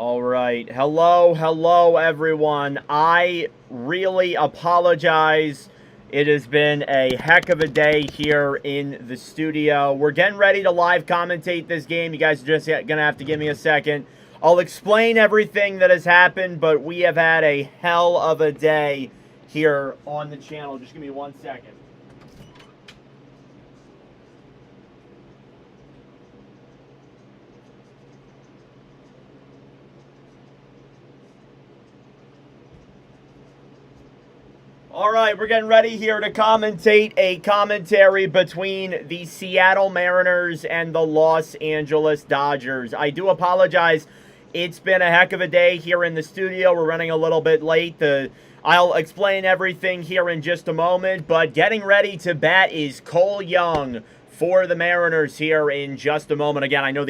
All right. Hello, everyone. I really apologize. It has been a heck of a day here in the studio. We're getting ready to live commentate this game. You guys are just going to have to give me a second. I'll explain everything that has happened, but we have had a hell of a day here on the channel. Just give me 1 second. All right, we're getting ready here to commentate a commentary between the Seattle Mariners and the Los Angeles Dodgers. I do apologize. It's been a heck of a day here in the studio. We're running a little bit late. I'll explain everything here in just a moment, but getting ready to bat is Cole Young for the Mariners here in just a moment. Again, I know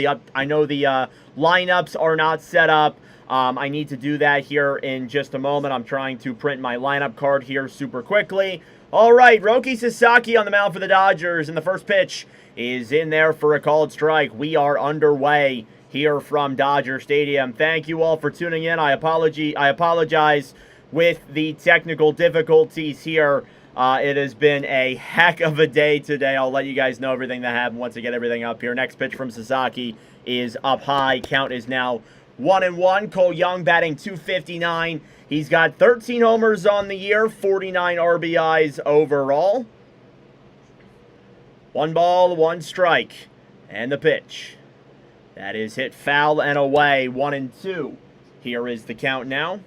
the lineups are not set up. I need to do that here in just a moment. I'm trying to print my lineup card here super quickly. All right, Roki Sasaki on the mound for the Dodgers, and the first pitch is in there for a called strike. We are underway here from Dodger Stadium. Thank you all for tuning in. I apologize with the technical difficulties here. It has been a heck of a day today. I'll let you guys know everything that happened once I get everything up here. Next pitch from Sasaki is up high. Count is now 1-1. Cole Young batting .259. He's got 13 homers on the year, 49 RBIs overall. 1 ball, 1 strike. And the pitch. That is hit foul and away. 1-2. Here is the count now.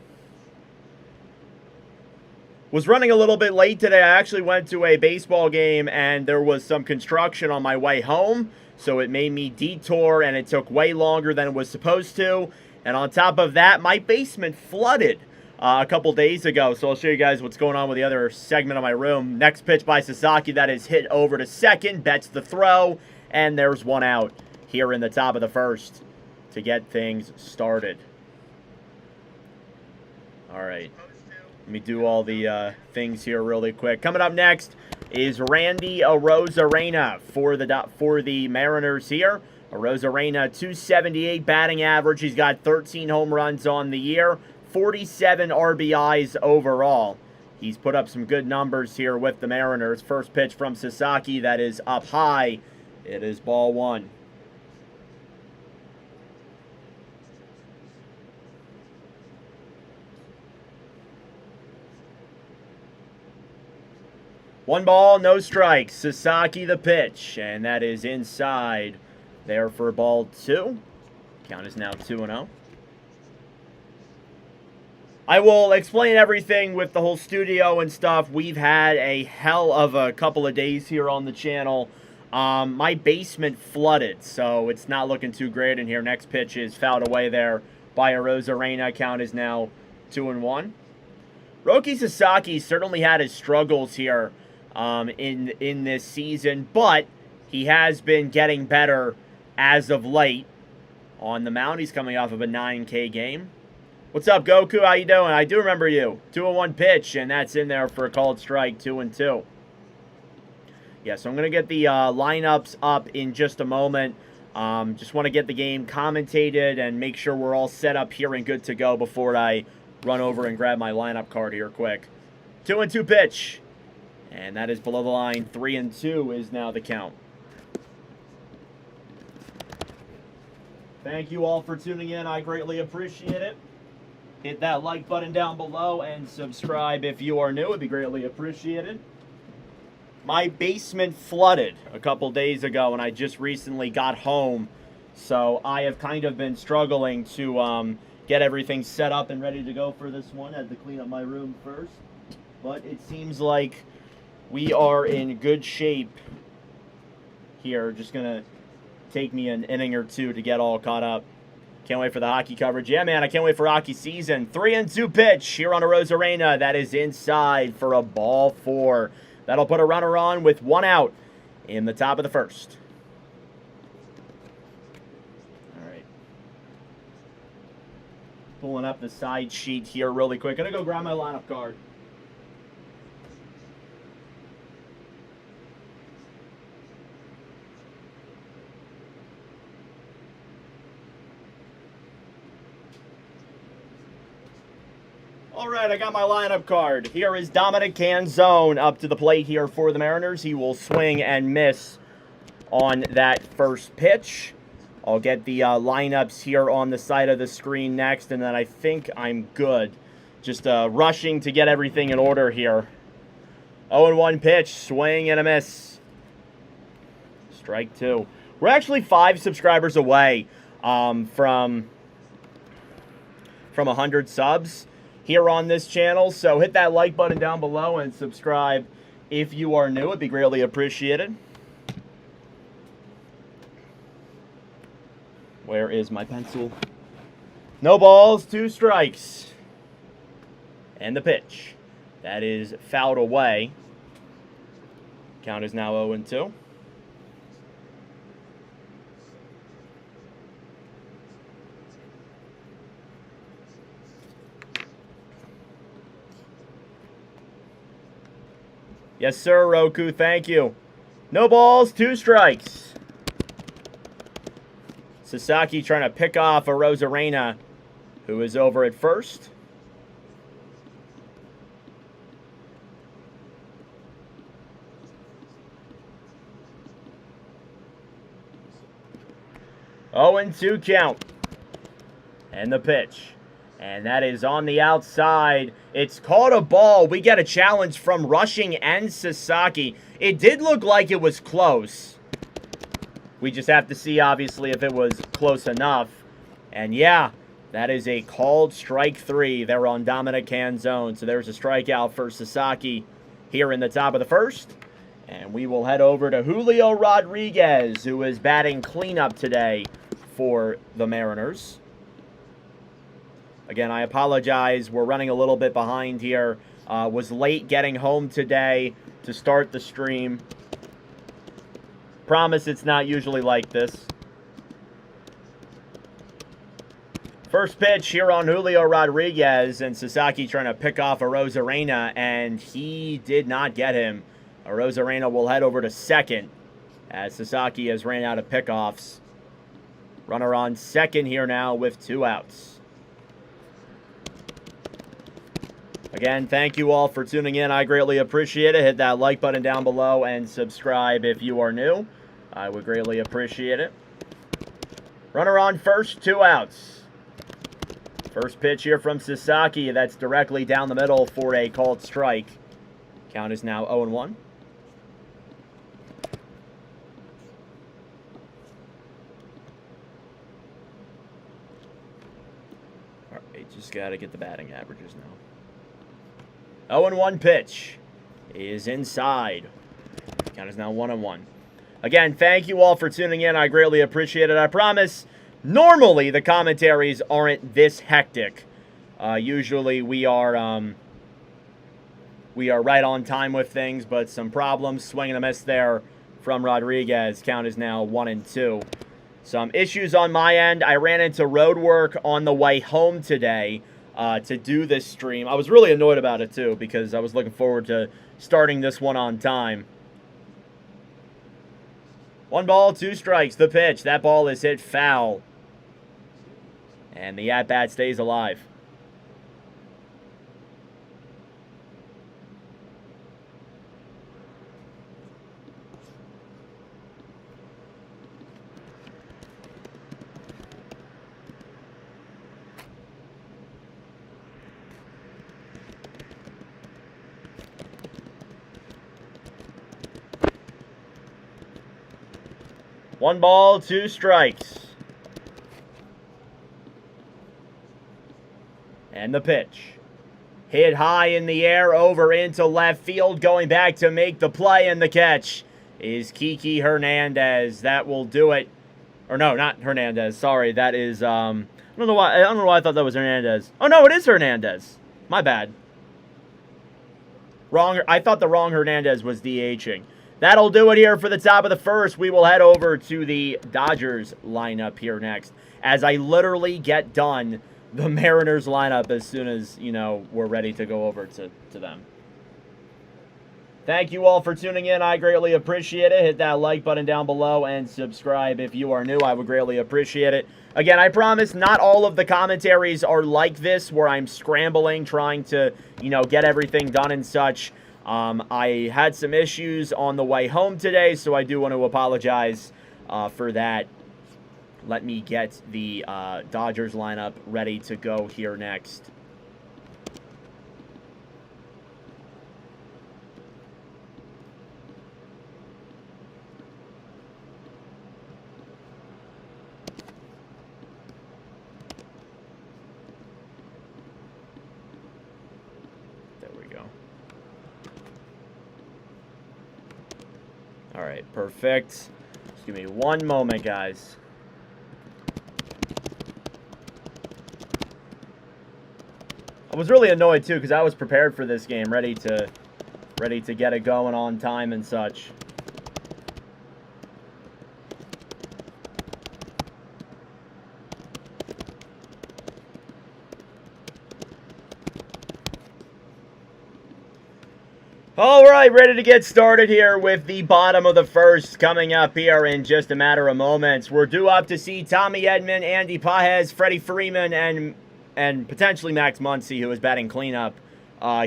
Was running a little bit late today. I actually went to a baseball game and there was some construction on my way home. So it made me detour and it took way longer than it was supposed to. And on top of that, my basement flooded a couple days ago. So I'll show you guys what's going on with the other segment of my room. Next pitch by Sasaki, that is hit over to second. Bets the throw. And there's 1 out here in the top of the first to get things started. All right. Let me do all the things here really quick. Coming up next is Randy Arozarena for the Mariners here. Arozarena, .278 batting average. He's got 13 home runs on the year, 47 RBIs overall. He's put up some good numbers here with the Mariners. First pitch from Sasaki, that is up high. It is ball 1. One ball, no strikes. Sasaki the pitch, and that is inside there for ball 2. Count is now 2-0. I will explain everything with the whole studio and stuff. We've had a hell of a couple of days here on the channel. My basement flooded, so it's not looking too great in here. Next pitch is fouled away there by Arozarena. Count is now 2-1. Roki Sasaki certainly had his struggles here in this season, but he has been getting better as of late. On the mound, he's coming off of a 9K game. What's up, Goku? How you doing? I do remember you. 2-1 pitch, and that's in there for a called strike, 2-2. Yeah, so I'm going to get the lineups up in just a moment. Just want to get the game commentated and make sure we're all set up here and good to go before I run over and grab my lineup card here quick. 2-2 pitch. And that is below the line. 3-2 is now the count. Thank you all for tuning in. I greatly appreciate it. Hit that like button down below and subscribe if you are new. It'd be greatly appreciated. My basement flooded a couple days ago and I just recently got home. So I have kind of been struggling to get everything set up and ready to go for this one. I had to clean up my room first. But it seems like we are in good shape here. Just going to take me an inning or two to get all caught up. Can't wait for the hockey coverage. Yeah, man, I can't wait for hockey season. 3-2 pitch here on Arozarena. That is inside for a ball 4. That'll put a runner on with 1 out in the top of the first. All right. Pulling up the side sheet here really quick. Gonna go grab my lineup card. All right, I got my lineup card. Here is Dominic Canzone up to the plate here for the Mariners. He will swing and miss on that first pitch. I'll get the lineups here on the side of the screen next, and then I think I'm good. Just rushing to get everything in order here. 0-1 pitch, swing and a miss. Strike two. We're actually 5 subscribers away from 100 subs here on this channel. So hit that like button down below and subscribe if you are new. It'd be greatly appreciated. Where is my pencil? No balls, 2 strikes. And the pitch. That is fouled away. Count is now 0-2. Yes, sir, Roku. Thank you. No balls, 2 strikes. Sasaki trying to pick off a Rosarena, who is over at first. Oh, and 2 count. And the pitch. And that is on the outside. It's called a ball. We get a challenge from Rushing and Sasaki. It did look like it was close. We just have to see, obviously, if it was close enough. And yeah, that is a called strike 3 there on Dominic Canzone. So there's a strikeout for Sasaki here in the top of the first. And we will head over to Julio Rodriguez, who is batting cleanup today for the Mariners. Again, I apologize. We're running a little bit behind here. Was late getting home today to start the stream. Promise it's not usually like this. First pitch here on Julio Rodriguez, and Sasaki trying to pick off a Rosarena, and he did not get him. A Rosarena will head over to second as Sasaki has ran out of pickoffs. Runner on second here now with 2 outs. Again, thank you all for tuning in. I greatly appreciate it. Hit that like button down below and subscribe if you are new. I would greatly appreciate it. Runner on first, 2 outs. First pitch here from Sasaki. That's directly down the middle for a called strike. Count is now 0-1. All right, just got to get the batting averages now. 0-1 pitch is inside. Count is now 1-1. Again, thank you all for tuning in. I greatly appreciate it. I promise, normally the commentaries aren't this hectic. Usually we are right on time with things, but some problems. Swing and a miss there from Rodriguez. Count is now 1-2. Some issues on my end. I ran into road work on the way home today to do this stream. I was really annoyed about it too because I was looking forward to starting this one on time. 1 ball, 2 strikes. The pitch. That ball is hit foul. And the at-bat stays alive. One ball, 2 strikes. And the pitch. Hit high in the air, over into left field, going back to make the play, and the catch is Kiki Hernandez. That will do it. Or no, not Hernandez. Sorry, that is I don't know why I thought that was Hernandez. Oh no, it is Hernandez. My bad. Wrong. I thought the wrong Hernandez was DHing. That'll do it here for the top of the first. We will head over to the Dodgers lineup here next, as I literally get done the Mariners lineup as soon as, you know, we're ready to go over to them. Thank you all for tuning in. I greatly appreciate it. Hit that like button down below and subscribe if you are new. I would greatly appreciate it. Again, I promise not all of the commentaries are like this, where I'm scrambling, trying to, get everything done and such. I had some issues on the way home today, so I do want to apologize for that. Let me get the Dodgers lineup ready to go here next. All right, perfect. Just give me one moment, guys. I was really annoyed too because I was prepared for this game, ready to get it going on time and such. All right, ready to get started here with the bottom of the first coming up here in just a matter of moments. We're due up to see Tommy Edman, Andy Pages, Freddie Freeman, and potentially Max Muncy, who is batting cleanup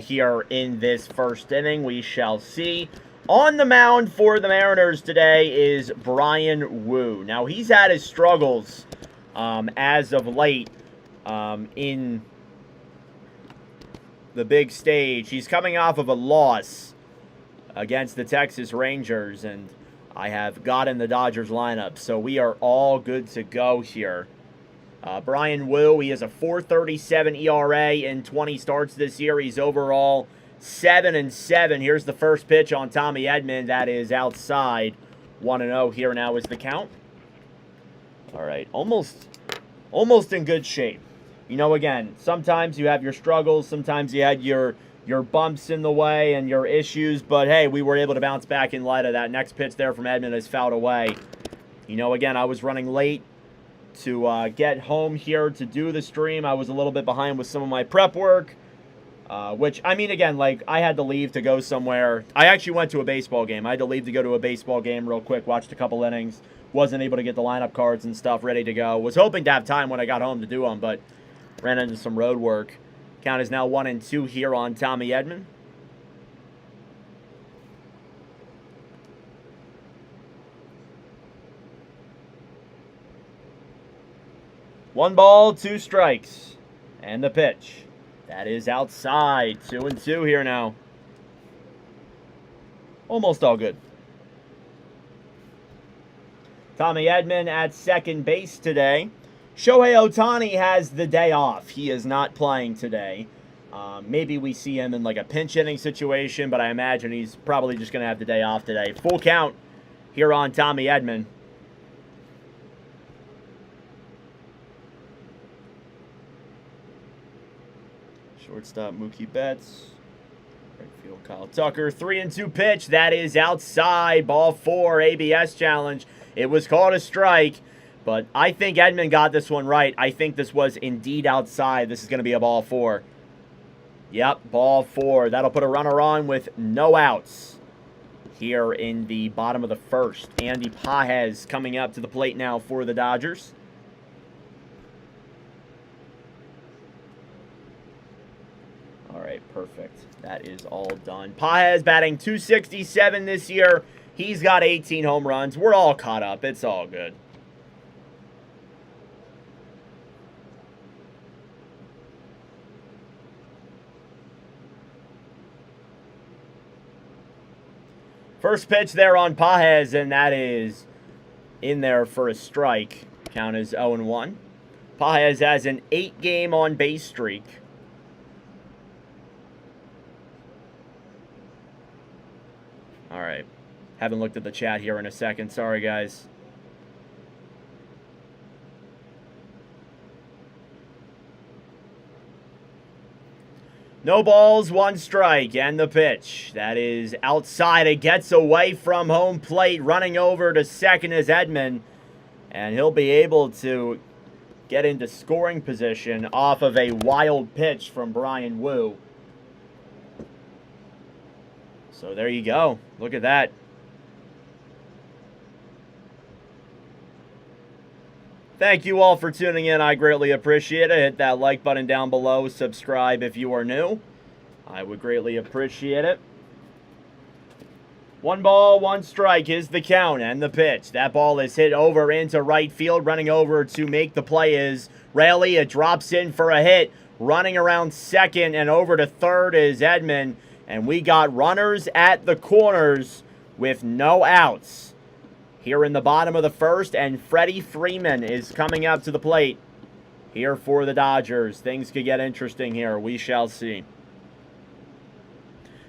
here in this first inning. We shall see. On the mound for the Mariners today is Bryan Woo. Now, he's had his struggles as of late in the big stage. He's coming off of a loss against the Texas Rangers, and I have got in the Dodgers lineup, so we are all good to go here. Bryan Woo, he has a 4.37 ERA in 20 starts this year. He's overall 7-7. Here's the first pitch on Tommy Edman. That is outside. 1-0 here now is the count. All right, almost in good shape. Again, sometimes you have your struggles, sometimes you had your bumps in the way and your issues, but hey, we were able to bounce back in light of that. Next pitch there from Edman is fouled away. Again, I was running late to get home here to do the stream. I was a little bit behind with some of my prep work, which, again, I had to leave to go somewhere. I actually went to a baseball game. I had to leave to go to a baseball game real quick, watched a couple innings, wasn't able to get the lineup cards and stuff ready to go. Was hoping to have time when I got home to do them, but ran into some road work. Count is now 1-2 here on Tommy Edman. One ball, two strikes. And the pitch. That is outside. 2-2 here now. Almost all good. Tommy Edman at second base today. Shohei Ohtani has the day off. He is not playing today. Maybe we see him in like a pinch hitting situation, but I imagine he's probably just going to have the day off today. Full count here on Tommy Edman. Shortstop Mookie Betts. Right field Kyle Tucker. 3-2 pitch. That is outside. Ball 4. ABS challenge. It was called a strike. But I think Edman got this one right. I think this was indeed outside. This is going to be a ball 4. Yep, ball 4. That'll put a runner on with no outs here in the bottom of the first. Andy Pages coming up to the plate now for the Dodgers. All right, perfect. That is all done. Pages batting .267 this year. He's got 18 home runs. We're all caught up. It's all good. First pitch there on Pages, and that is in there for a strike. Count is 0-1. Pages has an 8-game on-base streak. All right. Haven't looked at the chat here in a second. Sorry, guys. No balls, one strike, and the pitch. That is outside. It gets away from home plate. Running over to second is Edman. And he'll be able to get into scoring position off of a wild pitch from Bryan Woo. So there you go. Look at that. Thank you all for tuning in. I greatly appreciate it. Hit that like button down below. Subscribe if you are new. I would greatly appreciate it. 1 ball, 1 strike is the count and the pitch. That ball is hit over into right field. Running over to make the play is Raley. It drops in for a hit. Running around second and over to third is Edman. And we got runners at the corners with no outs here in the bottom of the first. And Freddie Freeman is coming up to the plate here for the Dodgers. Things could get interesting here. We shall see.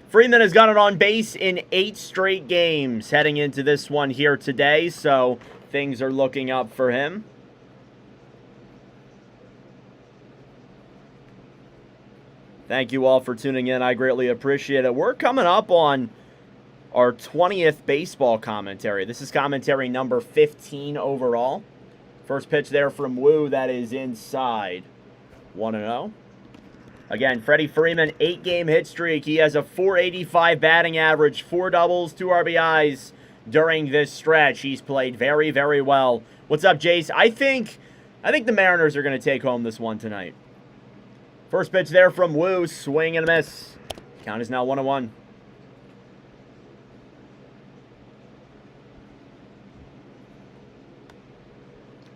Freeman has gotten on base in 8 straight games heading into this one here today, so things are looking up for him. Thank you all for tuning in. I greatly appreciate it. We're coming up on our 20th baseball commentary. This is commentary number 15 overall. First pitch there from Wu, that is inside. 1-0. Again, Freddie Freeman, 8-game hit streak. He has a .485 batting average, 4 doubles, 2 RBIs during this stretch. He's played very, very well. What's up, Jace? I think the Mariners are going to take home this one tonight. First pitch there from Wu, swing and a miss. Count is now 1-1.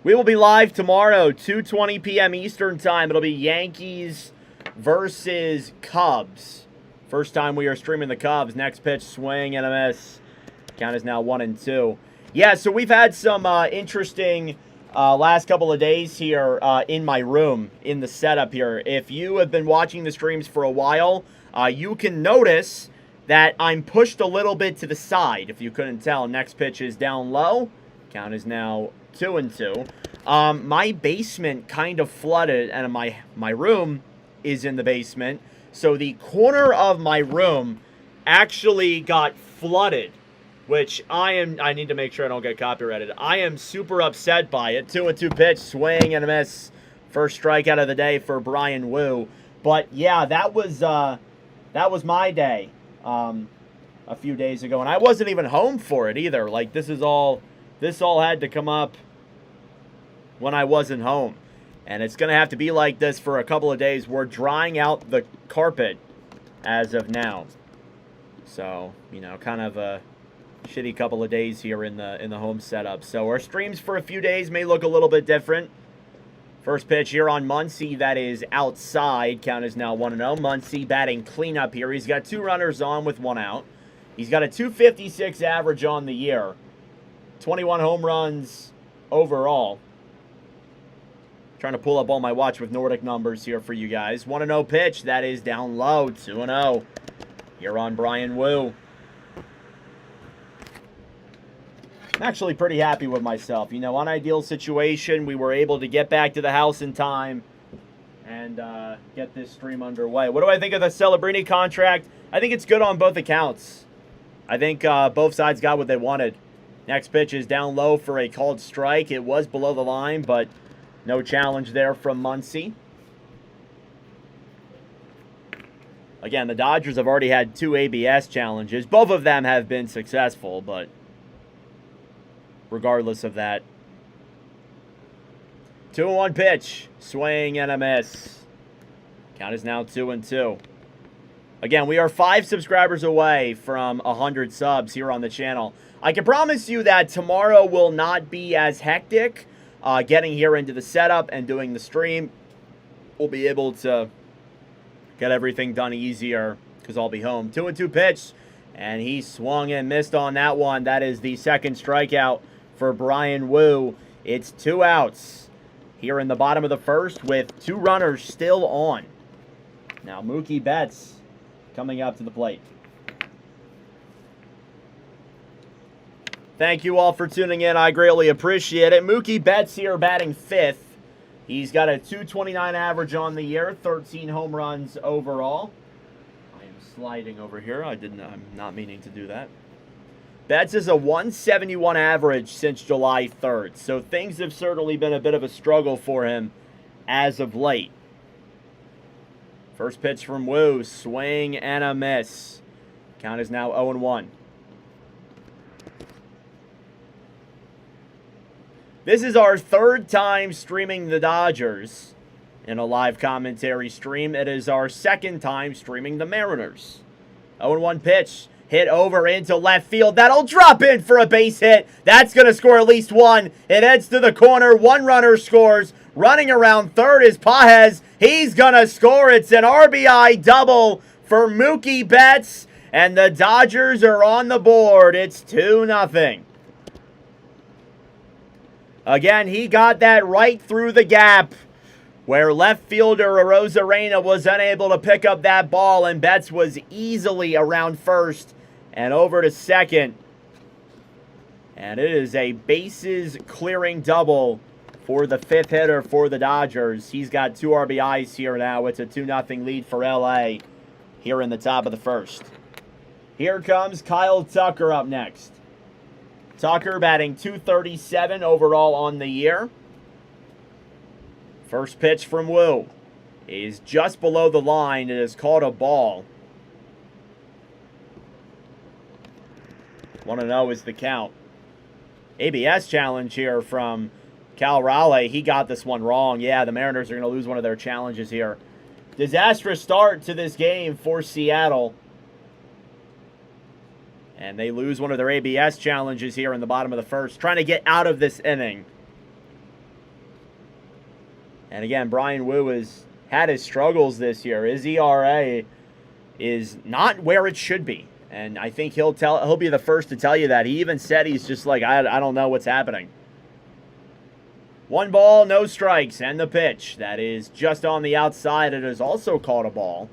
We will be live tomorrow, 2:20 p.m. Eastern Time. It'll be Yankees versus Cubs. First time we are streaming the Cubs. Next pitch, swing and a miss. Count is now 1-2. Yeah, so we've had some interesting last couple of days here in my room, in the setup here. If you have been watching the streams for a while, you can notice that I'm pushed a little bit to the side. If you couldn't tell, next pitch is down low. Count is now 2-2. My basement kind of flooded, and my room is in the basement, so the corner of my room actually got flooded, which I need to make sure I don't get copyrighted. I am super upset by it. 2-2 pitch, swing and a miss. First strikeout of the day for Brian Wu. But yeah, that was my day a few days ago, and I wasn't even home for it either. Like this all had to come up when I wasn't home. And it's going to have to be like this for a couple of days. We're drying out the carpet as of now. So, you know, kind of a shitty couple of days here in the home setup. So our streams for a few days may look a little bit different. First pitch here on Muncy, that is outside. Count is now 1-0. Muncy batting cleanup here. He's got 2 runners on with 1 out. He's got a .256 average on the year. 21 home runs overall. Trying to pull up all my watch with Nordic numbers here for you guys. 1-0 pitch. That is down low. 2-0. Here on Brian Wu. I'm actually pretty happy with myself. You know, unideal situation. We were able to get back to the house in time and get this stream underway. What do I think of the Celebrini contract? I think it's good on both accounts. I think both sides got what they wanted. Next pitch is down low for a called strike. It was below the line, but no challenge there from Muncy. Again, the Dodgers have already had 2 ABS challenges. Both of them have been successful, but regardless of that. 2-1 pitch. Swing and a miss. Count is now 2-2. Again, we are 5 subscribers away from 100 subs here on the channel. I can promise you that tomorrow will not be as hectic. Getting here into the setup and doing the stream, we'll be able to get everything done easier because I'll be home. 2-2 pitch, and he swung and missed on that one. That is the second strikeout for Brian Wu. It's 2 outs here in the bottom of the first with 2 runners still on. Now Mookie Betts coming up to the plate. Thank you all for tuning in. I greatly appreciate it. Mookie Betts here batting 5th. He's got a .229 average on the year, 13 home runs overall. I am sliding over here. I'm not meaning to do that. Betts is a .171 average since July 3rd, so things have certainly been a bit of a struggle for him as of late. First pitch from Wu, swing and a miss. Count is now 0-1. This is our third time streaming the Dodgers in a live commentary stream. It is our second time streaming the Mariners. 0-1 pitch. Hit over into left field. That'll drop in for a base hit. That's going to score at least one. It heads to the corner. One runner scores. Running around third is Pages. He's going to score. It's an RBI double for Mookie Betts. And the Dodgers are on the board. It's 2-0. Again, he got that right through the gap where left fielder Arozarena was unable to pick up that ball, and Betts was easily around first and over to second. And it is a bases-clearing double for the fifth hitter for the Dodgers. He's got 2 RBIs here now. It's a 2-0 lead for LA here in the top of the first. Here comes Kyle Tucker up next. Tucker batting .237 overall on the year. First pitch from Wu is just below the line. It is called a ball. 1-0 is the count. ABS challenge here from Cal Raleigh. He got this one wrong. Yeah, the Mariners are going to lose one of their challenges here. Disastrous start to this game for Seattle. And they lose one of their ABS challenges here in the bottom of the first, trying to get out of this inning. And again, Brian Wu has had his struggles this year. His ERA is not where it should be. And I think he'll be the first to tell you that. He even said he's just like, I don't know what's happening. 1 ball, no strikes, and the pitch. That is just on the outside. It is also called a ball.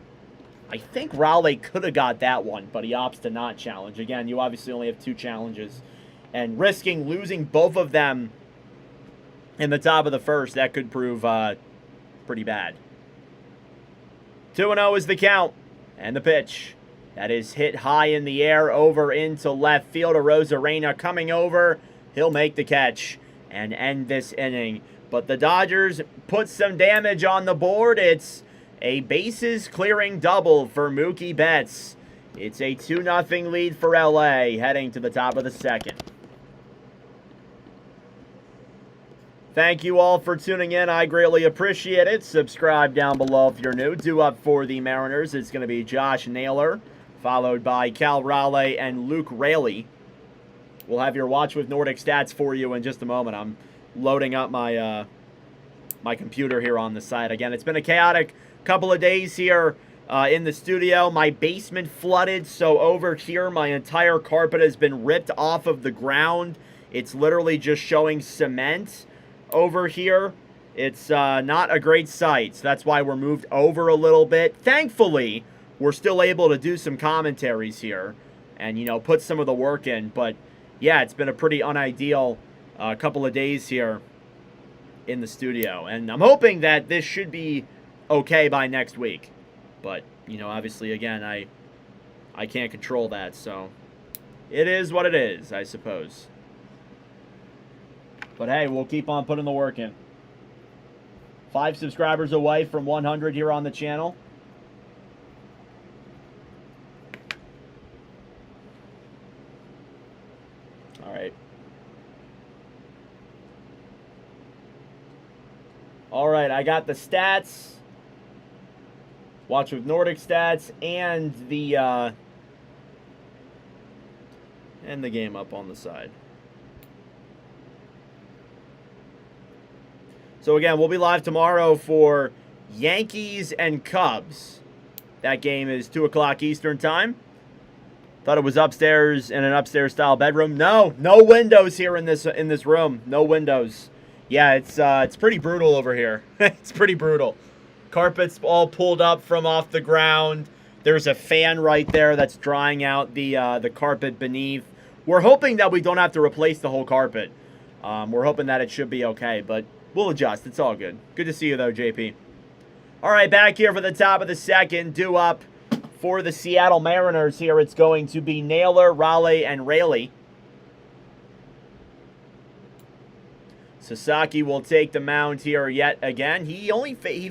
I think Raleigh could have got that one, but he opts to not challenge. Again, you obviously only have 2 challenges. And risking losing both of them in the top of the first, that could prove pretty bad. 2-0 is the count. And the pitch. That is hit high in the air over into left field. Arozarena coming over. He'll make the catch and end this inning. But the Dodgers put some damage on the board. It's a bases-clearing double for Mookie Betts. It's a 2-0 lead for LA heading to the top of the second. Thank you all for tuning in. I greatly appreciate it. Subscribe down below if you're new. Due up for the Mariners, it's going to be Josh Naylor, followed by Cal Raleigh and Luke Raley. We'll have your Watch with Nordic Stats for you in just a moment. I'm loading up my my computer here on the side. Again, it's been a chaotic couple of days here in the studio. My basement flooded, so over here my entire carpet has been ripped off of the ground. It's literally just showing cement over here. It's not a great sight, so that's why we're moved over a little bit. Thankfully, we're still able to do some commentaries here and, you know, put some of the work in. But, yeah, it's been a pretty unideal couple of days here in the studio. And I'm hoping that this should be okay by next week. But, you know, obviously, again, I can't control that, so it is what it is, I suppose. But, hey, we'll keep on putting the work in. 5 subscribers away from 100 here on the channel. All right. All right, I got the stats. Watch with Nordic Stats and the game up on the side. So again, we'll be live tomorrow for Yankees and Cubs. That game is 2 o'clock Eastern time. Thought it was upstairs in an upstairs style bedroom. No windows here in this room. No windows. Yeah, it's pretty brutal over here. It's pretty brutal. Carpet's all pulled up from off the ground. There's a fan right there that's drying out the carpet beneath. We're hoping that we don't have to replace the whole carpet. We're hoping that it should be okay, but we'll adjust. It's all good. Good to see you, though, JP. All right, back here for the top of the second. Due up for the Seattle Mariners here. It's going to be Naylor, Raleigh, and Raley. Sasaki will take the mound here yet again. He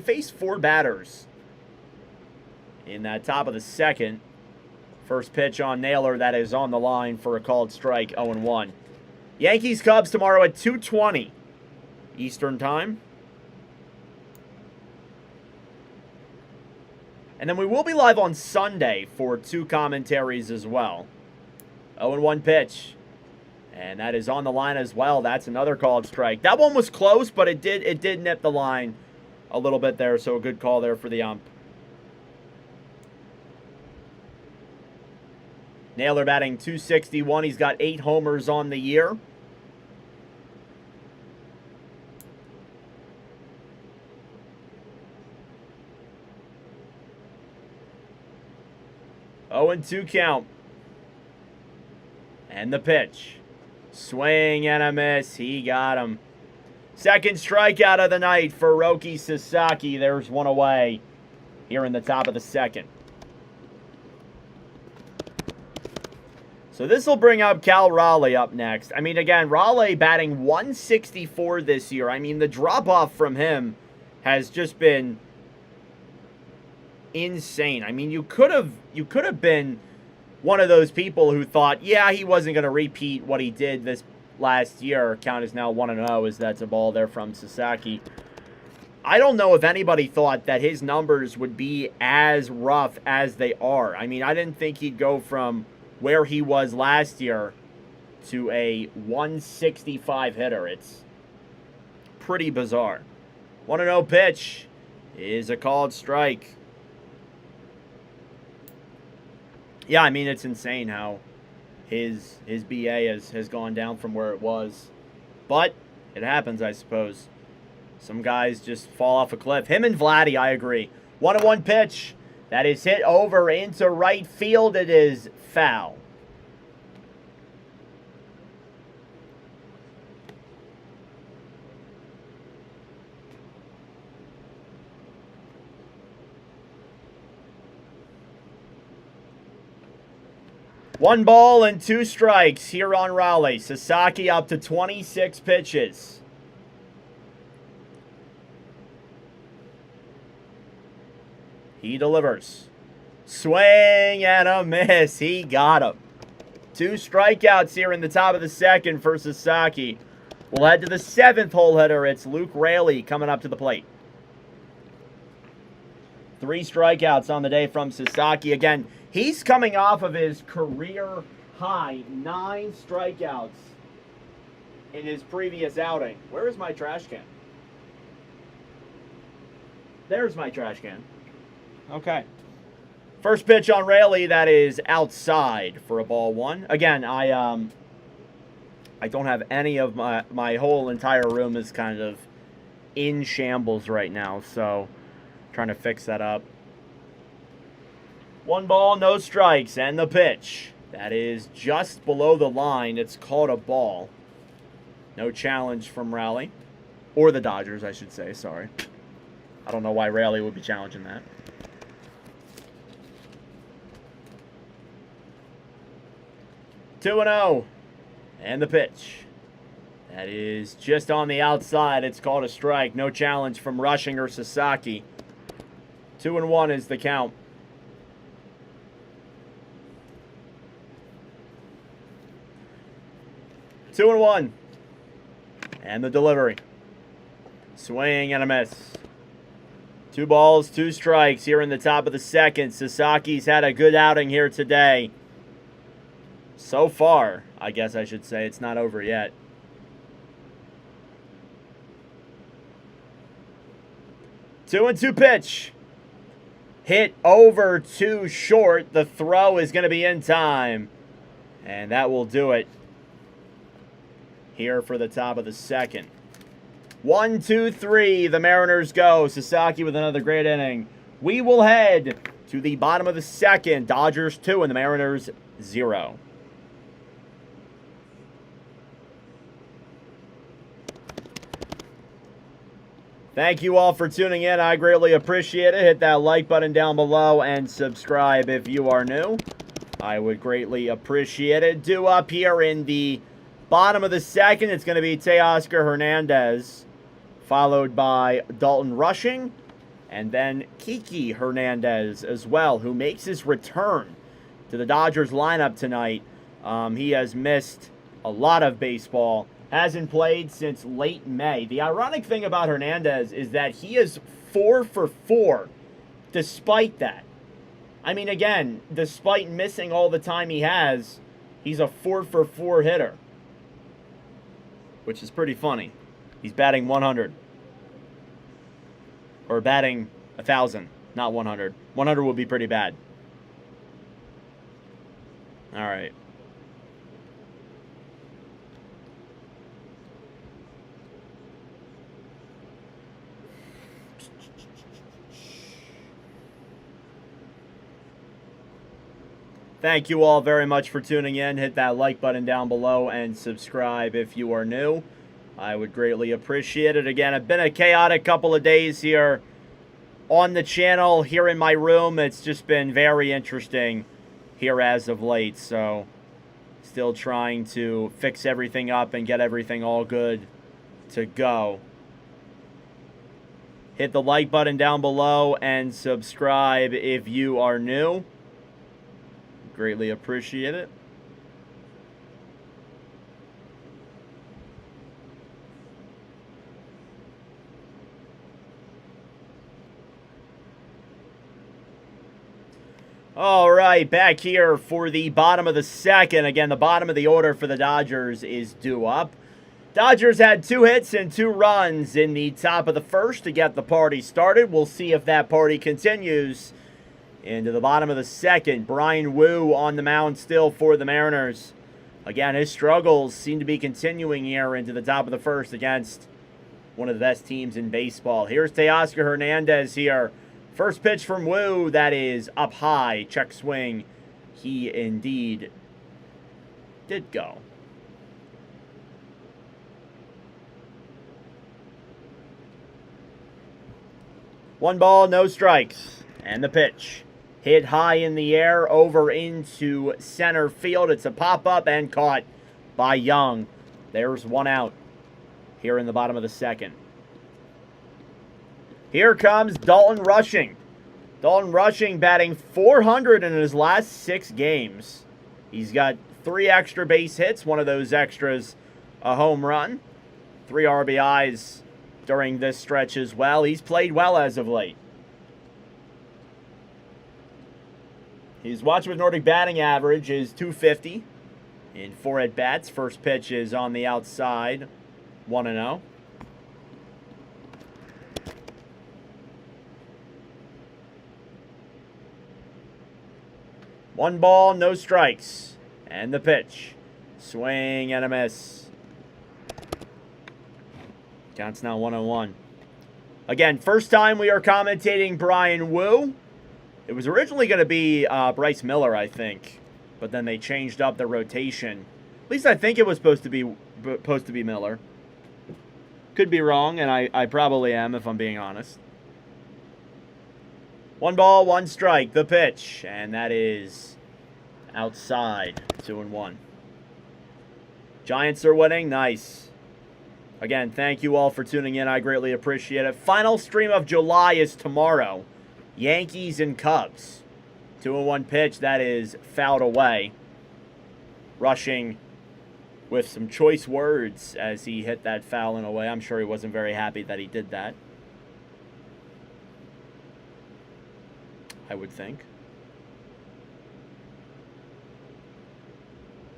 faced 4 batters in that top of the second. First pitch on Naylor, that is on the line for a called strike, 0-1. Yankees-Cubs tomorrow at 2:20 Eastern Time. And then we will be live on Sunday for 2 commentaries as well. 0-1 pitch. And that is on the line as well. That's another called strike. That one was close, but it did nip the line a little bit there, so a good call there for the ump. Naylor batting .261. He's got 8 homers on the year. Oh, and 2 count. And the pitch. Swing and a miss. He got him. Second strikeout of the night for Roki Sasaki. There's one away here in the top of the second. So this will bring up Cal Raleigh up next. I mean, again, Raleigh batting .164 this year. I mean, the drop-off from him has just been insane. I mean, you could have been one of those people who thought, yeah, he wasn't going to repeat what he did this last year. Count is now 1-0 as that's a ball there from Sasaki. I don't know if anybody thought that his numbers would be as rough as they are. I mean, I didn't think he'd go from where he was last year to a 165 hitter. It's pretty bizarre. 1-0 pitch is a called strike. Yeah, I mean, it's insane how his BA has gone down from where it was. But it happens, I suppose. Some guys just fall off a cliff. Him and Vladdy, I agree. 1-1 pitch. That is hit over into right field. It is foul. One ball and 2 strikes here on Raleigh. Sasaki up to 26 pitches. He delivers. Swing and a miss. He got him. 2 strikeouts here in the top of the second for Sasaki. We'll head to the 7th hole hitter. It's Luke Raley coming up to the plate. 3 strikeouts on the day from Sasaki. Again, he's coming off of his career high 9 strikeouts in his previous outing. Where is my trash can? There's my trash can. Okay. First pitch on Raley, that is outside for a ball 1. Again, I don't have any of my whole entire room is kind of in shambles right now, so trying to fix that up. 1 ball, no strikes, and the pitch. That is just below the line. It's called a ball. No challenge from Raleigh. Or the Dodgers, I should say, sorry. I don't know why Raleigh would be challenging that. 2-0. And the pitch. That is just on the outside. It's called a strike. No challenge from Rushing or Sasaki. 2-1 is the count. Two and 1. And the delivery. Swing and a miss. 2 balls, 2 strikes here in the top of the second. Sasaki's had a good outing here today. So far, I guess I should say. It's not over yet. Two and 2 pitch. Hit over too short. The throw is going to be in time. And that will do it here for the top of the second. 1, 2, 3. The Mariners go. Sasaki with another great inning. We will head to the bottom of the second. Dodgers 2 and the Mariners 0. Thank you all for tuning in. I greatly appreciate it. Hit that like button down below and subscribe if you are new. I would greatly appreciate it. Due up here in the bottom of the second, it's going to be Teoscar Hernandez, followed by Dalton Rushing, and then Kiki Hernandez as well, who makes his return to the Dodgers lineup tonight. He has missed a lot of baseball. Hasn't played since late May. The ironic thing about Hernandez is that he is 4 for 4 despite that. I mean, again, despite missing all the time he has, he's a 4 for 4 hitter, which is pretty funny. He's batting 100. Or batting 1,000, not 100. 100 would be pretty bad. All right. Thank you all very much for tuning in. Hit that like button down below and subscribe if you are new. I would greatly appreciate it. Again, it's been a chaotic couple of days here on the channel, here in my room. It's just been very interesting here as of late. So, still trying to fix everything up and get everything all good to go. Hit the like button down below and subscribe if you are new. Greatly appreciate it. All right, back here for the bottom of the second. Again, the bottom of the order for the Dodgers is due up. Dodgers had 2 hits and 2 runs in the top of the first to get the party started. We'll see if that party continues into the bottom of the second. Bryan Woo on the mound still for the Mariners. Again, his struggles seem to be continuing here into the top of the first against one of the best teams in baseball. Here's Teoscar Hernandez here. First pitch from Woo, that is up high. Check swing. He indeed did go. One ball, no strikes. And the pitch. Hit high in the air, over into center field. It's a pop-up and caught by Young. There's one out here in the bottom of the second. Here comes Dalton Rushing. Dalton Rushing batting .400 in his last 6 games. He's got 3 extra base hits. One of those extras, a home run. 3 RBIs during this stretch as well. He's played well as of late. His watch with Nordic batting average is .250 in 4 at-bats. First pitch is on the outside, 1-0. One ball, no strikes. And the pitch. Swing and a miss. Counts now 1-1. Again, first time we are commentating Bryan Woo. It was originally going to be Bryce Miller, I think. But then they changed up the rotation. At least I think it was supposed to be Miller. Could be wrong, and I probably am if I'm being honest. One ball, one strike, the pitch. And that is outside, 2-1. Giants are winning, nice. Again, thank you all for tuning in. I greatly appreciate it. Final stream of July is tomorrow. Yankees and Cubs. 2-1 pitch, that is fouled away. Rushing with some choice words as he hit that foul in a way. I'm sure he wasn't very happy that he did that. I would think.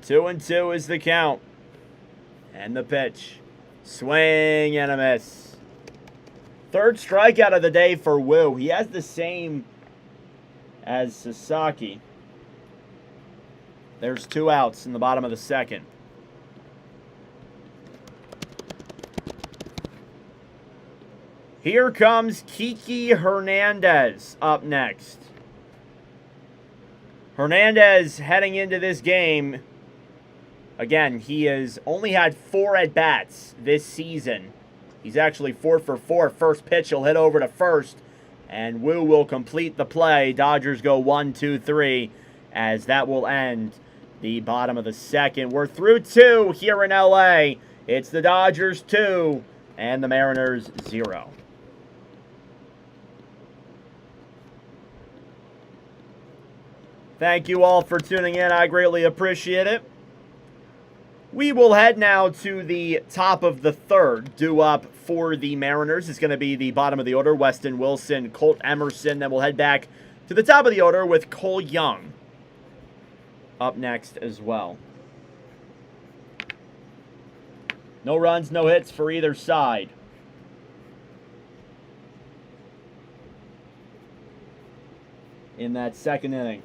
2-2 is the count. And the pitch. Swing and a miss. Third strikeout of the day for Woo. He has the same as Sasaki. There's 2 outs in the bottom of the second. Here comes Kiki Hernandez up next. Hernandez heading into this game. Again, he has only had 4 at-bats this season. He's actually 4 for 4. First pitch, he'll hit over to first. And Woo will complete the play. Dodgers go 1-2-3 as that will end the bottom of the second. We're through 2 here in LA. It's the Dodgers 2 and the Mariners 0. Thank you all for tuning in. I greatly appreciate it. We will head now to the top of the third. Due up for the Mariners is going to be the bottom of the order, Weston Wilson, Colt Emerson. Then we'll head back to the top of the order with Cole Young up next as well. No runs, no hits for either side. In that second inning.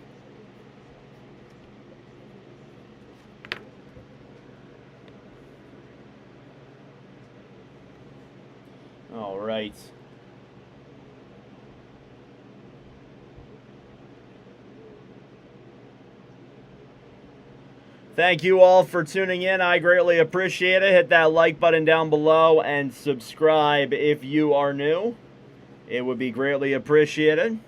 All right. Thank you all for tuning in. I greatly appreciate it. Hit that like button down below and subscribe if you are new. It would be greatly appreciated.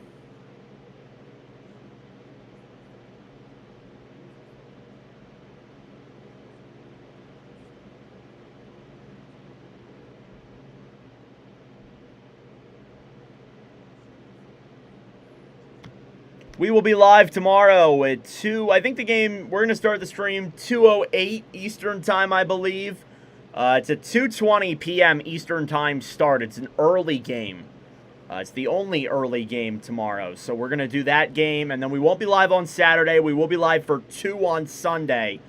We will be live tomorrow at 2. I think the game, we're going to start the stream 2:08 Eastern Time, I believe. It's a 2:20 p.m. Eastern Time start. It's an early game. It's the only early game tomorrow. So we're going to do that game, and then we won't be live on Saturday. We will be live for 2 on Sunday.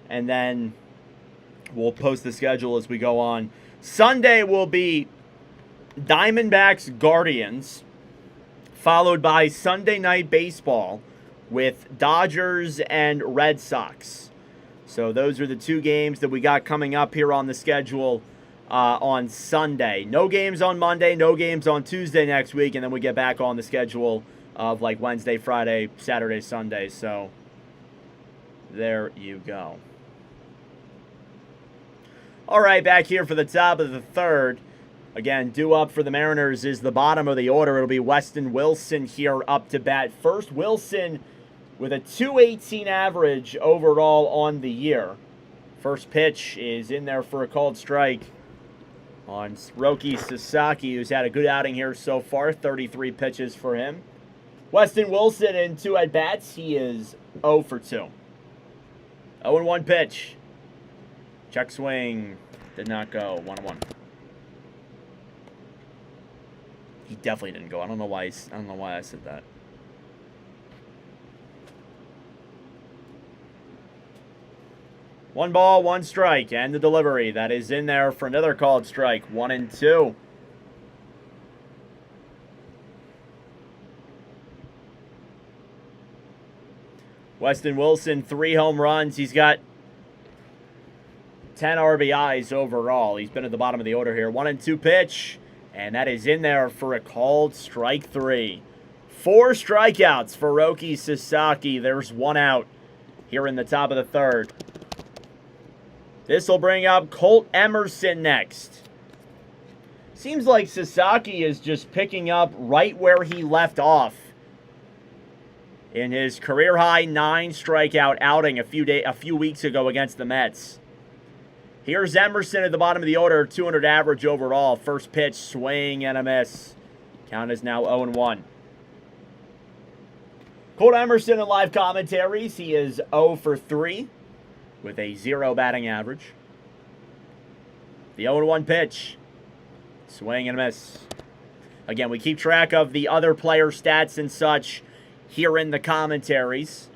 And then we'll post the schedule as we go on. Sunday will be Diamondbacks Guardians, followed by Sunday Night Baseball with Dodgers and Red Sox. So those are the 2 games that we got coming up here on the schedule on Sunday. No games on Monday, no games on Tuesday next week, and then we get back on the schedule of like Wednesday, Friday, Saturday, Sunday. So there you go. All right, back here for the top of the third. Again, due up for the Mariners is the bottom of the order. It'll be Weston Wilson here up to bat first. Wilson with a .218 average overall on the year. First pitch is in there for a called strike on Roki Sasaki, who's had a good outing here so far. 33 pitches for him. Weston Wilson in 2 at-bats. He is 0 for 2. 0-1 pitch. Check swing. Did not go. 1-1. He definitely didn't go. I don't know why I said that. One ball, 1 strike, and the delivery. That is in there for another called strike. 1-2. Weston Wilson, 3 home runs. He's got 10 RBIs overall. He's been at the bottom of the order here. 1-2 pitch. And that is in there for a called strike 3. 4 strikeouts for Roki Sasaki. There's 1 out here in the top of the third. This will bring up Colt Emerson next. Seems like Sasaki is just picking up right where he left off in his career-high 9 strikeout outing a few weeks ago against the Mets. Here's Emerson at the bottom of the order, 200 average overall. First pitch, swing and a miss. Count is now 0-1. Colt Emerson in live commentaries. He is 0 for 3 with a 0 batting average. The 0-1 pitch, swing and a miss. Again, we keep track of the other player stats and such here in the commentaries.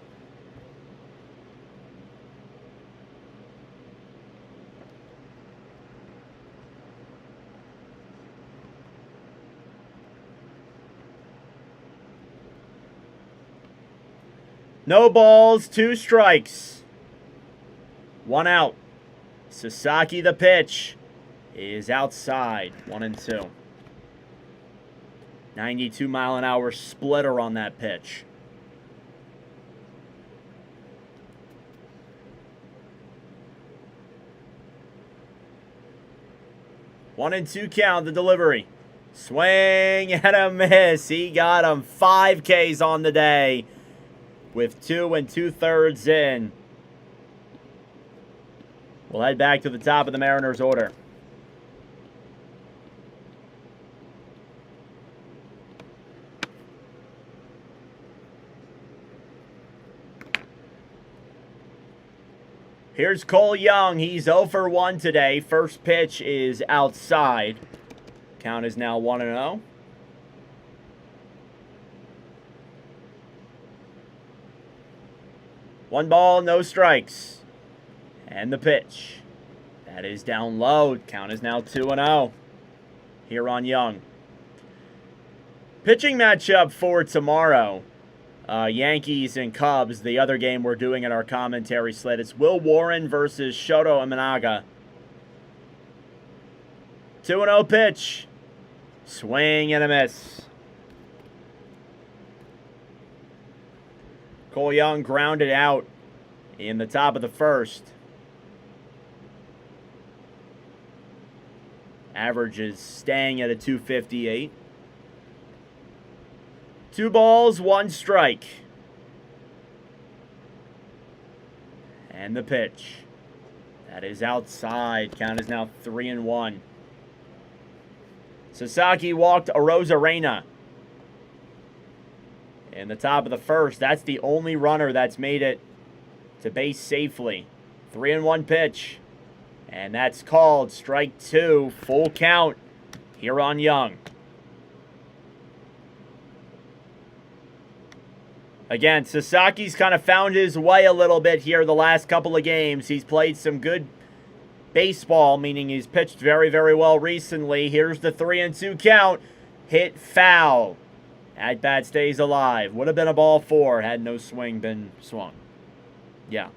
No balls, 2 strikes. 1 out. Sasaki the pitch is outside. 1-2. 92-mile-an-hour splitter on that pitch. One and 2 count, the delivery. Swing and a miss. He got him. 5 Ks on the day with 2 2/3 in. We'll head back to the top of the Mariners order. Here's Cole Young. He's 0 for 1 today. First pitch is outside. Count is now 1-0. One ball, no strikes. And the pitch. That is down low. Count is now 2-0. Here on Young. Pitching matchup for tomorrow. Yankees and Cubs, the other game we're doing in our commentary slate. It's Will Warren versus Shoto Imanaga. 2-0 pitch. Swing and a miss. Cole Young grounded out in the top of the first. Average is staying at a 258. 2 balls, 1 strike. And the pitch. That is outside. Count is now 3-1. Sasaki walked Arozarena in the top of the first. That's the only runner that's made it to base safely. 3-1 pitch. And that's called strike 2. Full count here on Young. Again, Sasaki's kind of found his way a little bit here the last couple of games. He's played some good baseball, meaning he's pitched very, very well recently. Here's the 3-2 count. Hit foul. At bat stays alive. Would have been a ball 4 had no swing been swung. Yeah.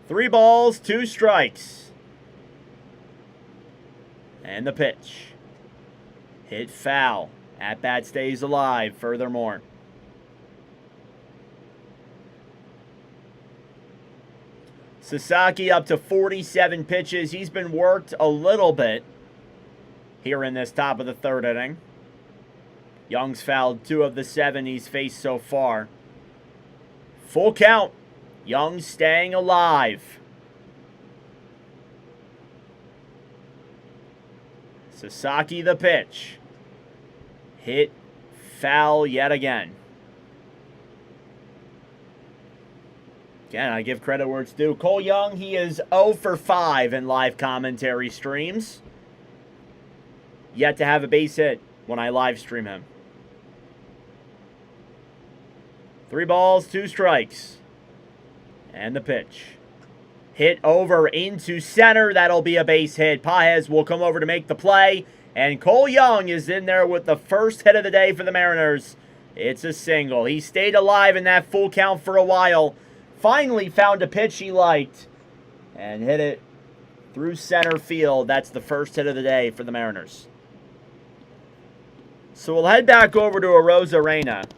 3 balls, 2 strikes. And the pitch. Hit foul. At bat stays alive. Furthermore. Sasaki up to 47 pitches. He's been worked a little bit here in this top of the third inning. Young's fouled 2 of the 7 he's faced so far. Full count. Young staying alive. Sasaki the pitch. Hit foul yet again. Again, I give credit where it's due. Cole Young, he is 0 for 5 in live commentary streams. Yet to have a base hit when I live stream him. 3 balls, 2 strikes. And the pitch. Hit over into center. That'll be a base hit. Paez will come over to make the play. And Cole Young is in there with the first hit of the day for the Mariners. It's a single. He stayed alive in that full count for a while. Finally found a pitch he liked. And hit it through center field. That's the first hit of the day for the Mariners. So we'll head back over to Arozarena.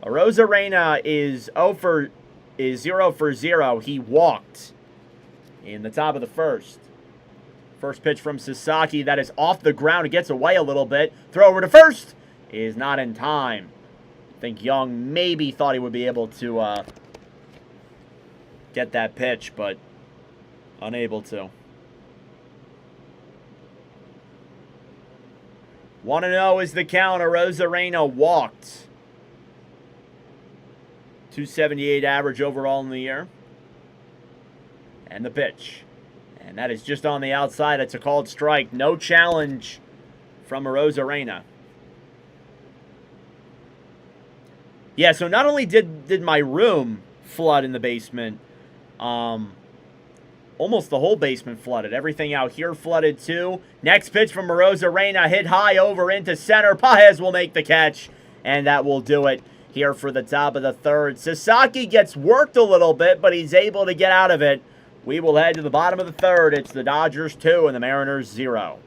Arozarena is 0 for 0. He walked in the top of the first. First pitch from Sasaki. That is off the ground. It gets away a little bit. Throw over to first. Is not in time. I think Young maybe thought he would be able to get that pitch, but unable to. 1-0 is the count. Arozarena walked. 278 average overall in the year. And the pitch. And that is just on the outside. It's a called strike. No challenge from Arozarena. Yeah, so not only did my room flood in the basement, almost the whole basement flooded. Everything out here flooded too. Next pitch from Arozarena. Hit high over into center. Paez will make the catch. And that will do it here for the top of the third. Sasaki gets worked a little bit, but he's able to get out of it. We will head to the bottom of the third. It's the Dodgers 2 and the Mariners 0.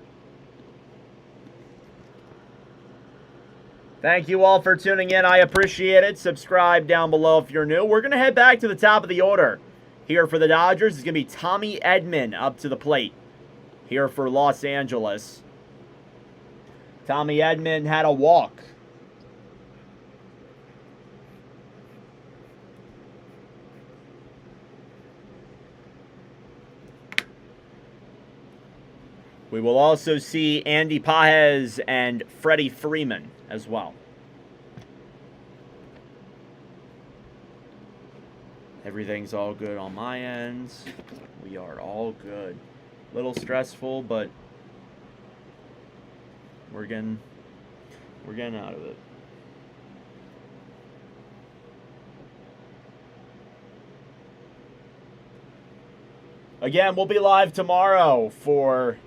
Thank you all for tuning in. I appreciate it. Subscribe down below if you're new. We're going to head back to the top of the order. Here for the Dodgers is going to be Tommy Edman up to the plate. Here for Los Angeles. Tommy Edman had a walk. We will also see Andy Paez and Freddie Freeman as well. Everything's all good on my end. We are all good. Little stressful, but we're getting out of it. Again, we'll be live tomorrow for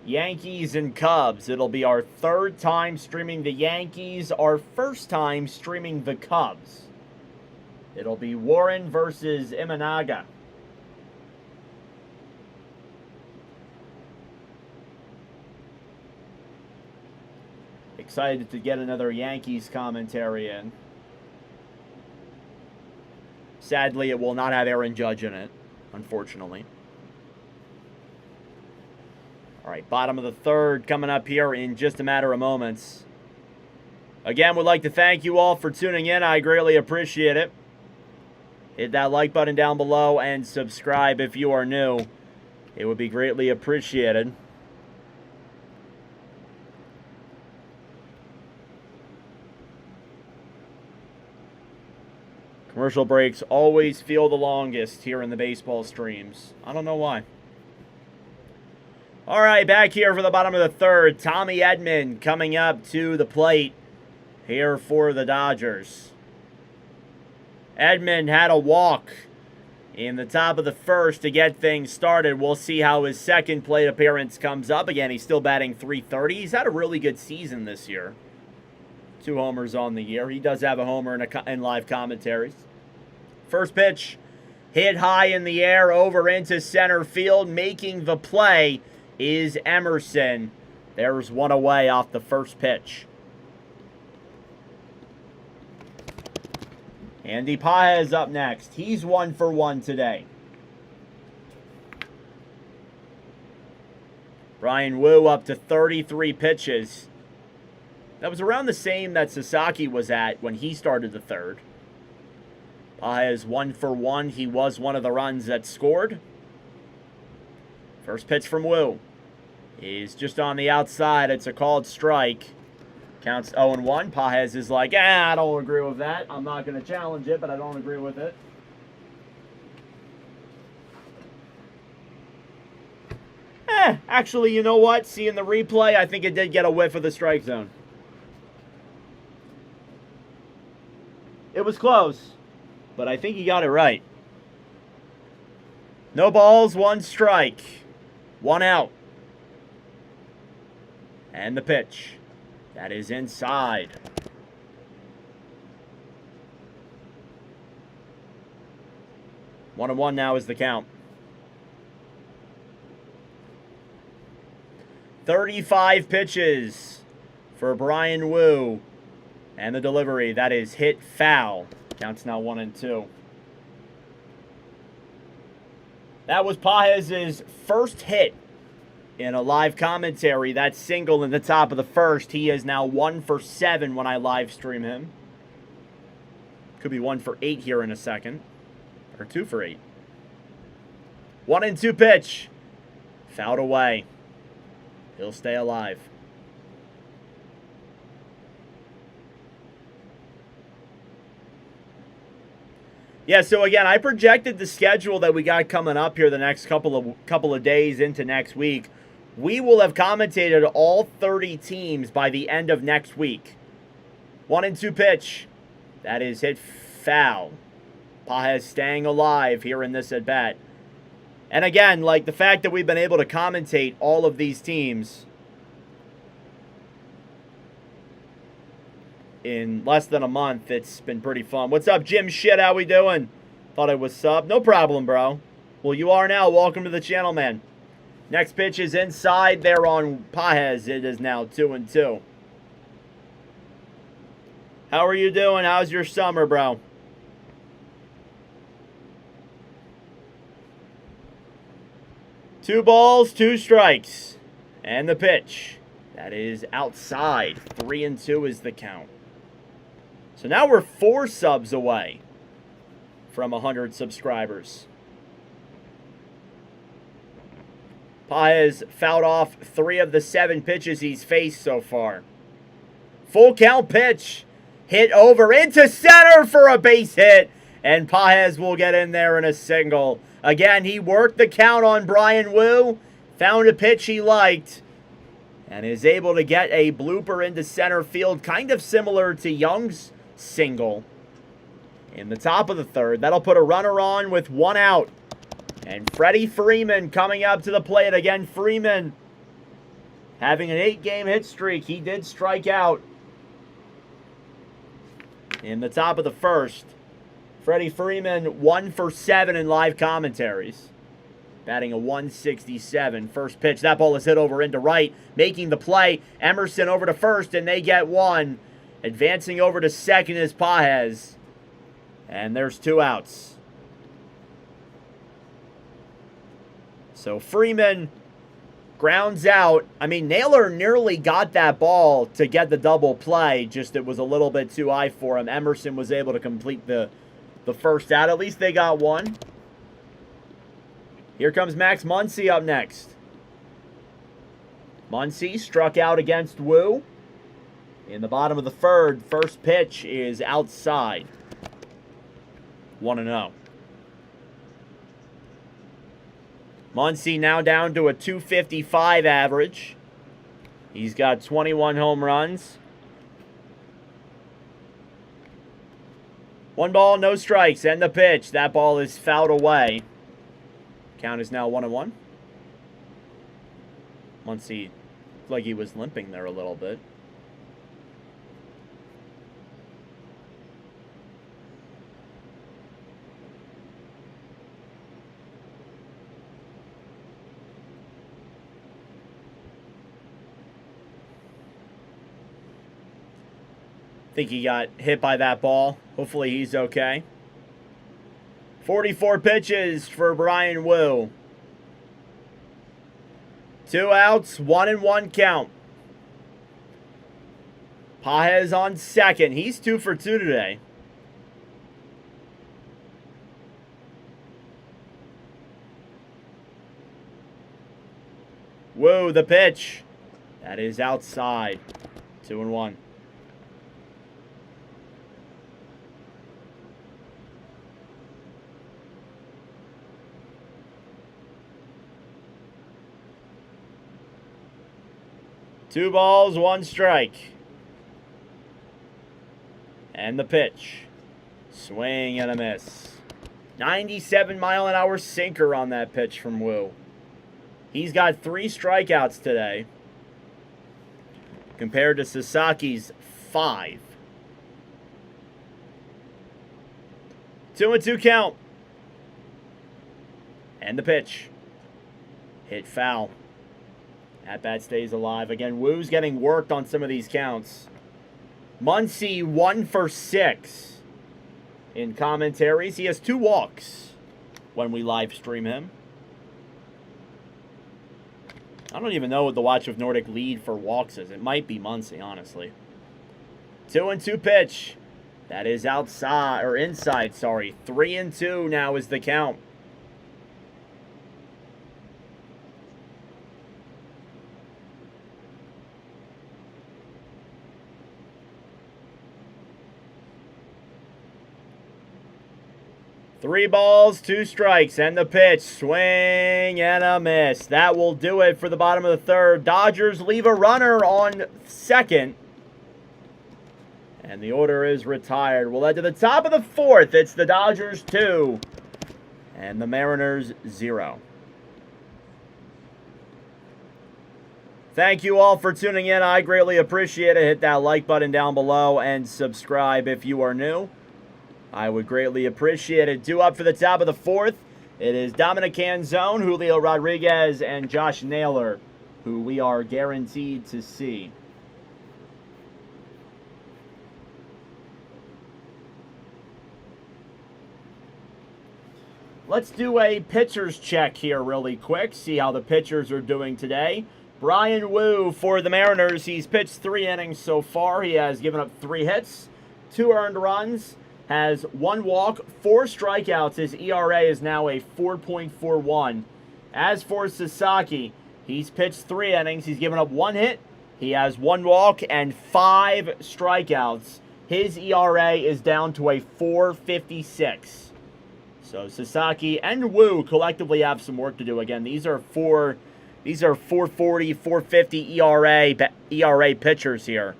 Yankees and Cubs. It'll be our third time streaming the Yankees, our first time streaming the Cubs. It'll be Warren versus Imanaga. Excited to get another Yankees commentary in. Sadly, it will not have Aaron Judge in it, unfortunately. All right, bottom of the third coming up here in just a matter of moments. Again, would like to thank you all for tuning in. I greatly appreciate it. Hit that like button down below and subscribe if you are new. It would be greatly appreciated. Commercial breaks always feel the longest here in the baseball streams. I don't know why. All right, back here for the bottom of the third. Tommy Edman coming up to the plate here for the Dodgers. Edman had a walk in the top of the first to get things started. We'll see how his second plate appearance comes up. Again, he's still batting .330. He's had a really good season this year. 2 homers on the year. He does have a homer in live commentaries. First pitch hit high in the air over into center field. Making the play is Emerson. There's one away off the first pitch. Andy Paez up next. He's 1 for 1 today. Brian Wu up to 33 pitches. That was around the same that Sasaki was at when he started the third. Paez 1 for 1. He was one of the runs that scored. First pitch from Wu is just on the outside. It's a called strike. Counts 0-1. Paez is like, I don't agree with that. I'm not going to challenge it, but I don't agree with it. Actually, you know what? Seeing the replay, I think it did get a whiff of the strike zone. It was close, but I think he got it right. No balls, 1 strike. 1 out. And the pitch. That is inside. 1-1 now is the count. 35 pitches for Brian Wu. And the delivery, that is hit foul. Counts now 1-2. That was Paez's first hit in a live commentary. That single in the top of the first. He is now 1 for 7 when I live stream him. Could be 1 for 8 here in a second. Or 2 for 8. 1-2 pitch. Fouled away. He'll stay alive. Yeah, so again, I projected the schedule that we got coming up here the next couple of days into next week. We will have commentated all 30 teams by the end of next week. 1-2 pitch. That is hit foul. Paez staying alive here in this at-bat. And again, like the fact that we've been able to commentate all of these teams in less than a month, it's been pretty fun. What's up, Jim Shit? How we doing? Thought I was sub. No problem, bro. Well, you are now. Welcome to the channel, man. Next pitch is inside there on Paez. It is now 2-2. How are you doing? How's your summer, bro? Two balls, 2 strikes. And the pitch. That is outside. 3-2 is the count. So now we're 4 subs away from 100 subscribers. Paez fouled off 3 of the 7 pitches he's faced so far. Full count pitch. Hit over into center for a base hit. And Paez will get in there in a single. Again, he worked the count on Bryan Woo, found a pitch he liked, and is able to get a blooper into center field, kind of similar to Young's single in the top of the third. That'll put a runner on with one out. And Freddie Freeman coming up to the plate. Again, Freeman having an 8-game hit streak. He did strike out in the top of the first. Freddie Freeman 1 for 7 in live commentaries. Batting a 167. First pitch. That ball is hit over into right. Making the play. Emerson over to first, and they get one. Advancing over to second is Paez. And there's 2 outs. So Freeman grounds out. I mean, Naylor nearly got that ball to get the double play. Just it was a little bit too high for him. Emerson was able to complete the first out. At least they got one. Here comes Max Muncy up next. Muncy struck out against Woo in the bottom of the third. First pitch is outside. 1-0. Muncy now down to a .255 average. He's got 21 home runs. 1 ball, no strikes, and the pitch. That ball is fouled away. Count is now 1-1. Muncy looked like he was limping there a little bit. I think he got hit by that ball. Hopefully he's okay. 44 pitches for Bryan Woo. 2 outs, 1-1 count. Paez on second. He's 2 for 2 today. Woo, the pitch. That is outside. 2-1. Two balls, 1 strike. And the pitch. Swing and a miss. 97-mile-an-hour sinker on that pitch from Woo. He's got 3 strikeouts today, compared to Sasaki's 5. 2-2 count. And the pitch. Hit foul. At bat stays alive. Again, Woo's getting worked on some of these counts. Muncy 1 for 6 in commentaries. He has 2 walks when we live stream him. I don't even know what the Watch of Nordic lead for walks is. It might be Muncy, honestly. 2-2 pitch. That is outside, or inside, sorry. 3-2 now is the count. Three balls, 2 strikes, and the pitch. Swing and a miss. That will do it for the bottom of the third. Dodgers leave a runner on second. And the order is retired. We'll head to the top of the fourth. It's the Dodgers 2 and the Mariners 0. Thank you all for tuning in. I greatly appreciate it. Hit that like button down below and subscribe if you are new. I would greatly appreciate it. 2 up for the top of the fourth. It is Dominic Canzone, Julio Rodriguez, and Josh Naylor, who we are guaranteed to see. Let's do a pitcher's check here really quick. See how the pitchers are doing today. Bryan Woo for the Mariners. He's pitched 3 innings so far. He has given up 3 hits, 2 earned runs. Has 1 walk, 4 strikeouts. His ERA is now a 4.41. As for Sasaki, he's pitched 3 innings. He's given up 1 hit. He has 1 walk and 5 strikeouts. His ERA is down to a 4.56. So Sasaki and Wu collectively have some work to do. Again, these are 4.40, 4.50 ERA pitchers here.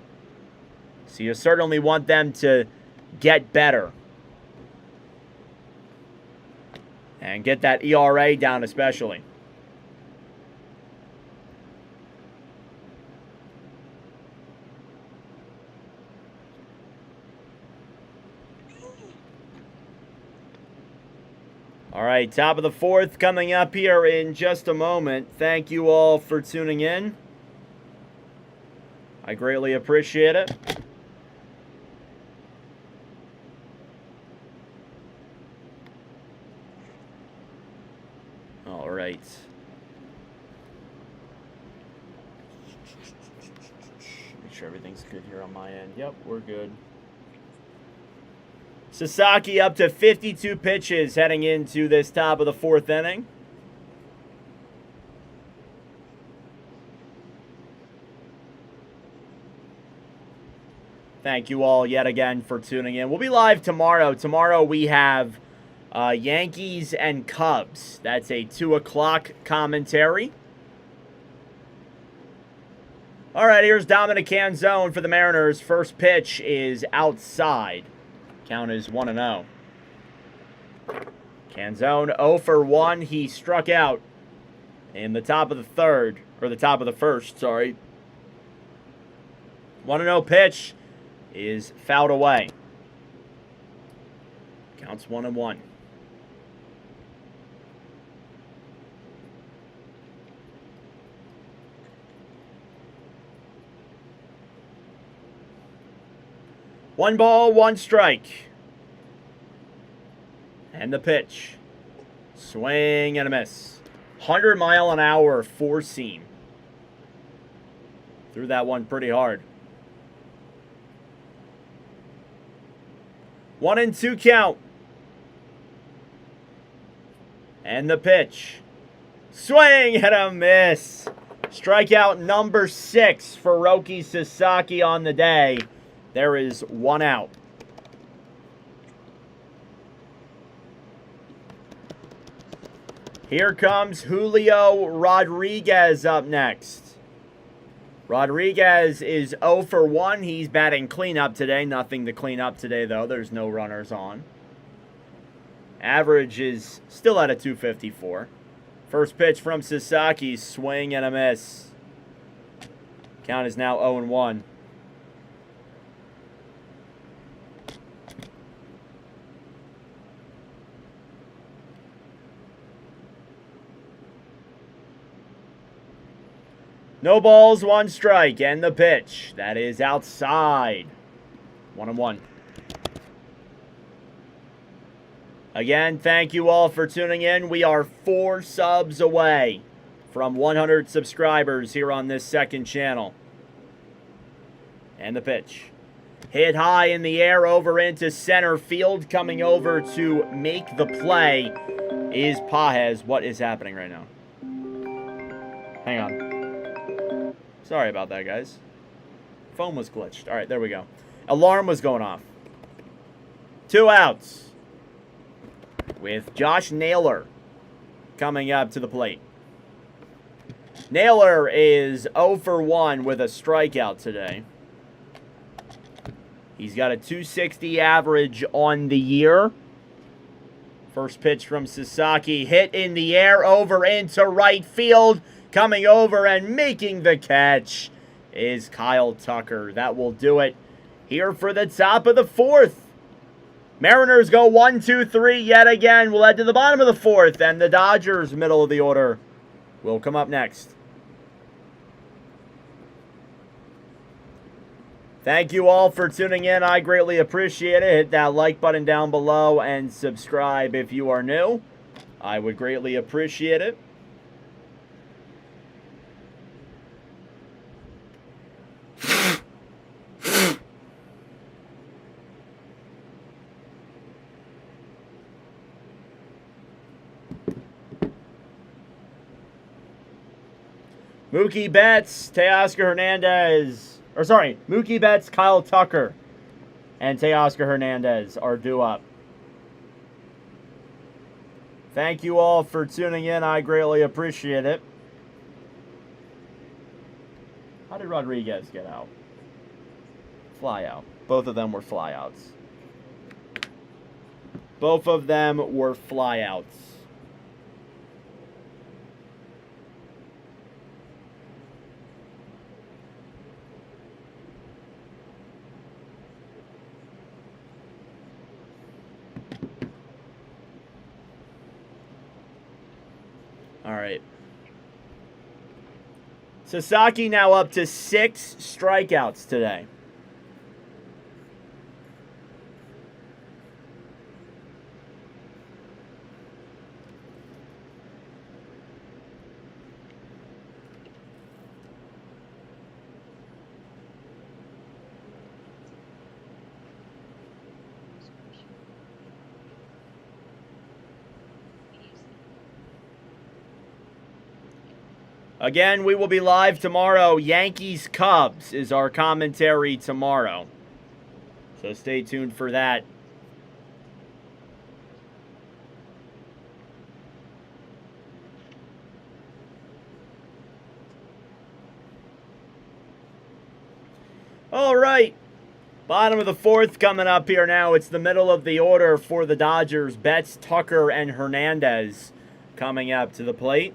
So you certainly want them to get better. And get that ERA down especially. All right, top of the fourth coming up here in just a moment. Thank you all for tuning in. I greatly appreciate it. All right. Make sure everything's good here on my end. Yep, we're good. Sasaki up to 52 pitches heading into this top of the fourth inning. Thank you all yet again for tuning in. We'll be live tomorrow. Tomorrow we have Yankees and Cubs. That's a 2 o'clock commentary. All right, here's Dominic Canzone for the Mariners. First pitch is outside. Count is 1-0. Canzone 0 for 1. He struck out in the top of the third, or the top of the first, sorry. 1-0 pitch is fouled away. Counts 1-1. One ball, one strike. And the pitch. Swing and a miss. 100-mile-an-hour four-seam. Threw that one pretty hard. 1-2 count. And the pitch. Swing and a miss. Strikeout number 6 for Roki Sasaki on the day. There is 1 out. Here comes Julio Rodriguez up next. Rodriguez is 0 for 1. He's batting cleanup today. Nothing to clean up today, though. There's no runners on. Average is still at a 254. First pitch from Sasaki. Swing and a miss. Count is now 0-1. No balls, 1 strike, and the pitch. That is outside. 1-1. Again, thank you all for tuning in. We are 4 subs away from 100 subscribers here on this second channel. And the pitch. Hit high in the air over into center field. Coming over to make the play is Pajes. What is happening right now? Hang on. Sorry about that, guys. Phone was glitched. All right, there we go. Alarm was going off. 2 outs. With Josh Naylor coming up to the plate. Naylor is 0 for 1 with a strikeout today. He's got a 260 average on the year. First pitch from Sasaki. Hit in the air over into right field. Coming over and making the catch is Kyle Tucker. That will do it here for the top of the fourth. Mariners go 1-2-3 yet again. We'll head to the bottom of the fourth, and the Dodgers, middle of the order, will come up next. Thank you all for tuning in. I greatly appreciate it. Hit that like button down below and subscribe if you are new. I would greatly appreciate it. Mookie Betts, Teoscar Hernandez, Mookie Betts, Kyle Tucker, and Teoscar Hernandez are due up. Thank you all for tuning in. I greatly appreciate it. How did Rodriguez get out? Fly out. Both of them were flyouts. Both of them were flyouts. All right. Sasaki now up to 6 strikeouts today. Again, we will be live tomorrow. Yankees-Cubs is our commentary tomorrow. So stay tuned for that. All right. Bottom of the 4th coming up here now. It's the middle of the order for the Dodgers. Betts, Tucker, and Hernandez coming up to the plate.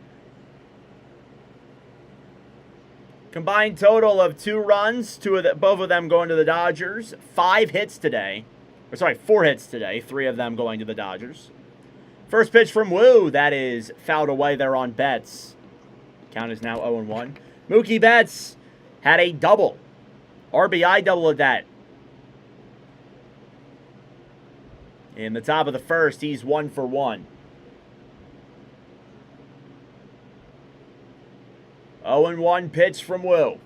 Combined total of 2 runs, both of them going to the Dodgers. 5 hits today. 4 hits today, 3 of them going to the Dodgers. First pitch from Wu, that is fouled away there on Betts. Count is now 0-1. Mookie Betts had a double. RBI double at that. In the top of the 1st, he's 1 for 1. 0-1 pitch from Wu.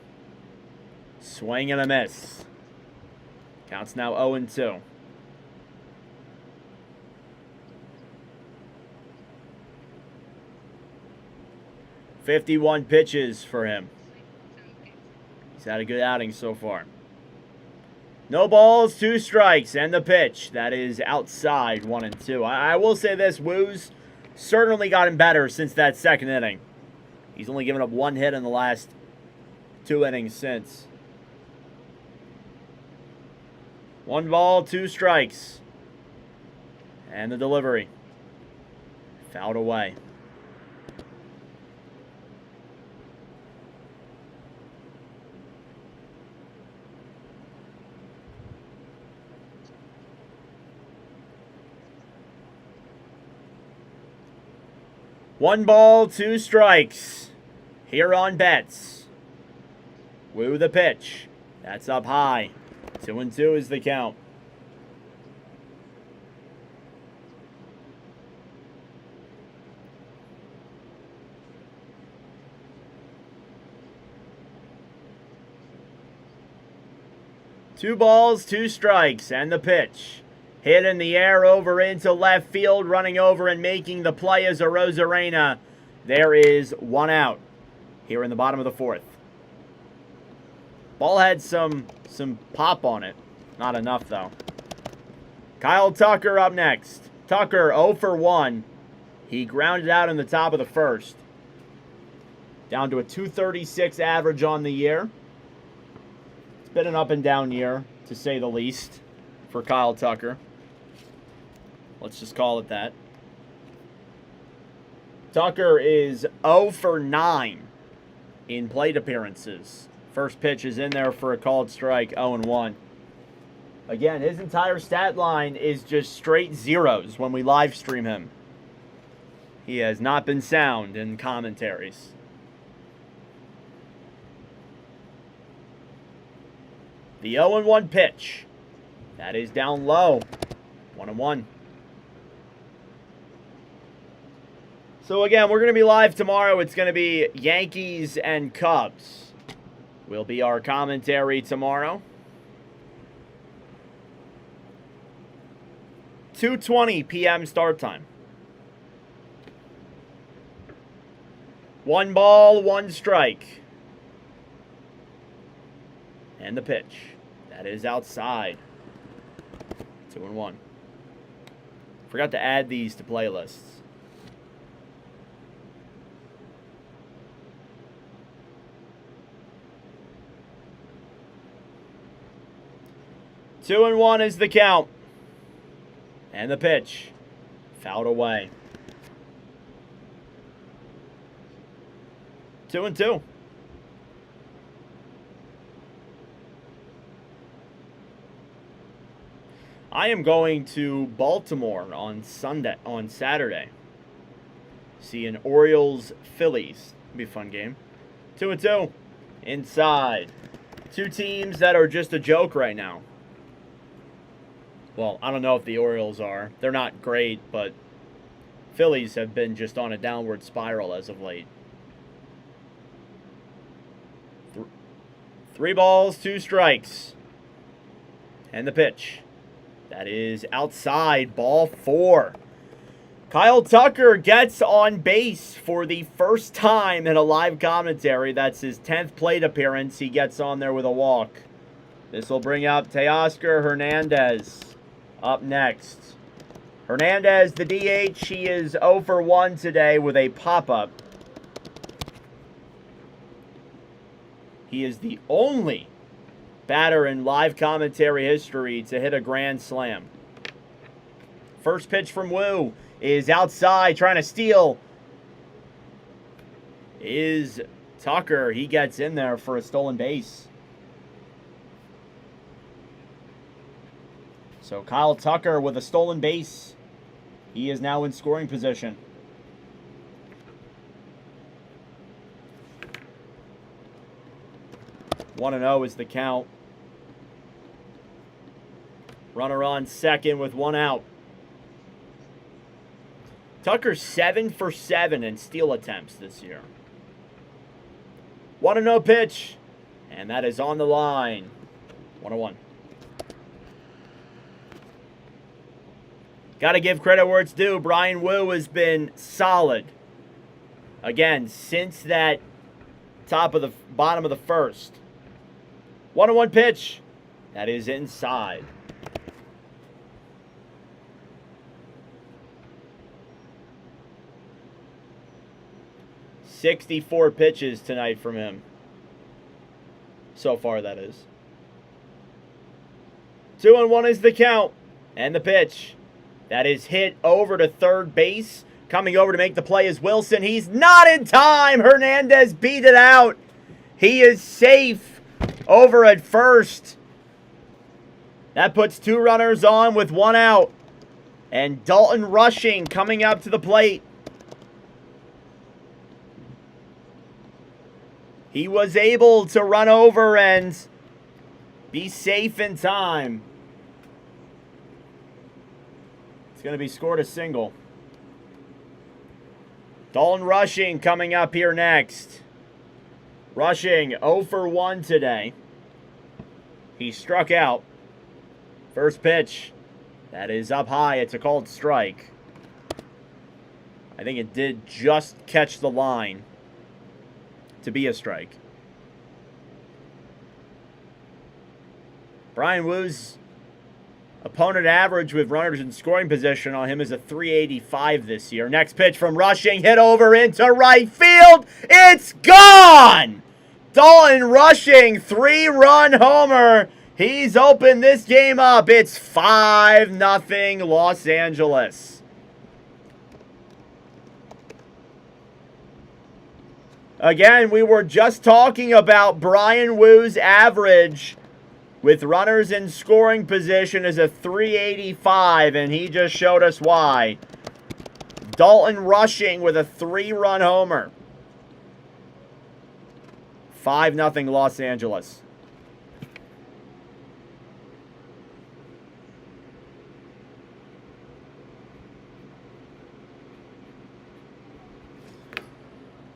Swing and a miss. Counts now 0-2. "51 pitches for him. He's had a good outing so far. No balls, 2 strikes, and the pitch. That is outside, 1-2. I will say this, Wu's certainly gotten better since that 2nd inning. He's only given up 1 hit in the last 2 innings since. 1 ball, 2 strikes. And the delivery. Fouled away. One ball, 2 strikes. Here on Betts. Wu the pitch. That's up high. 2-2 is the count. Two balls, 2 strikes, and the pitch. Hit in the air over into left field, running over and making the play is Arozarena. There is 1 out here in the bottom of the 4th. Ball had some pop on it. Not enough, though. Kyle Tucker up next. Tucker 0 for 1. He grounded out in the top of the 1st. Down to a .236 average on the year. It's been an up and down year, to say the least, for Kyle Tucker. Let's just call it that. Tucker is 0 for 9 in plate appearances. First pitch is in there for a called strike, 0-1. Again, his entire stat line is just straight zeros when we live stream him. He has not been sound in commentaries. The 0-1 pitch. That is down low. 1-1. So again, we're going to be live tomorrow. It's going to be Yankees and Cubs. Will be our commentary tomorrow. 2:20 p.m. start time. 1 ball, 1 strike. And the pitch. That is outside. 2-1. Forgot to add these to playlists. Two and 1 is the count. And the pitch. Fouled away. 2-2. I am going to Baltimore on Saturday. See an Orioles-Phillies. Be a fun game. 2-2. Inside. Two teams that are just a joke right now. Well, I don't know if the Orioles are. They're not great, but Phillies have been just on a downward spiral as of late. 3 balls, 2 strikes. And the pitch. That is outside, ball 4. Kyle Tucker gets on base for the first time in a live commentary. That's his 10th plate appearance. He gets on there with a walk. This will bring up Teoscar Hernandez up next. Hernandez, the DH, he is 0 for 1 today with a pop-up. He is the only batter in live commentary history to hit a grand slam. First pitch from Wu is outside, trying to steal. Is Tucker. He gets in there for a stolen base. So Kyle Tucker with a stolen base. He is now in scoring position. One and 0 is the count. Runner on second with 1 out. Tucker 7 for 7 in steal attempts this year. 1-0 pitch. And that is on the line. 1-1. Got to give credit where it's due. Brian Wu has been solid. Again, since that bottom of the first. 1-1 pitch. That is inside. "64 pitches tonight from him. So far, that is. 2-1 is the count. And the pitch. That is hit over to third base. Coming over to make the play is Wilson. He's not in time. Hernandez beat it out. He is safe over at first. That puts 2 runners on with 1 out. And Dalton Rushing coming up to the plate. He was able to run over and be safe in time. It's going to be scored a single. Dalton Rushing coming up here next. Rushing 0 for 1 today. He struck out. First pitch. That is up high. It's a called strike. I think it did just catch the line to be a strike. Brian Wu's opponent average with runners in scoring position on him is a .385 this year. Next pitch from Rushing, hit over into right field. It's gone! Dalton Rushing, 3-run homer. He's opened this game up. It's 5-0 Los Angeles. Again, we were just talking about Brian Wu's average with runners in scoring position is a .385, and he just showed us why. Dalton Rushing with a 3-run homer. 5-0 Los Angeles.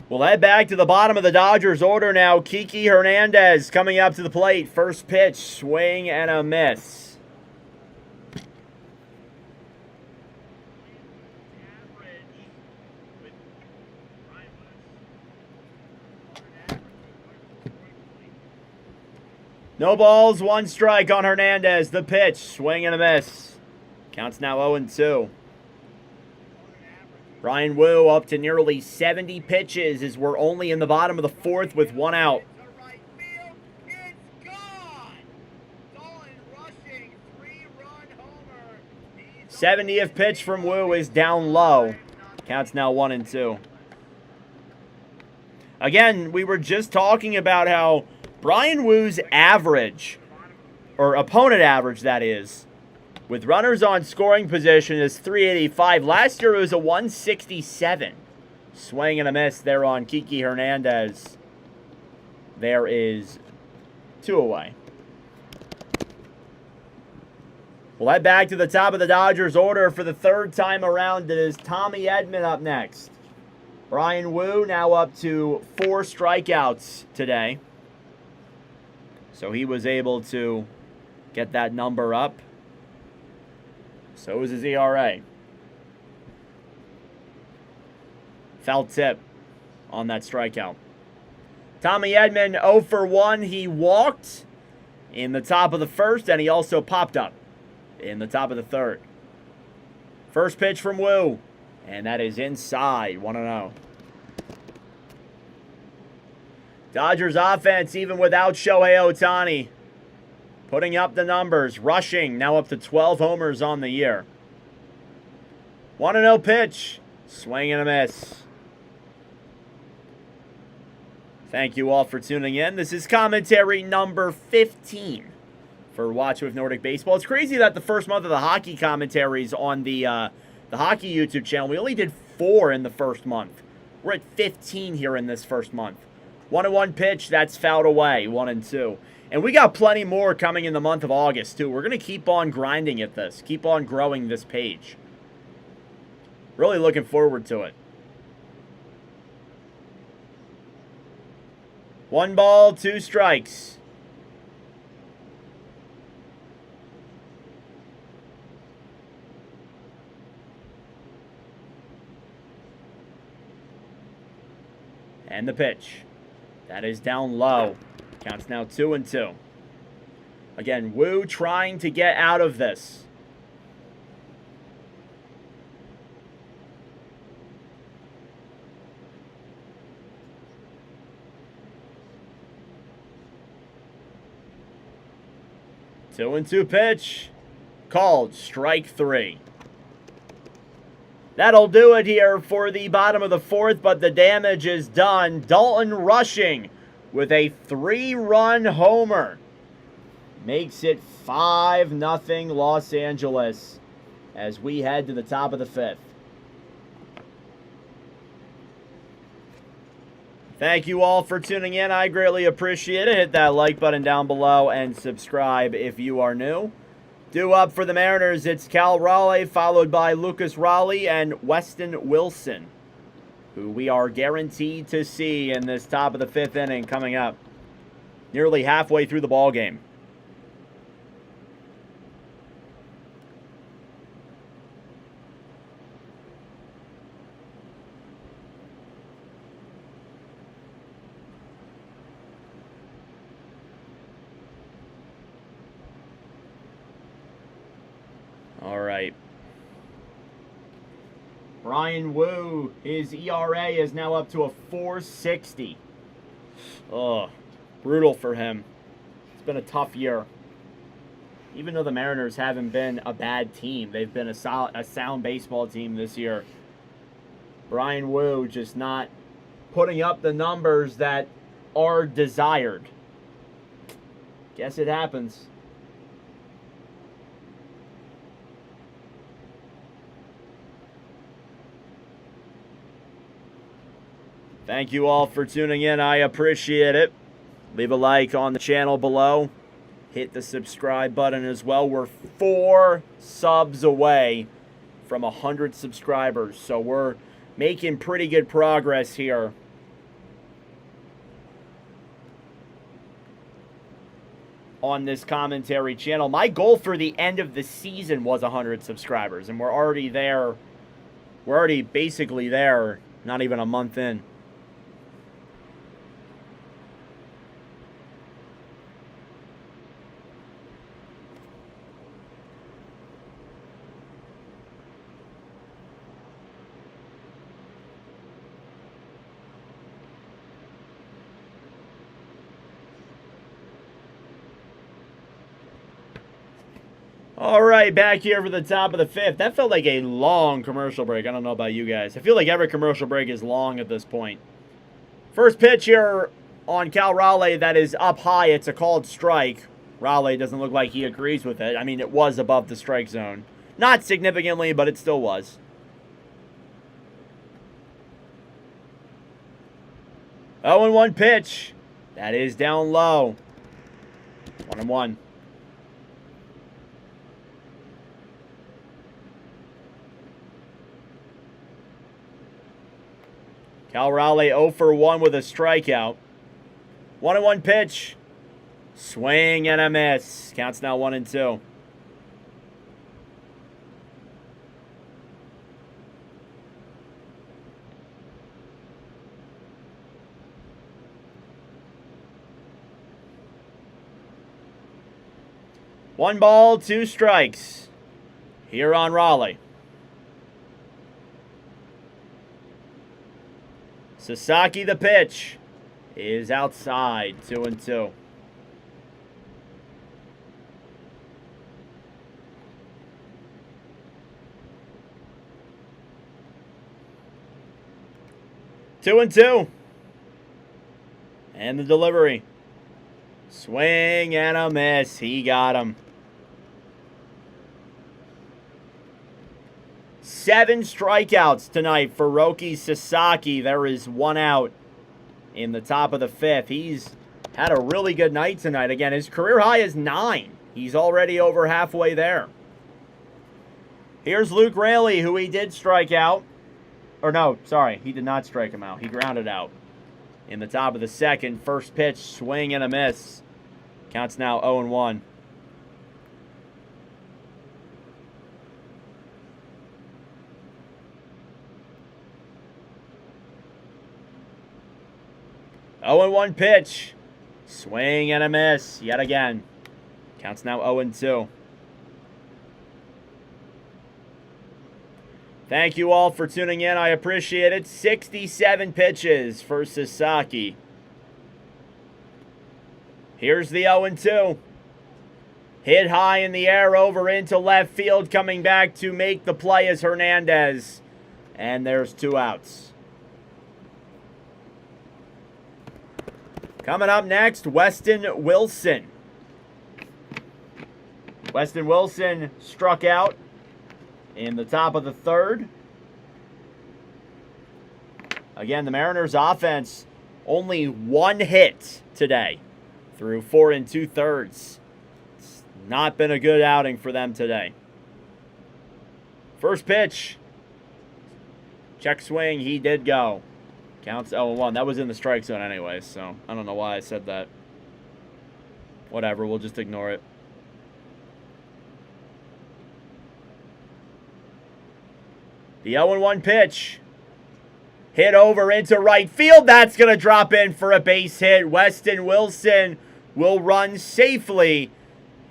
We'll head back to the bottom of the Dodgers order now. Kiki Hernandez coming up to the plate. First pitch, swing and a miss. No balls, 1 strike on Hernandez. The pitch, swing and a miss. Counts now 0-2. Bryan Woo up to nearly 70 pitches as we're only in the bottom of the fourth with one out. 70th pitch from Woo is down low. Counts now 1-2. Again, we were just talking about how Bryan Woo's average, or opponent average that is, with runners on scoring position is 385. Last year it was a 167. Swing and a miss there on Kiki Hernandez. There is 2 away. We'll head back to the top of the Dodgers order for the third time around. It is Tommy Edman up next. Bryan Woo now up to 4 strikeouts today. So he was able to get that number up. So is his ERA. Foul tip on that strikeout. Tommy Edman 0 for 1. He walked in the top of the first, and he also popped up in the top of the third. First pitch from Woo, and that is inside, 1-0. Dodgers offense, even without Shohei Ohtani, putting up the numbers. Rushing, now up to 12 homers on the year. 1-0 pitch. Swing and a miss. Thank you all for tuning in. This is commentary number 15 for Watch with Nordic Baseball. It's crazy that the first month of the hockey commentaries on the hockey YouTube channel, we only did 4 in the first month. We're at 15 here in this first month. 1-1 pitch, that's fouled away, 1-2. And we got plenty more coming in the month of August, too. We're going to keep on grinding at this, keep on growing this page. Really looking forward to it. 1 ball, 2 strikes. And the pitch. That is down low. Counts now 2-2. Again, Woo trying to get out of this. Two and two pitch. Called strike 3. That'll do it here for the bottom of the fourth, but the damage is done. Dalton Rushing with a 3-run homer makes it 5-0 Los Angeles as we head to the top of the 5th. Thank you all for tuning in. I greatly appreciate it. Hit that like button down below and subscribe if you are new. Due up for the Mariners, it's Cal Raleigh, followed by Lucas Raleigh and Weston Wilson, who we are guaranteed to see in this top of the 5th inning coming up. Nearly halfway through the ball game. All right. Bryan Woo, his ERA is now up to a 4.60. Oh, brutal for him. It's been a tough year. Even though the Mariners haven't been a bad team, they've been a sound baseball team this year. Bryan Woo just not putting up the numbers that are desired. Guess it happens. Thank you all for tuning in. I appreciate it. Leave a like on the channel below. Hit the subscribe button as well. We're 4 subs away from 100 subscribers, so we're making pretty good progress here. On this commentary channel. My goal for the end of the season was 100 subscribers, and we're already there. We're already basically there, not even a month in. All right, back here for the top of the fifth. That felt like a long commercial break. I don't know about you guys. I feel like every commercial break is long at this point. First pitch here on Cal Raleigh that is up high. It's a called strike. Raleigh doesn't look like he agrees with it. I mean, it was above the strike zone. Not significantly, but it still was. Oh, and 1 pitch. That is down low. 1-1. Cal Raleigh 0 for 1 with a strikeout. 1-1 pitch. Swing and a miss. Counts now 1-2. One ball, 2 strikes here on Raleigh. Sasaki, the pitch, is outside, 2-2. Two and two. And the delivery. Swing and a miss. He got him. 7 strikeouts tonight for Roki Sasaki. There is 1 out in the top of the 5th. He's had a really good night tonight. Again, his career high is 9. He's already over halfway there. Here's Luke Raley, who he did strike out. Or no, sorry, he did not strike him out. He grounded out in the top of the 2nd. First pitch, swing and a miss. Counts now 0-1. Oh, and 1 pitch. Swing and a miss yet again. Counts now 0-2. Thank you all for tuning in. I appreciate it. 67 pitches for Sasaki. Here's the 0-2. Hit high in the air over into left field. Coming back to make the play is Hernandez. And there's 2 outs. Coming up next, Weston Wilson. Weston Wilson struck out in the top of the 3rd. Again, the Mariners' offense, only 1 hit today through 4 2/3. It's not been a good outing for them today. First pitch. Check swing, he did go. Counts 0-1. That was in the strike zone anyway, so I don't know why I said that. Whatever, we'll just ignore it. The 0-1 pitch. Hit over into right field. That's going to drop in for a base hit. Weston Wilson will run safely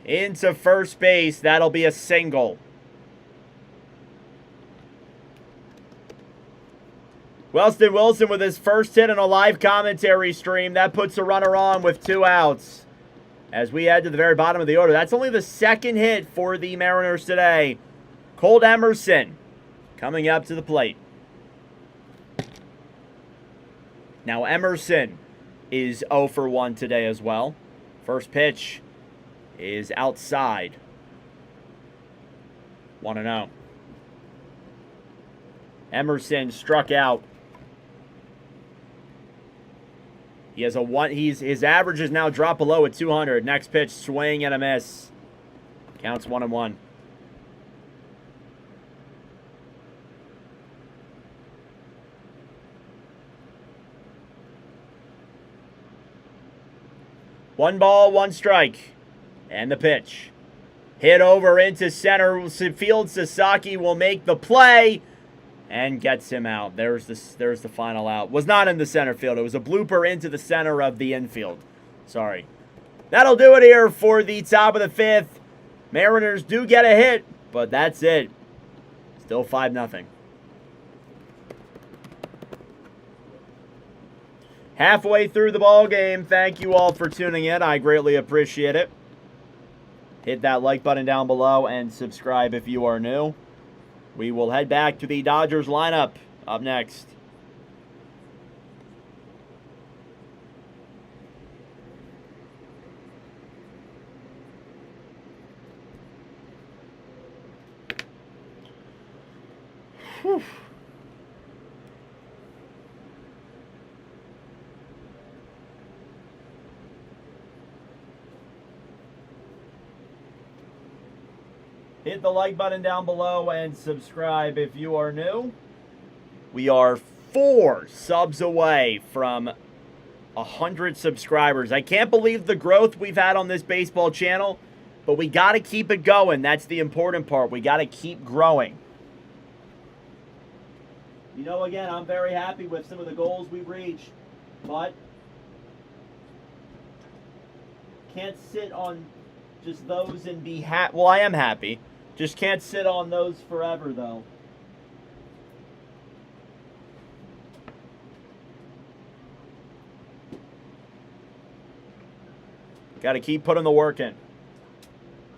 into first base. That'll be a single. Weston Wilson with his first hit in a live commentary stream. That puts a runner on with 2 outs. As we head to the very bottom of the order. That's only the 2nd hit for the Mariners today. Colt Emerson coming up to the plate. Now Emerson is 0 for 1 today as well. First pitch is outside. 1-0. Emerson struck out. He has a 1. His average is now dropped below at 200. Next pitch, swing and a miss. Counts 1-1. One ball, 1 strike. And the pitch. Hit over into center field. Sasaki will make the play and gets him out. There's the final out. Was not in the center field. It was a blooper into the center of the infield. Sorry. That'll do it here for the top of the 5th. Mariners do get a hit, but that's it. Still 5-0. Halfway through the ball game. Thank you all for tuning in. I greatly appreciate it. Hit that like button down below and subscribe if you are new. We will head back to the Dodgers lineup up next. Whew. Hit the like button down below and subscribe if you are new. We are 4 subs away from 100 subscribers. I can't believe the growth we've had on this baseball channel, but we got to keep it going. That's the important part. We got to keep growing. You know, again, I'm very happy with some of the goals we've reached, but can't sit on just those and be happy. Well, I am happy. Just can't sit on those forever, though. Got to keep putting the work in.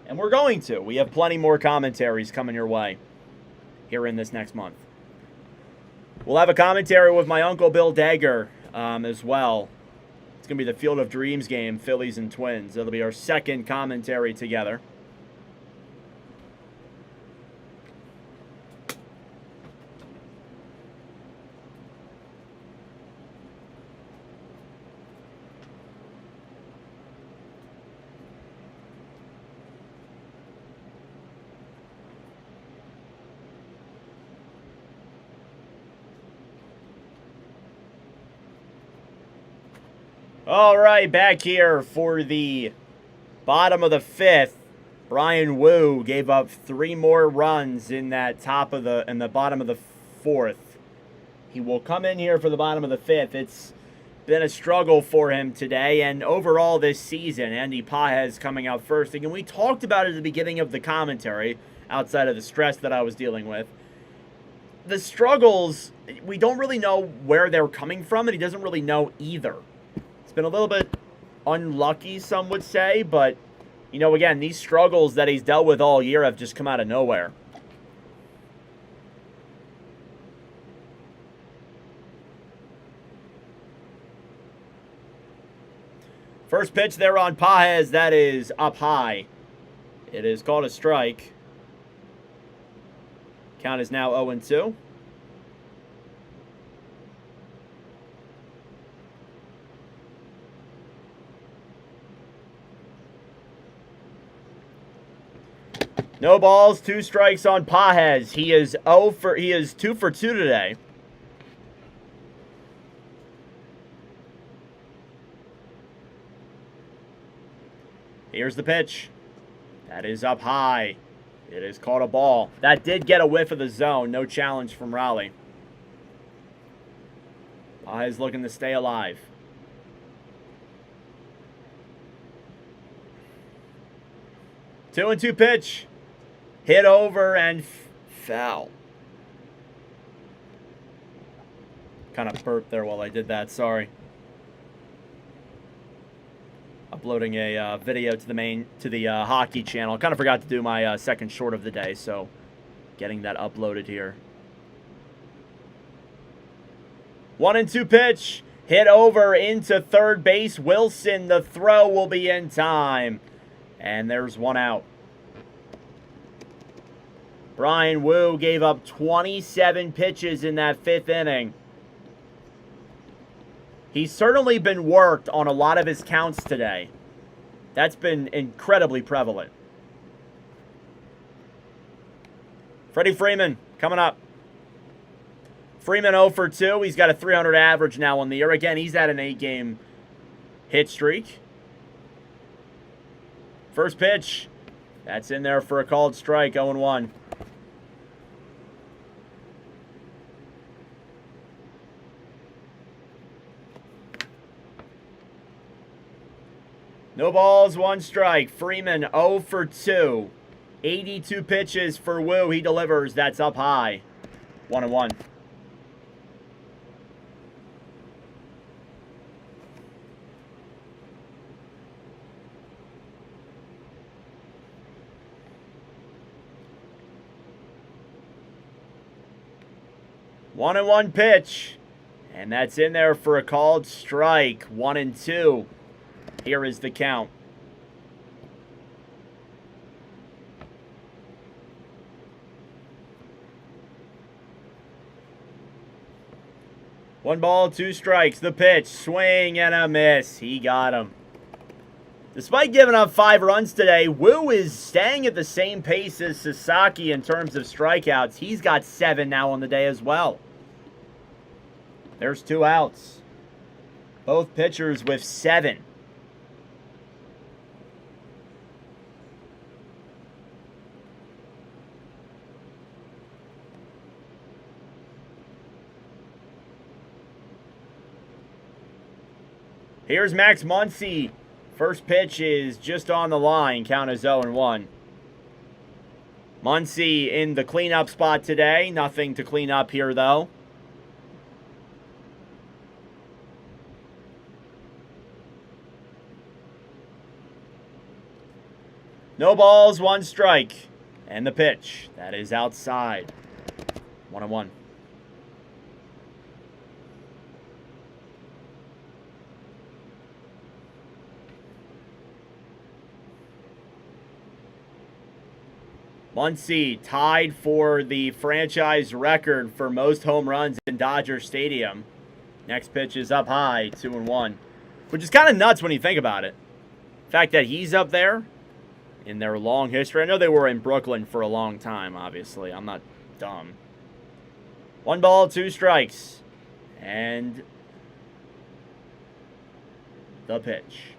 And we're going to. We have plenty more commentaries coming your way here in this next month. We'll have a commentary with my Uncle Bill Dagger as well. It's going to be the Field of Dreams game, Phillies and Twins. It'll be our second commentary together. All right, back here for the bottom of the 5th. Brian Wu gave up 3 more runs in that in the bottom of the 4th. He will come in here for the bottom of the 5th. It's been a struggle for him today, and overall this season, Andy Pages coming out first. Again, we talked about it at the beginning of the commentary, outside of the stress that I was dealing with. The struggles, we don't really know where they're coming from, and he doesn't really know either. Been a little bit unlucky, some would say, but you know, again, these struggles that he's dealt with all year have just come out of nowhere. First pitch there on Pages, that is up high. It is called a strike. Count is now 0-2. No balls, 2 strikes on Pages. He is 2 for 2 today. Here's the pitch. That is up high. It is called a ball. That did get a whiff of the zone. No challenge from Raleigh. Pages looking to stay alive. Two and 2 pitch. Hit over and foul. Kind of burped there while I did that. Sorry. Uploading a video to the hockey channel. Kind of forgot to do my second short of the day, so getting that uploaded here. 1 and 2 pitch. Hit over into third base. Wilson, the throw will be in time. And there's 1 out. Brian Wu gave up 27 pitches in that 5th inning. He's certainly been worked on a lot of his counts today. That's been incredibly prevalent. Freddie Freeman coming up. Freeman 0 for 2. He's got a 300 average now on the year. Again, he's at an 8-game hit streak. First pitch. That's in there for a called strike, 0-1. No balls, 1 strike. Freeman 0 for 2. 82 pitches for Wu. He delivers. That's up high. 1-1. 1-1 pitch. And that's in there for a called strike. 1-2. Here is the count. One ball, 2 strikes. The pitch, swing and a miss. He got him. Despite giving up 5 runs today, Wu is staying at the same pace as Sasaki in terms of strikeouts. He's got 7 now on the day as well. There's 2 outs. Both pitchers with 7. Here's Max Muncy. First pitch is just on the line. Count is 0-1. Muncy in the cleanup spot today. Nothing to clean up here, though. No balls, 1 strike. And the pitch. That is outside. 1-1. Muncy tied for the franchise record for most home runs in Dodger Stadium. Next pitch is up high, 2-1. Which is kind of nuts when you think about it. The fact that he's up there in their long history. I know they were in Brooklyn for a long time, obviously. I'm not dumb. 1 ball, 2 strikes. And the pitch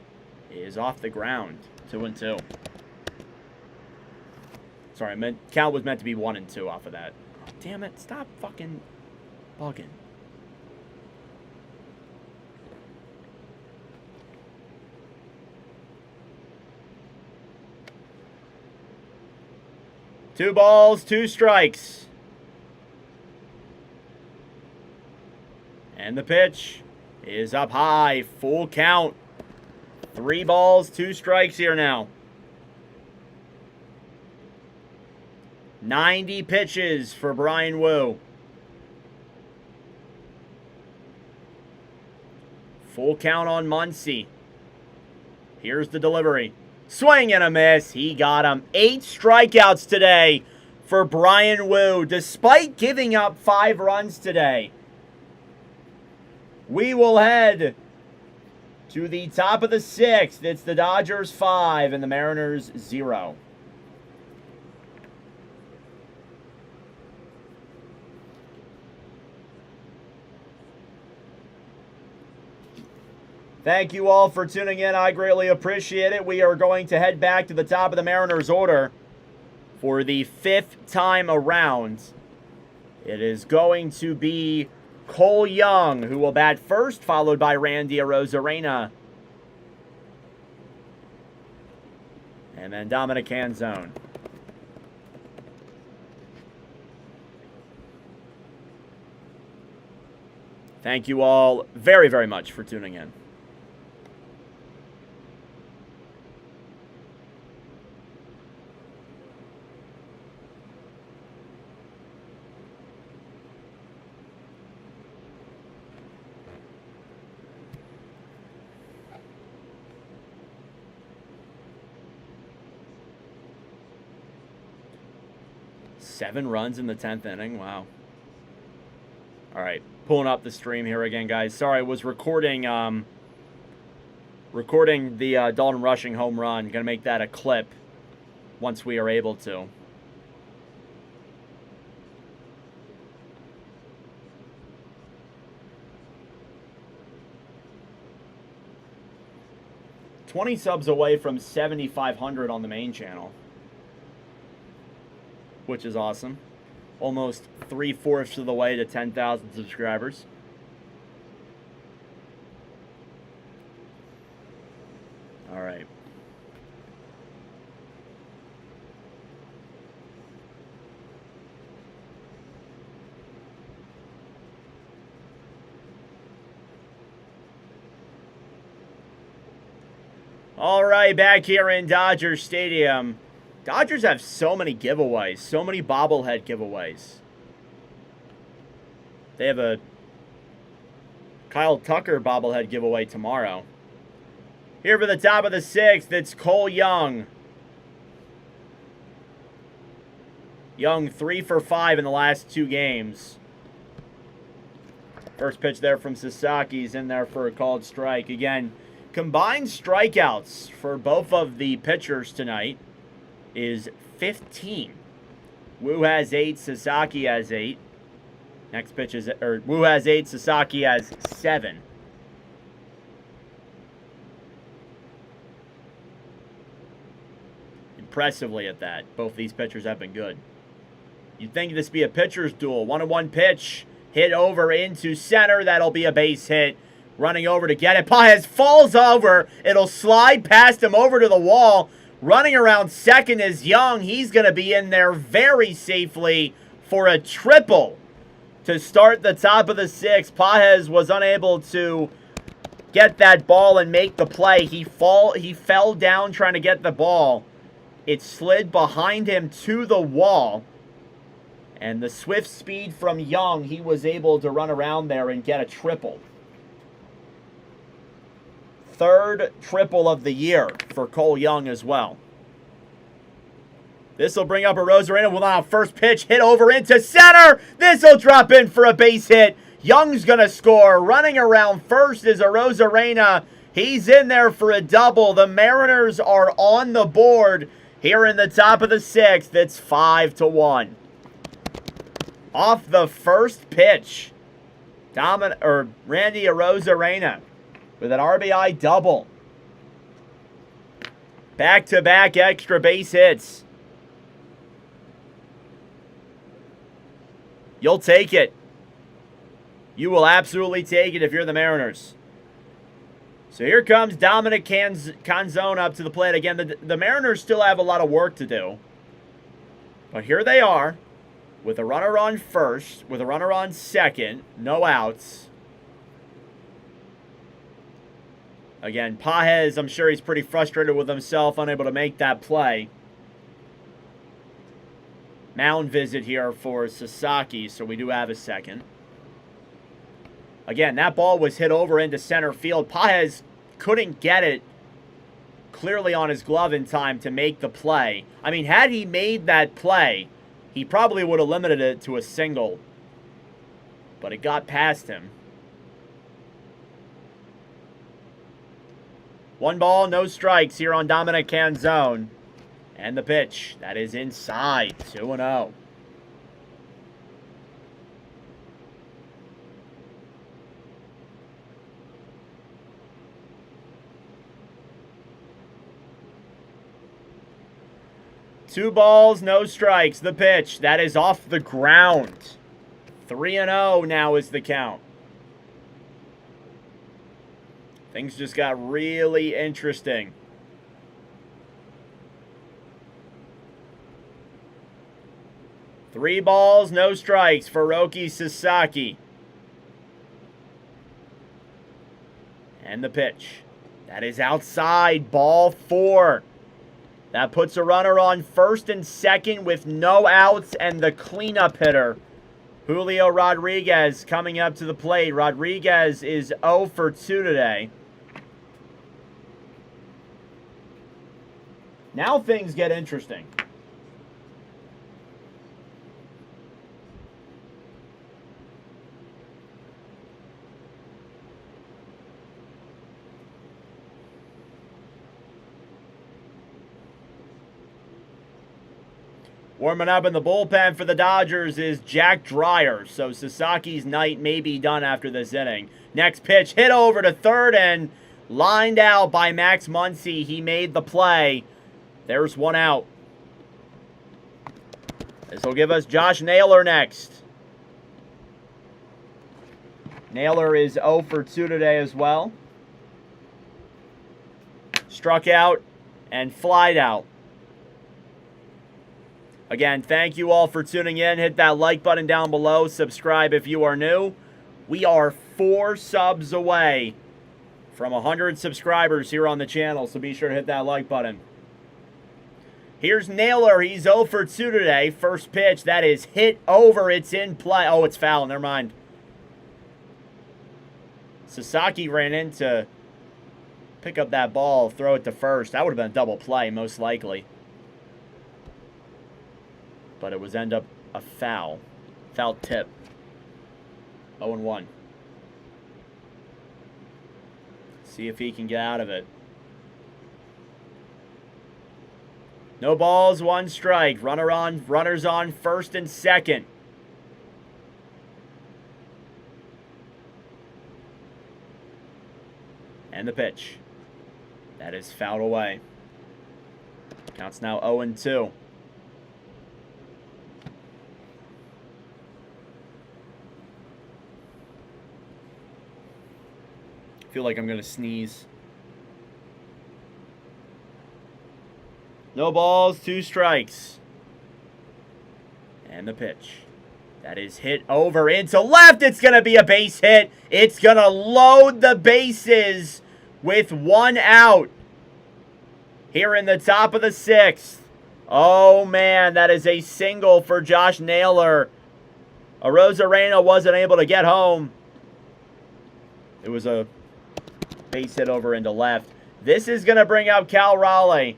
is off the ground, 2-2. Sorry, count was meant to be 1-2 off of that. Oh, damn it, stop fucking bugging. Two balls, 2 strikes. And the pitch is up high, full count. 3 balls, 2 strikes here now. 90 pitches for Bryan Wu. Full count on Muncy. Here's the delivery. Swing and a miss. He got him. 8 strikeouts today for Bryan Wu, despite giving up 5 runs today. We will head to the top of the 6th. It's the Dodgers 5 and the Mariners 0. Thank you all for tuning in. I greatly appreciate it. We are going to head back to the top of the Mariners order for the 5th time around. It is going to be Cole Young, who will bat first, followed by Randy Arozarena. And then Dominic Canzone. Thank you all very, very much for tuning in. Seven runs in the 10th inning. Wow. All right, pulling up the stream here again, guys. Sorry, I was recording the Dalton Rushing home run. Gonna make that a clip once we are able to. $20 subs away from 7,500 on the main channel, which is awesome. Almost 3/4 of the way to 10,000 subscribers. All right. All right, back here in Dodger Stadium. Dodgers have so many giveaways, so many bobblehead giveaways. They have a Kyle Tucker bobblehead giveaway tomorrow. Here for the top of the 6th, it's Cole Young. Young 3 for 5 in the last 2 games. First pitch there from Sasaki's in there for a called strike. Again, combined strikeouts for both of the pitchers tonight is 15. Wu has 8, Sasaki has 8. Next pitch is, or Wu has 8, Sasaki has 7. Impressively at that. Both these pitchers have been good. You'd think this be a pitcher's duel. 1-1 pitch. Hit over into center. That'll be a base hit. Running over to get it. Paez falls over. It'll slide past him over to the wall. Running around second is Young. He's going to be in there very safely for a triple to start the top of the 6th. Paez was unable to get that ball and make the play. He fell down trying to get the ball. It slid behind him to the wall. And the swift speed from Young, he was able to run around there and get a triple. 3rd triple of the year for Cole Young as well. This will bring up a Rosarena with a first pitch, hit over into center. This will drop in for a base hit. Young's going to score. Running around first is a Rosarena. He's in there for a double. The Mariners are on the board here in the top of the 6th. It's 5-1. Off the first pitch, Randy Arozarena with an RBI double. Back-to-back extra base hits. You'll take it. You will absolutely take it if you're the Mariners. So here comes Dominic Canzone up to the plate. Again, the Mariners still have a lot of work to do. But here they are. With a runner on first, with a runner on second, no outs. Again, Paez, I'm sure he's pretty frustrated with himself, unable to make that play. Mound visit here for Sasaki, so we do have a second. Again, that ball was hit over into center field. Paez couldn't get it clearly on his glove in time to make the play. I mean, had he made that play, he probably would have limited it to a single. But it got past him. 1 ball, no strikes here on Dominic Canzone. And the pitch. That is inside. 2-0. Two balls, no strikes. The pitch. That is off the ground. 3-0 now is the count. Things just got really interesting. Three balls, no strikes for Roki Sasaki. And the pitch. That is outside. Ball 4. That puts a runner on first and second with no outs, and the cleanup hitter, Julio Rodriguez, coming up to the plate. Rodriguez is 0 for 2 today. Now things get interesting. Warming up in the bullpen for the Dodgers is Jack Dreyer. So Sasaki's night may be done after this inning. Next pitch, hit over to third and lined out by Max Muncy. He made the play. There's one out. This will give us Josh Naylor next. Naylor is 0 for 2 today as well. Struck out and flied out. Again, thank you all for tuning in. Hit that like button down below. Subscribe if you are new. We are 4 subs away from 100 subscribers here on the channel, so be sure to hit that like button. Here's Naylor. He's 0 for 2 today. First pitch, that is hit over. It's in play. Oh, it's foul. Never mind. Sasaki ran in to pick up that ball, throw it to first. That would have been a double play, most likely. But it was end up a foul. Foul tip. 0-1. See if he can get out of it. No balls, 1 strike. Runners on first and second. And the pitch. That is fouled away. Counts now 0-2. I feel like I'm going to sneeze. No balls, 2 strikes. And the pitch. That is hit over into left. It's going to be a base hit. It's going to load the bases with 1 out. Here in the top of the 6th. Oh, man, that is a single for Josh Naylor. Arozarena wasn't able to get home. It was a base hit over into left. This is going to bring up Cal Raleigh.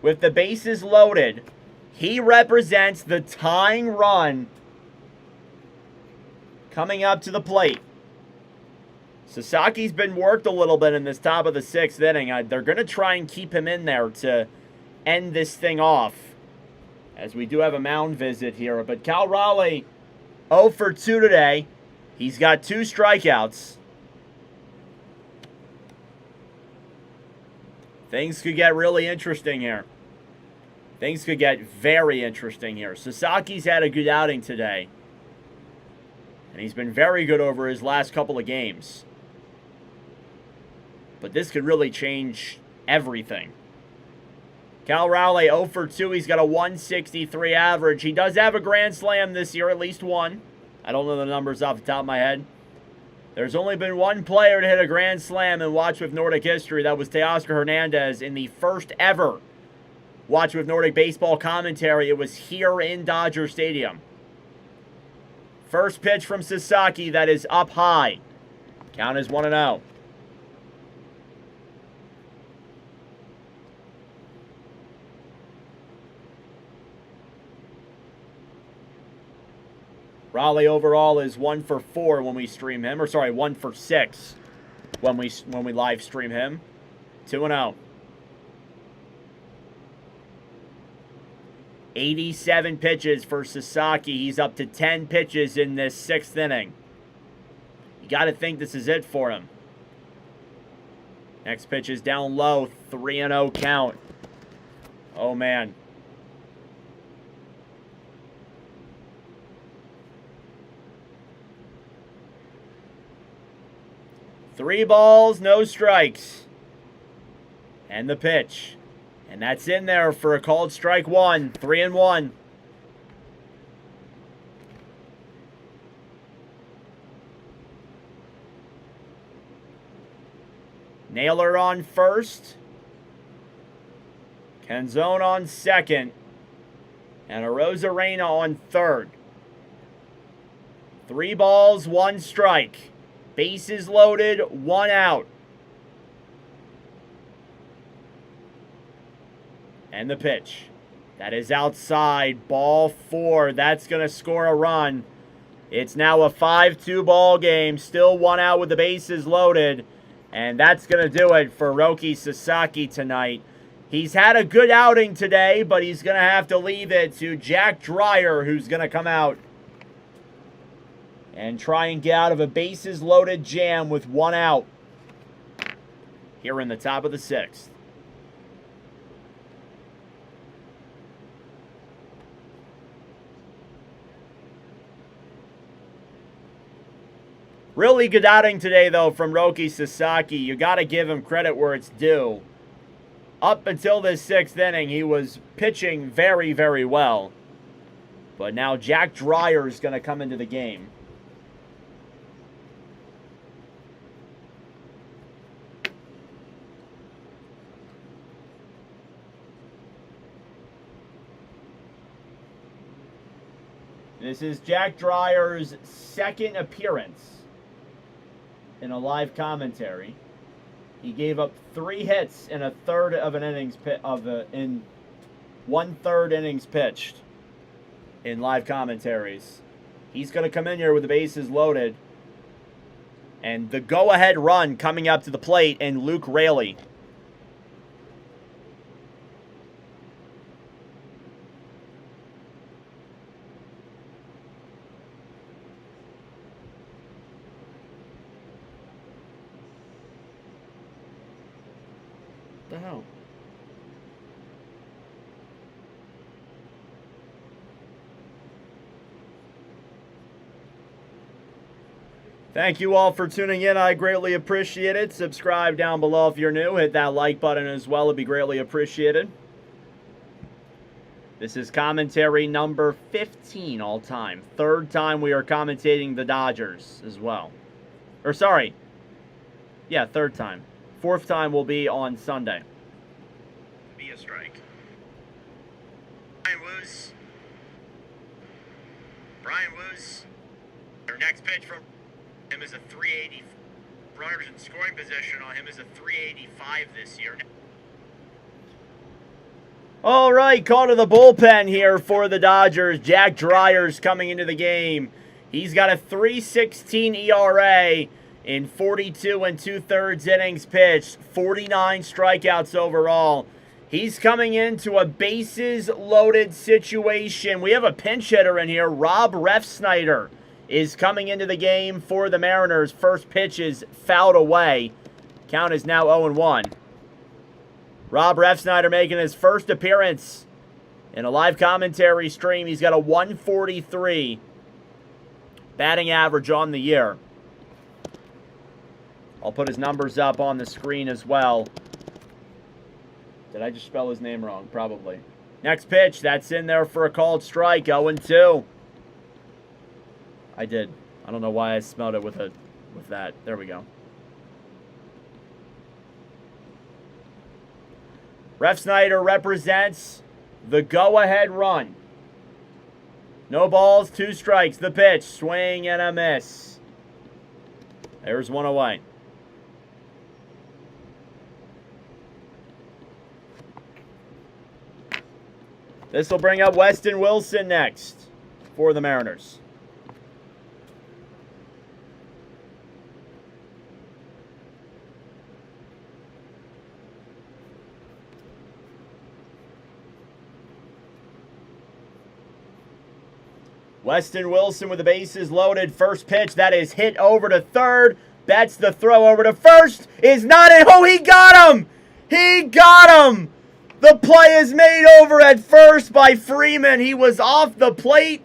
With the bases loaded, he represents the tying run coming up to the plate. Sasaki's been worked a little bit in this top of the 6th inning. They're going to try and keep him in there to end this thing off, as we do have a mound visit here. But Cal Raleigh, 0 for 2 today. He's got 2 strikeouts. Things could get really interesting here. Things could get very interesting here. Sasaki's had a good outing today. And he's been very good over his last couple of games. But this could really change everything. Cal Raleigh, 0 for 2. He's got a 163 average. He does have a grand slam this year, at least one. I don't know the numbers off the top of my head. There's only been one player to hit a grand slam in Watch with Nordic history. That was Teoscar Hernandez in the first ever Watch with Nordic baseball commentary. It was here in Dodger Stadium. First pitch from Sasaki, that is up high. Count is 1-0. Raleigh overall is 1 for 4 when we stream him. Or sorry, 1 for 6 when we live stream him. 2-0. 87 pitches for Sasaki. He's up to 10 pitches in this 6th inning. You got to think this is it for him. Next pitch is down low. 3-0 count. Oh, man. Three balls, no strikes. And the pitch. And that's in there for a called strike 1. 3-1. Naylor on first. Canzone on second. And Arozarena on third. 3 balls, 1 strike. Bases loaded, 1 out. And the pitch. That is outside. Ball 4. That's going to score a run. It's now a 5-2 ball game. Still 1 out with the bases loaded. And that's going to do it for Roki Sasaki tonight. He's had a good outing today, but he's going to have to leave it to Jack Dreyer, who's going to come out and try and get out of a bases loaded jam with 1 out here in the top of the 6th. Really good outing today, though, from Roki Sasaki. You got to give him credit where it's due. Up until this 6th inning, he was pitching very, very well. But now Jack Dreyer is going to come into the game. This is Jack Dreyer's 2nd appearance in a live commentary. He gave up 3 hits in a third of an innings in 1/3 innings pitched in live commentaries. He's going to come in here with the bases loaded. And the go-ahead run coming up to the plate, and Luke Raley. What the hell? Thank you all for tuning in. I greatly appreciate it. Subscribe down below if you're new. Hit that like button as well. It'd be greatly appreciated. This is commentary number 15 all time. 3rd time we are commentating the Dodgers as well. Or sorry. Yeah, 3rd time. 4th time will be on Sunday. Be a strike. Brian Woos. Their next pitch from him is a 380. Runners in scoring position on him is a 385 this year. All right, call to the bullpen here for the Dodgers. Jack Dreyer's coming into the game. He's got a 3.16 ERA in 42 2/3 innings pitched, 49 strikeouts overall. He's coming into a bases-loaded situation. We have a pinch hitter in here. Rob Refsnyder is coming into the game for the Mariners. First pitch is fouled away. Count is now 0-1. Rob Refsnyder making his first appearance in a live commentary stream. He's got a 143 batting average on the year. I'll put his numbers up on the screen as well. Did I just spell his name wrong? Probably. Next pitch, that's in there for a called strike, 0-2. I did. I don't know why I smelled it with that. There we go. Refsnyder represents the go-ahead run. No balls, 2 strikes. The pitch, swing and a miss. There's one away. This will bring up Weston Wilson next for the Mariners. Weston Wilson with the bases loaded. First pitch, that is hit over to third. That's the throw over to first. Is not it. Oh, he got him! He got him! The play is made over at first by Freeman. He was off the plate,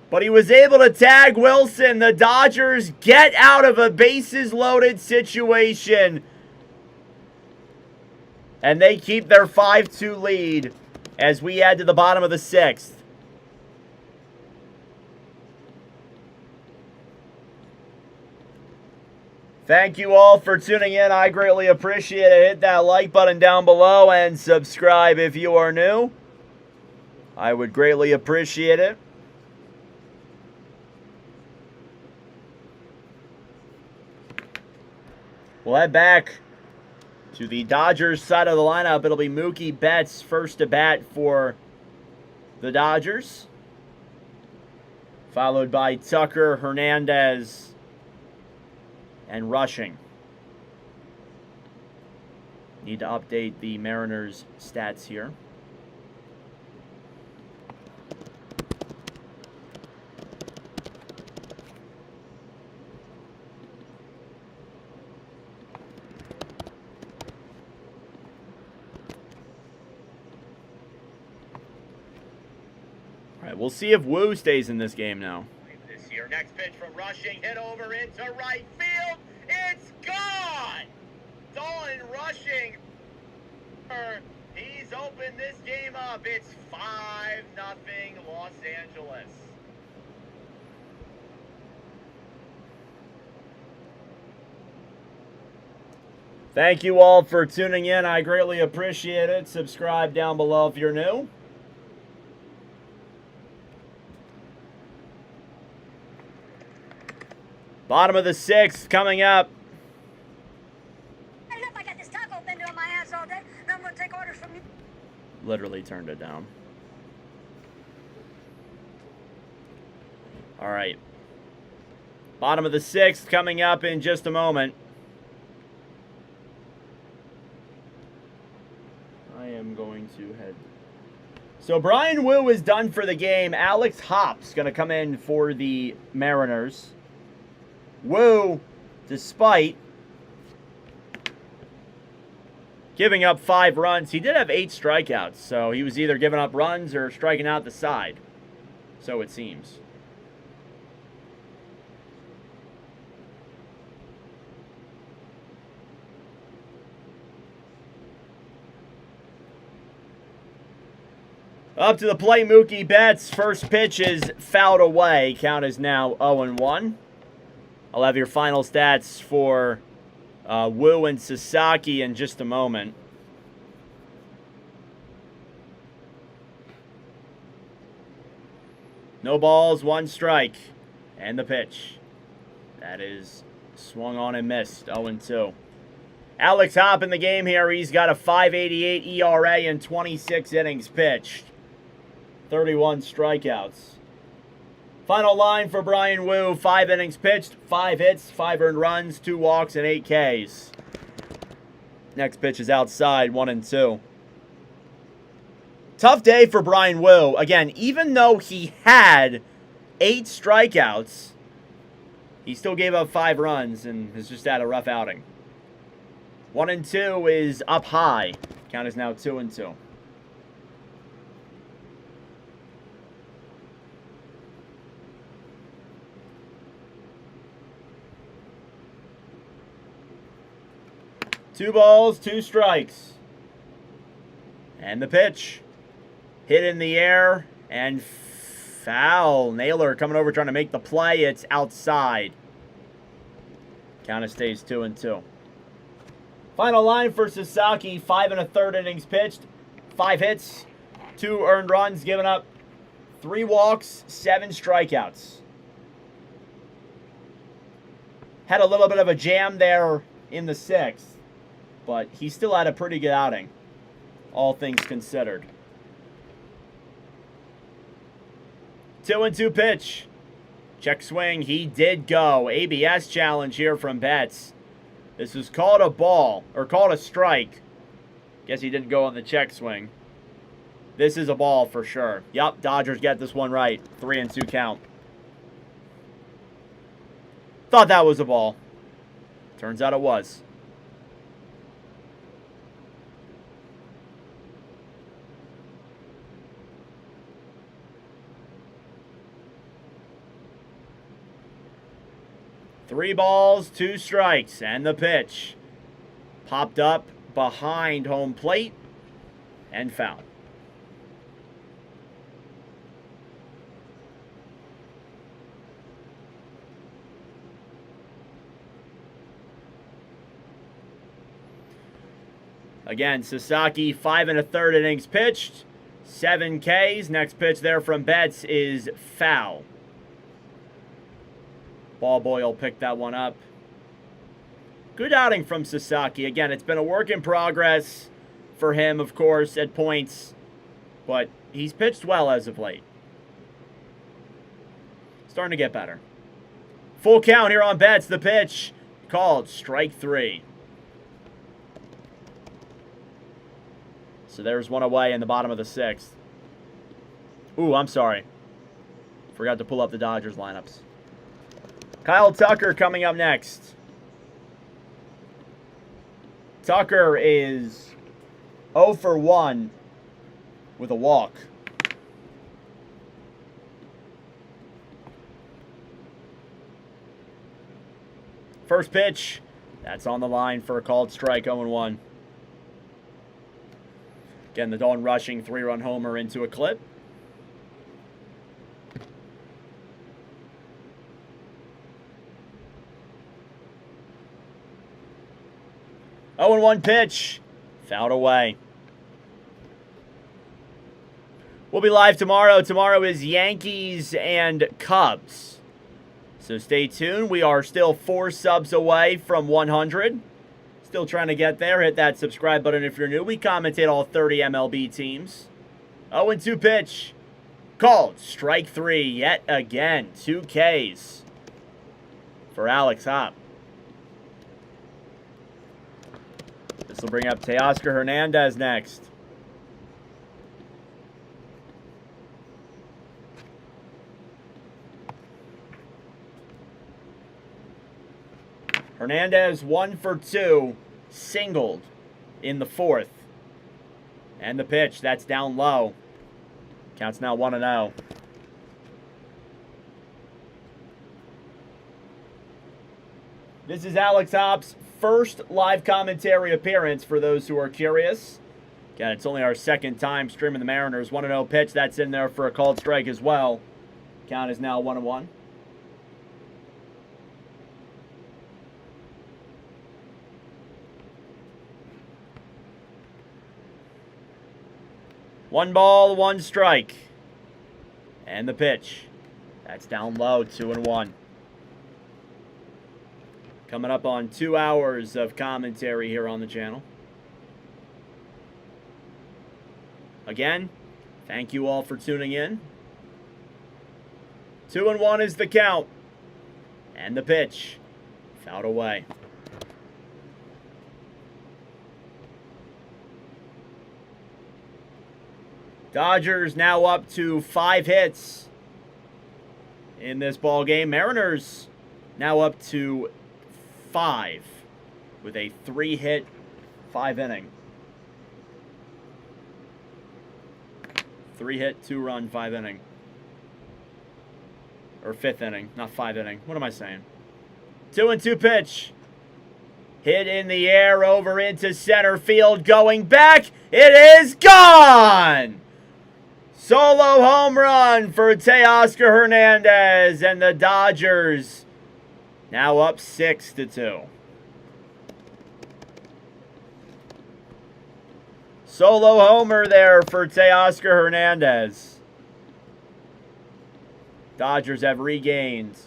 but he was able to tag Wilson. The Dodgers get out of a bases-loaded situation, and they keep their 5-2 lead as we head to the bottom of the 6th. Thank you all for tuning in. I greatly appreciate it. Hit that like button down below and subscribe if you are new. I would greatly appreciate it. We'll head back to the Dodgers side of the lineup. It'll be Mookie Betts first to bat for the Dodgers, followed by Tucker, Hernandez, and rushing. Need to update the Mariners stats here. All right, we'll see if Wu stays in this game now. This year, next pitch from Rushing, hit over into right field. It's gone! Dolan Rushing. He's opened this game up. It's 5-0 Los Angeles. Thank you all for tuning in. I greatly appreciate it. Subscribe down below if you're new. Bottom of the 6th coming up. I got this taco bender on my ass all day. Now I'm going to take orders from you. Literally turned it down. All right. Bottom of the 6th coming up in just a moment. I am going to head. So Brian Wu is done for the game. Alex Hopp's going to come in for the Mariners. Wu, despite giving up 5 runs, he did have 8 strikeouts. So he was either giving up runs or striking out the side. So it seems. Up to the plate, Mookie Betts. First pitch is fouled away. Count is now 0-1. I'll have your final stats for Wu and Sasaki in just a moment. No balls, 1 strike. And the pitch. That is swung on and missed. 0-2. Alex Hopp in the game here. He's got a 5.88 ERA and 26 innings pitched. 31 strikeouts. Final line for Brian Wu. 5 innings pitched, 5 hits, 5 earned runs, 2 walks, and 8 Ks. Next pitch is outside, 1-2. Tough day for Brian Wu. Again, even though he had 8 strikeouts, he still gave up 5 runs and has just had a rough outing. 1-2 is up high. Count is now 2-2. Two balls, 2 strikes. And the pitch. Hit in the air and foul. Naylor coming over trying to make the play. It's outside. Count stays 2-2. Final line for Sasaki. 5 1/3 innings pitched. 5 hits. 2 earned runs. Giving up 3 walks. 7 strikeouts. Had a little bit of a jam there in the 6th. But he still had a pretty good outing, all things considered. 2-2 pitch. Check swing. He did go. ABS challenge here from Betts. This was called a ball, or called a strike. Guess he didn't go on the check swing. This is a ball for sure. Yup, Dodgers get this one right. 3-2 count. Thought that was a ball. Turns out it was. Three balls, 2 strikes, and the pitch. Popped up behind home plate and foul. Again, Sasaki, 5 1/3 innings pitched, 7 Ks. Next pitch there from Betts is foul. Ball boy will pick that one up. Good outing from Sasaki. Again, it's been a work in progress for him, of course, at points. But he's pitched well as of late. Starting to get better. Full count here on Betts. The pitch called strike 3. So there's one away in the bottom of the 6th. Ooh, I'm sorry. Forgot to pull up the Dodgers lineups. Kyle Tucker coming up next. Tucker is 0 for 1 with a walk. First pitch, that's on the line for a called strike, 0-1. Again, the Dawn rushing 3-run homer into a clip. Oh, and 1 pitch. Fouled away. We'll be live tomorrow. Tomorrow is Yankees and Cubs. So stay tuned. We are still 4 subs away from 100. Still trying to get there. Hit that subscribe button if you're new. We commentate all 30 MLB teams. 0-2 pitch. Called. Strike 3 yet again. 2 Ks for Alex Hop. This will bring up Teoscar Hernandez next. Hernandez 1 for 2, singled in the 4th. And the pitch, that's down low. Counts now 1-0. This is Alex Hop's first live commentary appearance for those who are curious. Again, it's only our 2nd time streaming the Mariners. 1-0 pitch, that's in there for a called strike as well. Count is now 1-1. One ball, 1 strike. And the pitch. That's down low, 2-1. Coming up on 2 hours of commentary here on the channel. Again, thank you all for tuning in. 2-1 is the count. And the pitch. Fouled away. Dodgers now up to 5 hits in this ball game. Mariners now up to 5 with a 3-hit, 5-inning. 3-hit, 2-run, 5-inning. Or 5th inning, not 5-inning. What am I saying? 2-2 pitch. Hit in the air over into center field. Going back. It is gone. Solo home run for Teoscar Hernandez, and the Dodgers now up 6-2. Solo homer there for Teoscar Hernandez. Dodgers have regained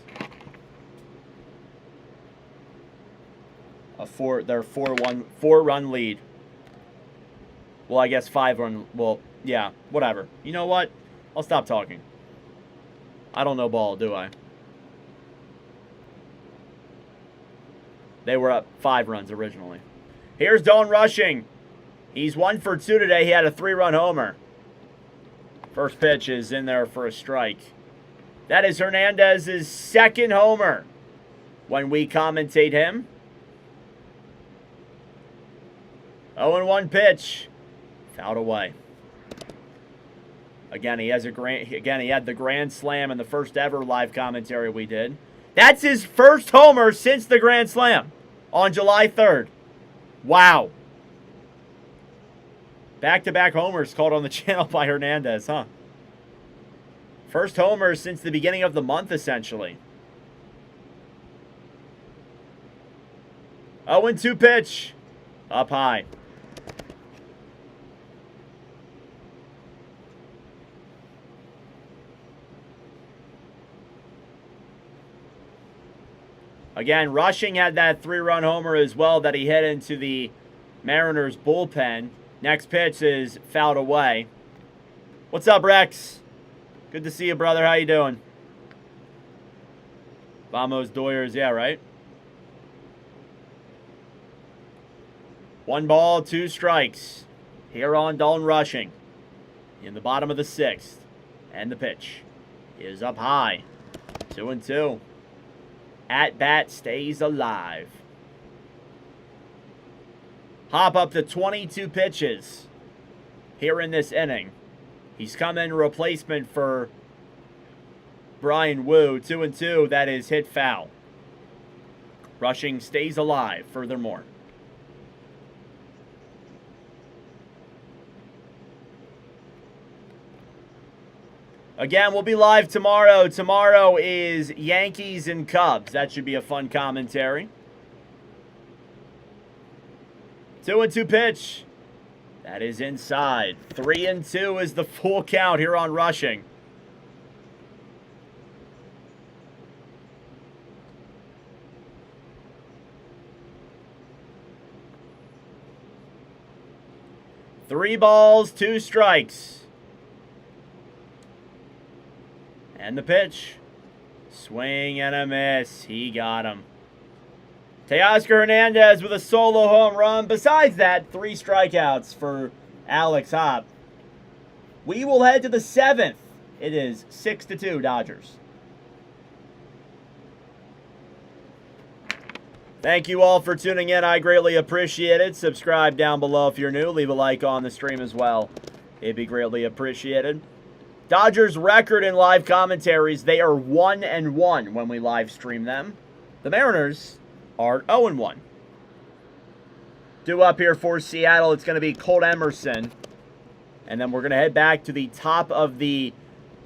their 4-run lead. Well, I guess 5-run. Well, yeah, whatever. You know what? I'll stop talking. I don't know ball, do I? They were up 5 runs originally. Here's Don Rushing. He's 1 for 2 today. He had a 3-run homer. First pitch is in there for a strike. That is Hernandez's 2nd homer when we commentate him. 0-1 pitch. Fouled away. Again, he had the grand slam in the first ever live commentary we did. That's his first homer since the grand slam on July 3rd. Wow. Back-to-back homers called on the channel by Hernandez, huh? First homer since the beginning of the month, essentially. 0-2 pitch. Up high. Again, Rushing had that 3-run homer as well that he hit into the Mariners bullpen. Next pitch is fouled away. What's up, Rex? Good to see you, brother. How you doing? Vamos Doyers, yeah, right? 1 ball, 2 strikes. Here on Don Rushing. In the bottom of the 6th. And the pitch is up high. 2-2. At bat stays alive. Hop up to 22 pitches here in this inning. He's come in replacement for Brian Wu. 2-2. That is hit foul. Rushing stays alive furthermore. Again, we'll be live tomorrow. Tomorrow is Yankees and Cubs. That should be a fun commentary. 2-2 pitch. That is inside. 3-2 is the full count here on Rushing. 3 balls, 2 strikes. And the pitch. Swing and a miss. He got him. Teoscar Hernandez with a solo home run. Besides that, 3 strikeouts for Alex Hopp. We will head to the 7th. It is 6-2 Dodgers. Thank you all for tuning in. I greatly appreciate it. Subscribe down below if you're new. Leave a like on the stream as well. It'd be greatly appreciated. Dodgers record in live commentaries. They are 1-1 when we live stream them. The Mariners are 0-1. Due up here for Seattle, it's going to be Colt Emerson. And then we're going to head back to the top of the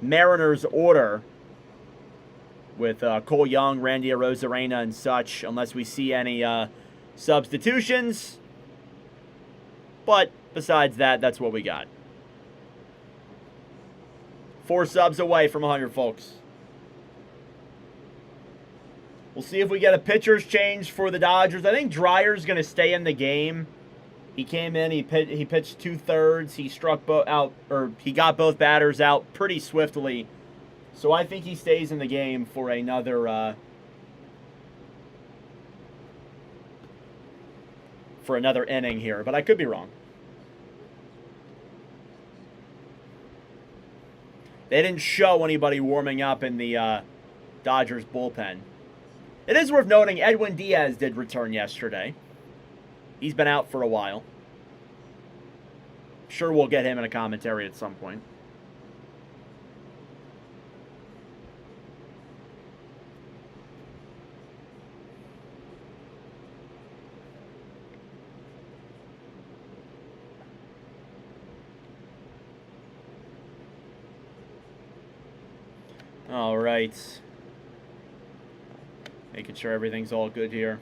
Mariners order with Cole Young, Randy Arozarena, and such, unless we see any substitutions. But besides that, that's what we got. 4 subs away from 100, folks. We'll see if we get a pitcher's change for the Dodgers. I think Dreyer's going to stay in the game. He came in, he pitched 2/3. He struck he got both batters out pretty swiftly. So I think he stays in the game for another inning here, but I could be wrong. They didn't show anybody warming up in the Dodgers bullpen. It is worth noting Edwin Diaz did return yesterday. He's been out for a while. Sure, we'll get him in a commentary at some point. All right. Making sure everything's all good here.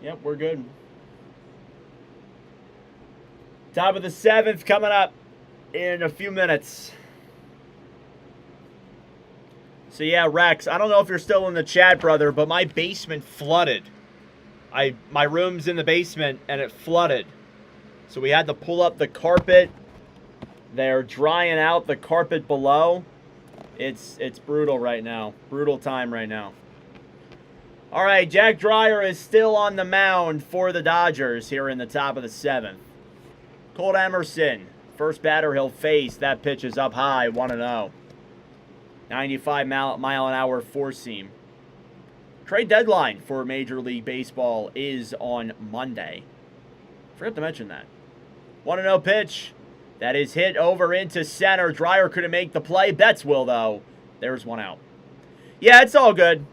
Yep, we're good. Top of the 7th coming up in a few minutes. So yeah, Rex, I don't know if you're still in the chat, brother, but my basement flooded. My room's in the basement and it flooded. So we had to pull up the carpet. They're drying out the carpet below. It's brutal right now. Brutal time right now. All right, Jack Dreyer is still on the mound for the Dodgers here in the top of the 7th. Colt Emerson, first batter he'll face. That pitch is up high, 1-0. 95-mile-an-hour four-seam. Trade deadline for Major League Baseball is on Monday. Forgot to mention that. 1-0 pitch. That is hit over into center. Dreyer couldn't make the play. Betts will, though. There's one out. Yeah, it's all good.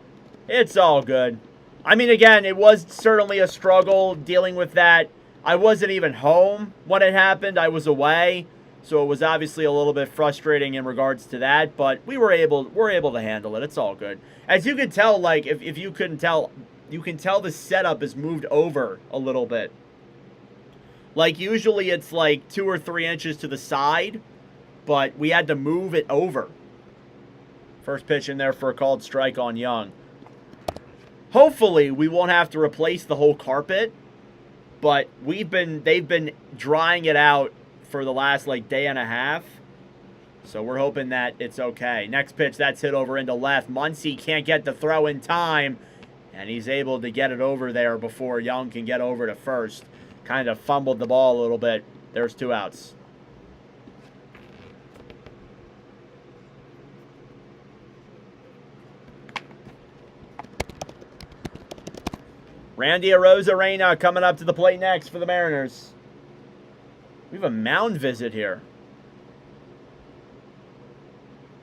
It's all good. I mean, again, it was certainly a struggle dealing with that. I wasn't even home when it happened. I was away. So it was obviously a little bit frustrating in regards to that. But we're able to handle it. It's all good. As you can tell, like, if you couldn't tell, you can tell the setup is moved over a little bit. Like, usually it's like 2 or 3 inches to the side, but we had to move it over. First pitch in there for a called strike on Young. Hopefully, we won't have to replace the whole carpet, but they've been drying it out for the last, like, day and a half. So we're hoping that it's okay. Next pitch, that's hit over into left. Muncy can't get the throw in time, and he's able to get it over there before Young can get over to first. Kind of fumbled the ball a little bit. There's 2 outs. Randy Arozarena coming up to the plate next for the Mariners. We have a mound visit here.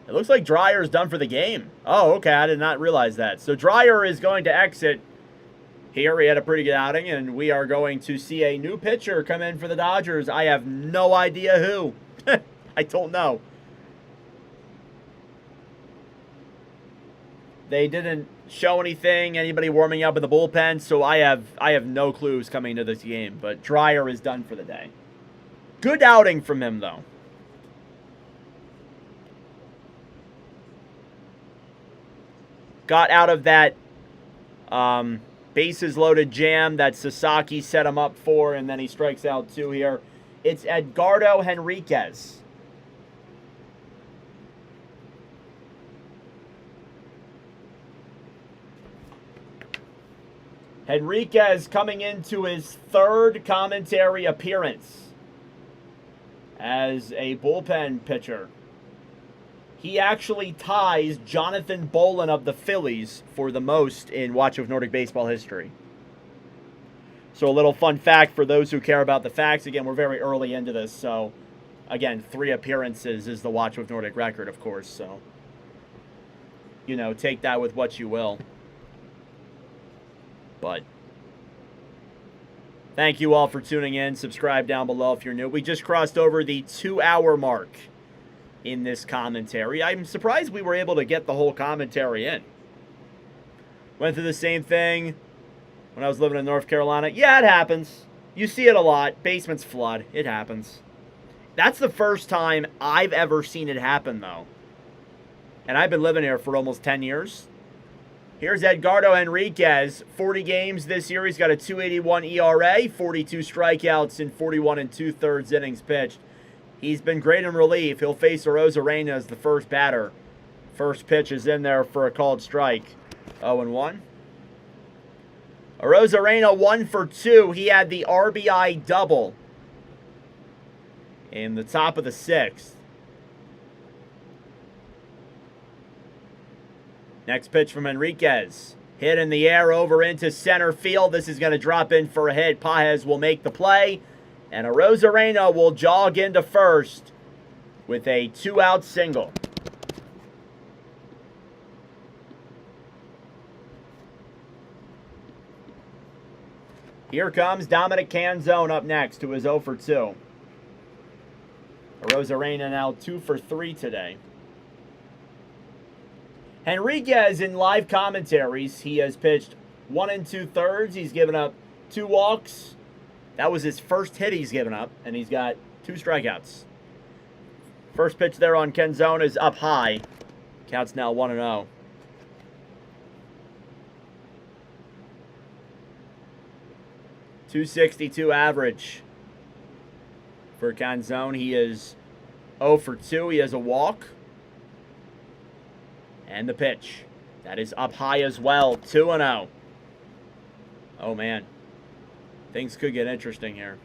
It looks like Dreyer's done for the game. Oh, okay. I did not realize that. So Dreyer is going to exit here. He had a pretty good outing, and we are going to see a new pitcher come in for the Dodgers. I have no idea who. I don't know. They didn't show anything, anybody warming up in the bullpen, so I have no clues coming into this game. But Dreyer is done for the day. Good outing from him, though. Got out of that bases loaded jam that Sasaki set him up for, and then he strikes out 2 here It's Edgardo Henriquez. Henriquez coming into his third commentary appearance as a bullpen pitcher. He actually ties Jonathan Bolin of the Phillies for the most in Watch of Nordic Baseball history. So a little fun fact for those who care about the facts. Again, we're very early into this, so again, 3 appearances is the Watch of Nordic record, of course. So, you know, take that with what you will. But thank you all for tuning in. Subscribe down below if you're new. We just crossed over the 2-hour mark in this commentary. I'm surprised we were able to get the whole commentary in. Went through the same thing when I was living in North Carolina. Yeah, it happens. You see it a lot. Basements flood. It happens. That's the first time I've ever seen it happen, though. And I've been living here for almost 10 years. Here's Edgardo Henriquez. 40 games this year. He's got a 2.81 ERA, 42 strikeouts in 41 2/3 innings pitched. He's been great in relief. He'll face Arozarena as the first batter. First pitch is in there for a called strike. 0-1. Arozarena 1 for 2. He had the RBI double in the top of the 6th. Next pitch from Henriquez. Hit in the air over into center field. This is going to drop in for a hit. Pages will make the play. And Arozarena will jog into first with a 2-out single. Here comes Dominic Canzone up next to his 0 for 2. Arozarena now 2 for 3 today. Henriquez in live commentaries, he has pitched 1 2/3. He's given up 2 walks. That was his first hit he's given up, and he's got 2 strikeouts. First pitch there on Canzone is up high. Counts now 1-0. .262 average for Canzone. He is 0 for 2. He has a walk. And the pitch. That is up high as well. 2-0. Oh, man. Things could get interesting here.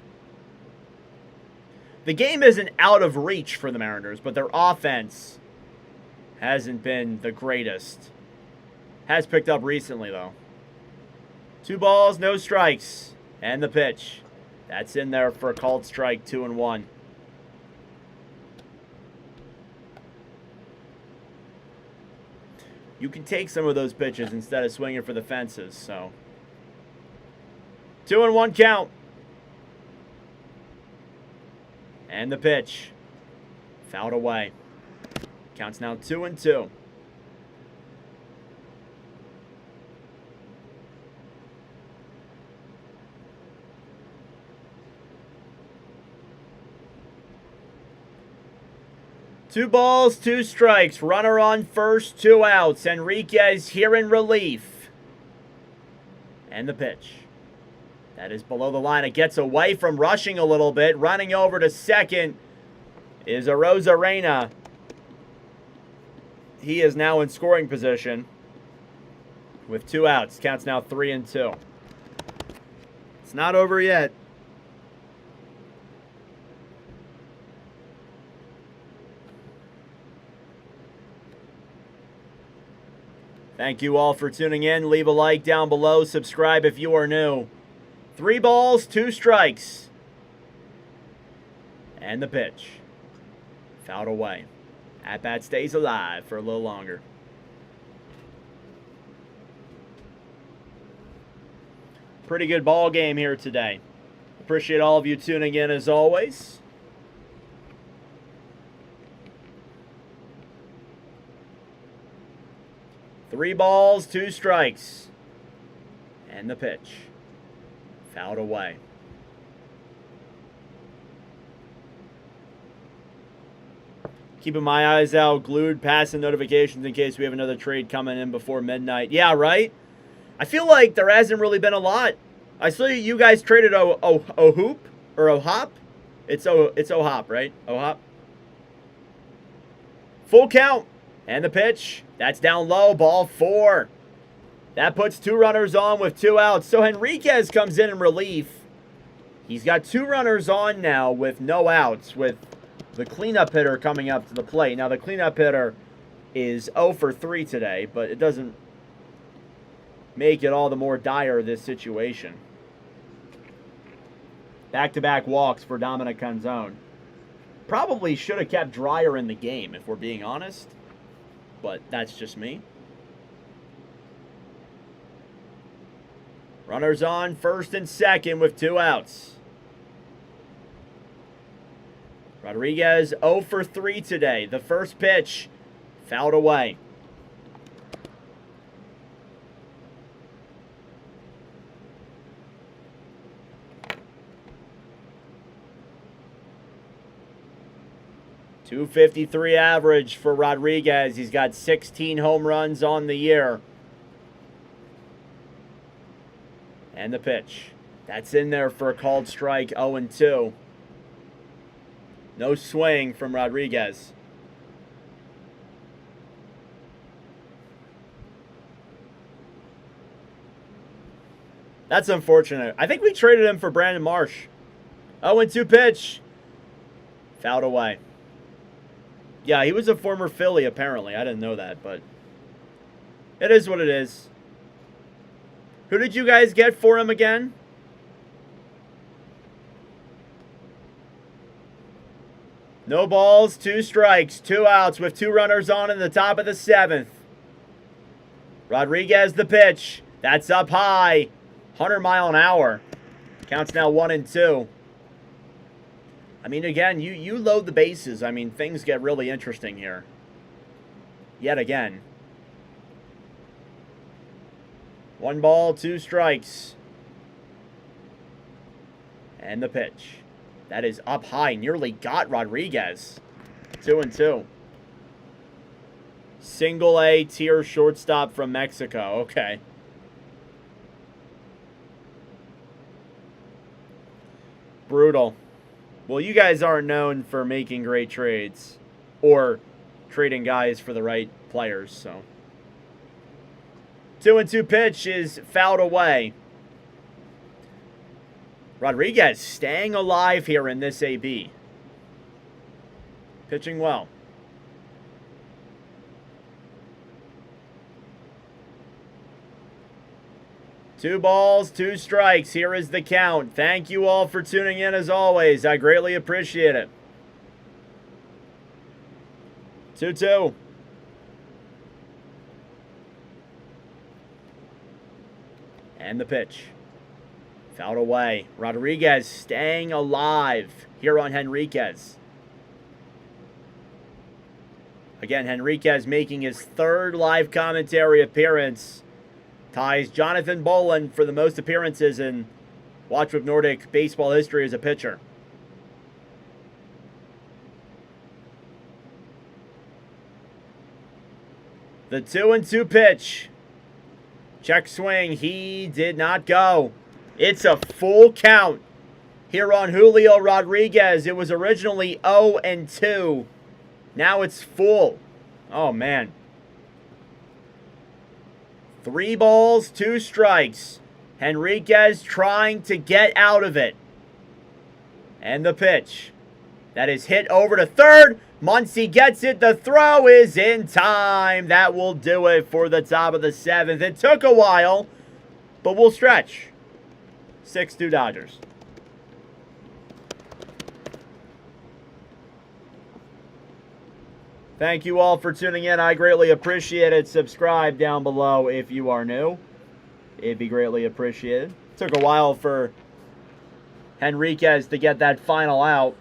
The game isn't out of reach for the Mariners, but their offense hasn't been the greatest. Has picked up recently, though. 2 balls, no strikes. And the pitch. That's in there for a called strike. 2-1. You can take some of those pitches instead of swinging for the fences, so 2-1 count. And the pitch. Fouled away. Counts now 2-2. Two balls, 2 strikes. Runner on first, 2 outs. Henriquez here in relief. And the pitch. That is below the line. It gets away from rushing a little bit. Running over to second is Arozarena. He is now in scoring position with 2 outs. Counts now 3-2. It's not over yet. Thank you all for tuning in. Leave a like down below. Subscribe if you are new. 3 balls, 2 strikes. And the pitch. Fouled away. At-bat stays alive for a little longer. Pretty good ball game here today. Appreciate all of you tuning in as always. Three balls, 2 strikes. And the pitch. Fouled away. Keeping my eyes out, glued, passing notifications in case we have another trade coming in before midnight. Yeah, right? I feel like there hasn't really been a lot. I saw you guys traded a hoop or a hop. It's O-Hop, right? O-Hop. Full count. And the pitch. That's down low. Ball 4. That puts 2 runners on with 2 outs. So Henriquez comes in relief. He's got 2 runners on now with no outs, with the cleanup hitter coming up to the plate. Now, the cleanup hitter is 0 for 3 today, but it doesn't make it all the more dire, this situation. Back-to-back walks for Dominic Canzone. Probably should have kept Dreyer in the game, if we're being honest. But that's just me. Runners on first and second with 2 outs. Rodriguez 0 for 3 today. The first pitch fouled away. .253 average for Rodriguez. He's got 16 home runs on the year. And the pitch. That's in there for a called strike, 0-2. No swing from Rodriguez. That's unfortunate. I think we traded him for Brandon Marsh. 0-2 pitch. Fouled away. Yeah, he was a former Philly, apparently. I didn't know that, but it is what it is. Who did you guys get for him again? No balls, 2 strikes, 2 outs with 2 runners on in the top of the 7th. Rodriguez the pitch. That's up high. 100 mile an hour. Counts now 1-2. I mean, again, you load the bases. I mean, things get really interesting here. Yet again. 1 ball, 2 strikes. And the pitch. That is up high. Nearly got Rodriguez. 2-2. Single A tier shortstop from Mexico. Okay. Brutal. Well, you guys aren't known for making great trades or trading guys for the right players, so. 2-2 pitch is fouled away. Rodriguez staying alive here in this AB. Pitching well. Two balls, 2 strikes. Here is the count. Thank you all for tuning in as always. I greatly appreciate it. 2-2. And the pitch. Fouled away. Rodriguez staying alive here on Henriquez. Again, Henriquez making his 3rd live commentary appearance. Ties Jonathan Boland for the most appearances in Watch with Nordic baseball history as a pitcher. The 2-2 pitch. Check swing. He did not go. It's a full count here on Julio Rodriguez. It was originally 0-2. Now it's full. Oh, man. 3 balls, 2 strikes. Henriquez trying to get out of it. And the pitch. That is hit over to third. Muncy gets it. The throw is in time. That will do it for the top of the 7th. It took a while, but we'll stretch. 6-2 Dodgers. Thank you all for tuning in. I greatly appreciate it. Subscribe down below if you are new. It'd be greatly appreciated. Took a while for Henriquez to get that final out.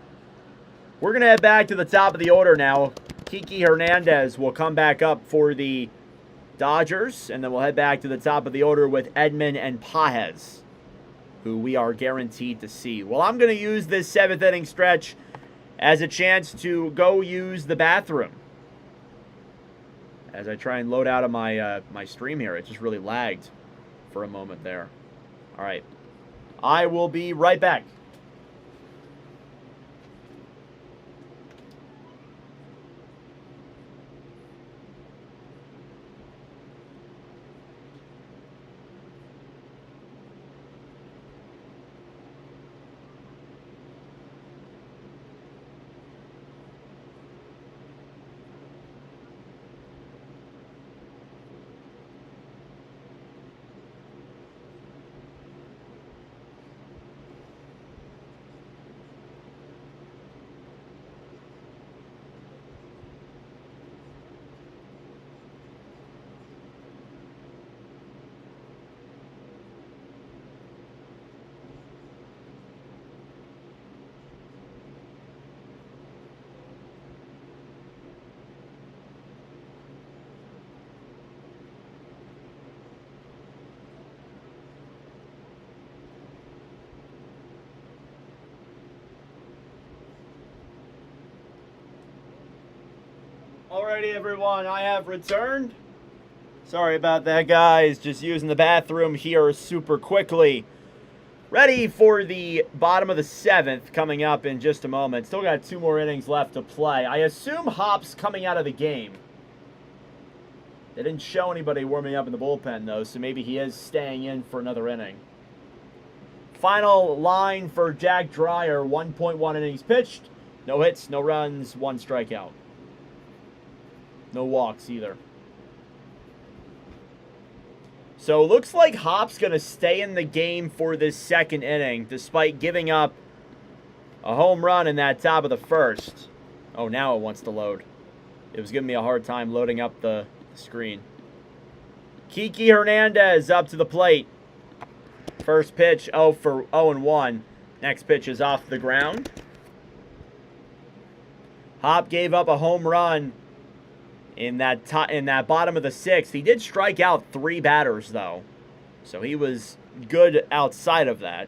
We're going to head back to the top of the order now. Kiki Hernandez will come back up for the Dodgers, and then we'll head back to the top of the order with Edman and Pages, who we are guaranteed to see. Well, I'm going to use this 7th inning stretch as a chance to go use the bathroom. As I try and load out of my my stream here, it just really lagged for a moment there. All right. I will be right back. Alrighty, everyone, I have returned. Sorry about that, guys. Just using the bathroom here super quickly. Ready for the bottom of the 7th coming up in just a moment. Still got 2 more innings left to play. I assume Hop's coming out of the game. They didn't show anybody warming up in the bullpen, though, so maybe he is staying in for another inning. Final line for Jack Dreyer, 1.1 innings pitched. No hits, no runs, 1 strikeout. No walks either. So looks like Hop's going to stay in the game for this 2nd inning, despite giving up a home run in that top of the 1st. Oh, now it wants to load. It was giving me a hard time loading up the screen. Kiki Hernandez up to the plate. First pitch, 0-1. Next pitch is off the ground. Hop gave up a home run in that bottom of the 6th. He did strike out 3 batters, though. So he was good outside of that.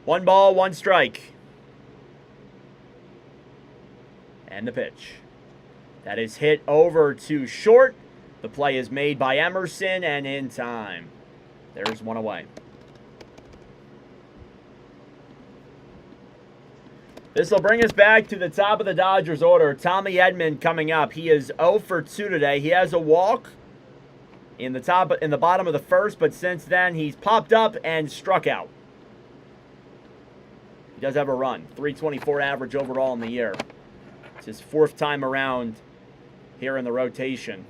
1 ball, 1 strike. And the pitch. That is hit over to short. The play is made by Emerson and in time. There's 1 away. This will bring us back to the top of the Dodgers order. Tommy Edman coming up. He is 0 for 2 today. He has a walk in the bottom of the 1st, but since then he's popped up and struck out. He does have a run. 324 average overall in the year. It's his 4th time around here in the rotation.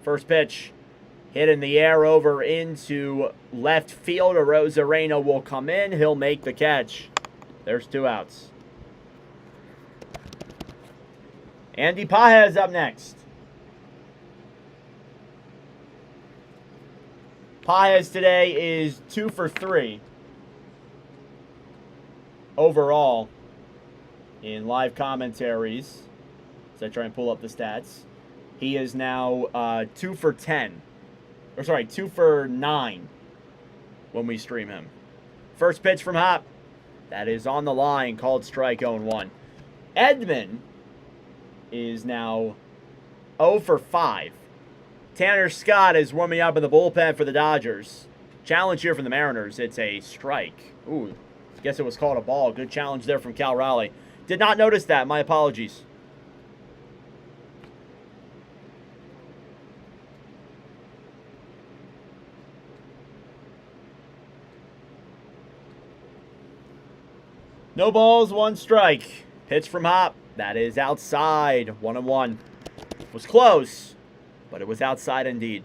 First pitch, hit in the air over into left field. Arozarena will come in. He'll make the catch. There's 2 outs. Andy Pages up next. Pages today is 2 for 3 overall in live commentaries. As I try and pull up the stats, he is now 2 for 10. Or sorry, 2 for 9 when we stream him. First pitch from Hop. That is on the line, called strike 0-1. Edman is now 0 for 5. Tanner Scott is warming up in the bullpen for the Dodgers. Challenge here from the Mariners. It's a strike. Ooh, I guess it was called a ball. Good challenge there from Cal Raleigh. Did not notice that. My apologies. No balls, 1 strike. Pitch from Hop. That is outside. 1-1. Was close, but it was outside indeed.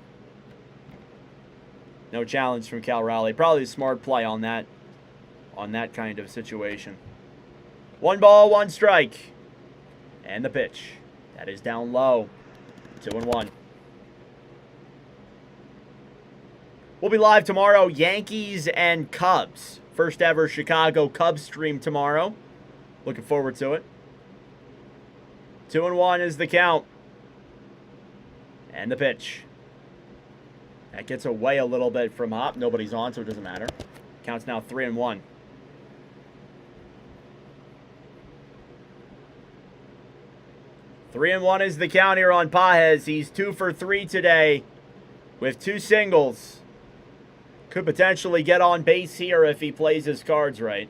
No challenge from Cal Raleigh. Probably a smart play on that kind of situation. 1 ball, 1 strike. And the pitch. That is down low. 2-1. We'll be live tomorrow. Yankees and Cubs. First ever Chicago Cubs stream tomorrow. Looking forward to it. 2-1 is the count. And the pitch. That gets away a little bit from Hop. Nobody's on, so it doesn't matter. Count's now 3-1. Three and 1 is the count here on Pages. He's 2 for 3 today with 2 singles. Could potentially get on base here if he plays his cards right.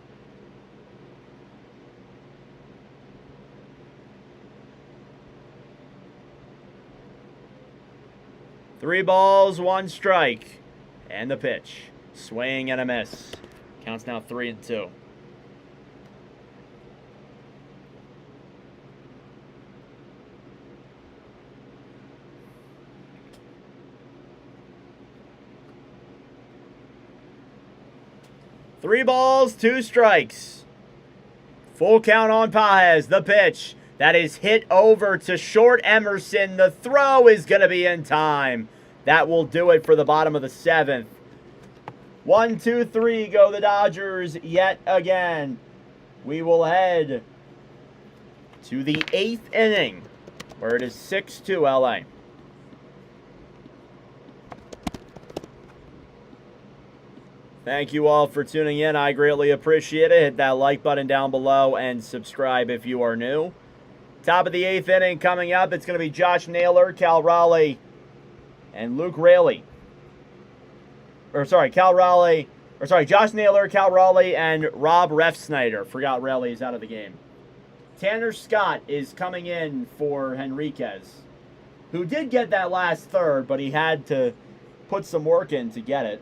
Three balls, 1 strike. And the pitch. Swing and a miss. Counts now 3-2. Three balls, 2 strikes. Full count on Pages. The pitch. That is hit over to short Emerson. The throw is going to be in time. That will do it for the bottom of the 7th. 1, 2, 3 go the Dodgers yet again. We will head to the 8th inning, where it is 6-2 LA. Thank you all for tuning in. I greatly appreciate it. Hit that like button down below and subscribe if you are new. Top of the 8th inning coming up. It's going to be Josh Naylor, Cal Raleigh, and Luke Raley. Josh Naylor, Cal Raleigh, and Rob Refsnyder. Forgot Raley is out of the game. Tanner Scott is coming in for Henriquez, who did get that last third, but he had to put some work in to get it.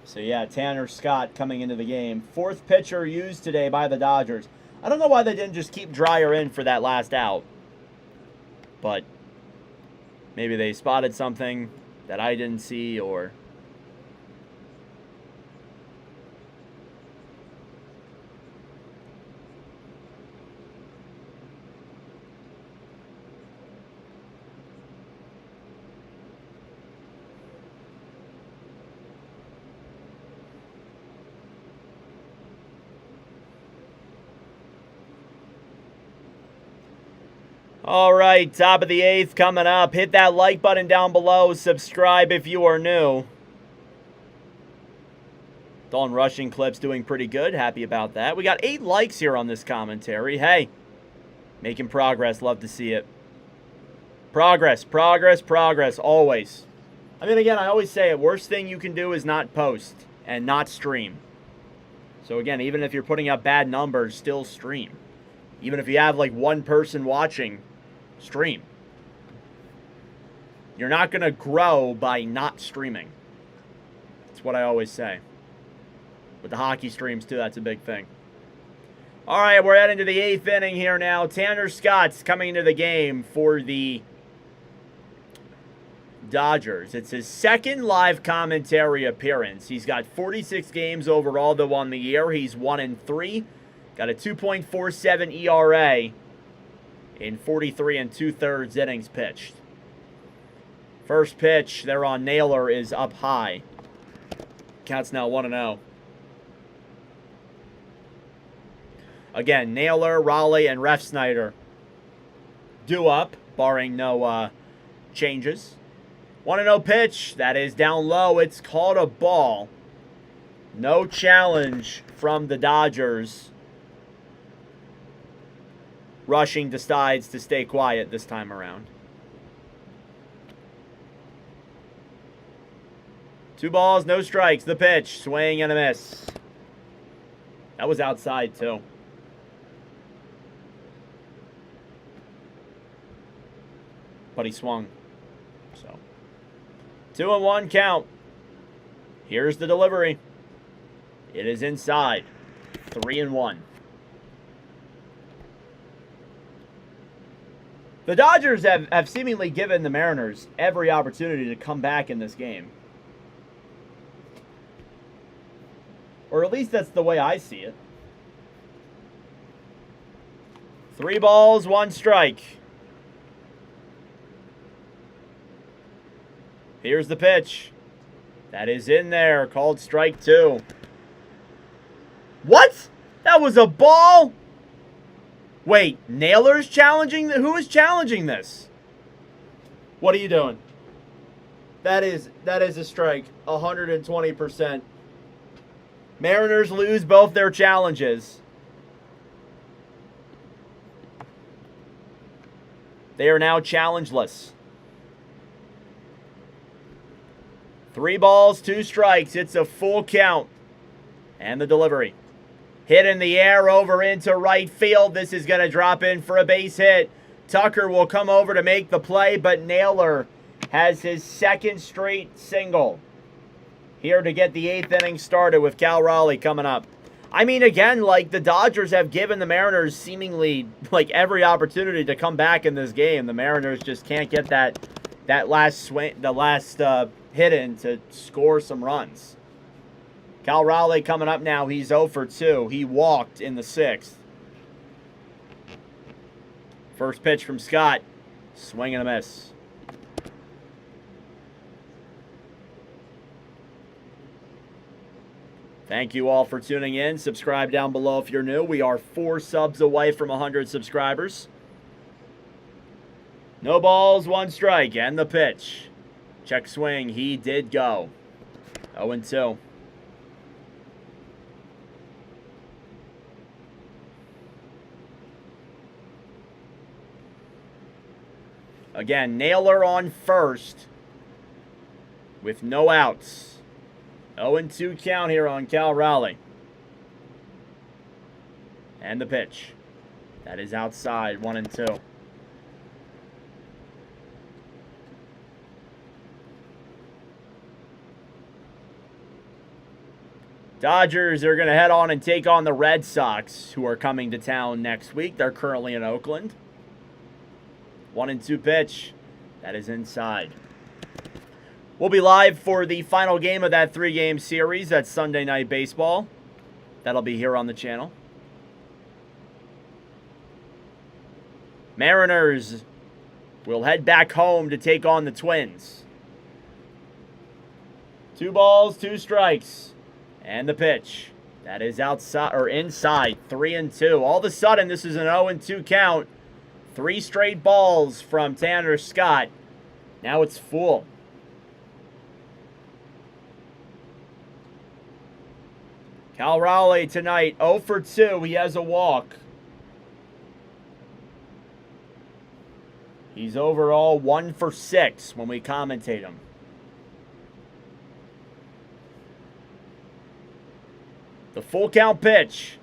So, yeah, Tanner Scott coming into the game. 4th pitcher used today by the Dodgers. I don't know why they didn't just keep Dreyer in for that last out. But maybe they spotted something that I didn't see, or... All right, top of the 8th coming up. Hit that like button down below. Subscribe if you are new. Dawn Rushing Clips doing pretty good. Happy about that. We got 8 likes here on this commentary. Hey, making progress. Love to see it. Progress, progress, progress, always. I mean, again, I always say it. Worst thing you can do is not post and not stream. So, again, even if you're putting up bad numbers, still stream. Even if you have, like, one person watching, stream. You're not going to grow by not streaming. That's what I always say. With the hockey streams, too, that's a big thing. All right, we're heading to the 8th inning here now. Tanner Scott's coming into the game for the Dodgers. It's his 2nd live commentary appearance. He's got 46 games overall, though, on the year. He's 1-3. Got a 2.47 ERA in 43 2/3 innings pitched. First pitch there on Naylor is up high. Count's now 1-0. Again, Naylor, Raleigh, and Refsnyder due up, barring no changes. 1-0 pitch. That is down low. It's called a ball. No challenge from the Dodgers. Rushing decides to stay quiet this time around. 2 balls, no strikes. The pitch, swing and a miss. That was outside, too. But he swung. So, 2-1 count. Here's the delivery. It is inside. 3-1. The Dodgers have seemingly given the Mariners every opportunity to come back in this game. Or at least that's the way I see it. 3 balls, 1 strike. Here's the pitch. That is in there, called strike 2. What? That was a ball? Wait, Naylor's challenging? Who is challenging this? What are you doing? That is a strike, 120%. Mariners lose both their challenges. They are now challengeless. 3 balls, 2 strikes. It's a full count. And the delivery. Hit in the air over into right field. This is going to drop in for a base hit. Tucker will come over to make the play, but Naylor has his 2nd straight single. Here to get the 8th inning started with Cal Raleigh coming up. I mean, again, like, the Dodgers have given the Mariners seemingly, like, every opportunity to come back in this game. The Mariners just can't get that last swing, the last hit in to score some runs. Cal Raleigh coming up now. He's 0 for 2. He walked in the 6th. First pitch from Scott. Swing and a miss. Thank you all for tuning in. Subscribe down below if you're new. We are 4 subs away from 100 subscribers. No balls, 1 strike, and the pitch. Check swing, he did go. 0-2. Again, Naylor on first with no outs. 0-2 count here on Cal Raleigh. And the pitch. That is outside, 1-2. Dodgers are going to head on and take on the Red Sox, who are coming to town next week. They're currently in Oakland. 1-2 pitch. That is inside. We'll be live for the final game of that 3-game series. That's Sunday Night Baseball. That'll be here on the channel. Mariners will head back home to take on the Twins. 2 balls, 2 strikes. And the pitch. That is outside or inside. 3-2. All of a sudden, this is an 0-2 count. 3 straight balls from Tanner Scott. Now it's full. Cal Raleigh tonight, 0 for 2. He has a walk. He's overall 1 for 6 when we commentate him. The full count pitch.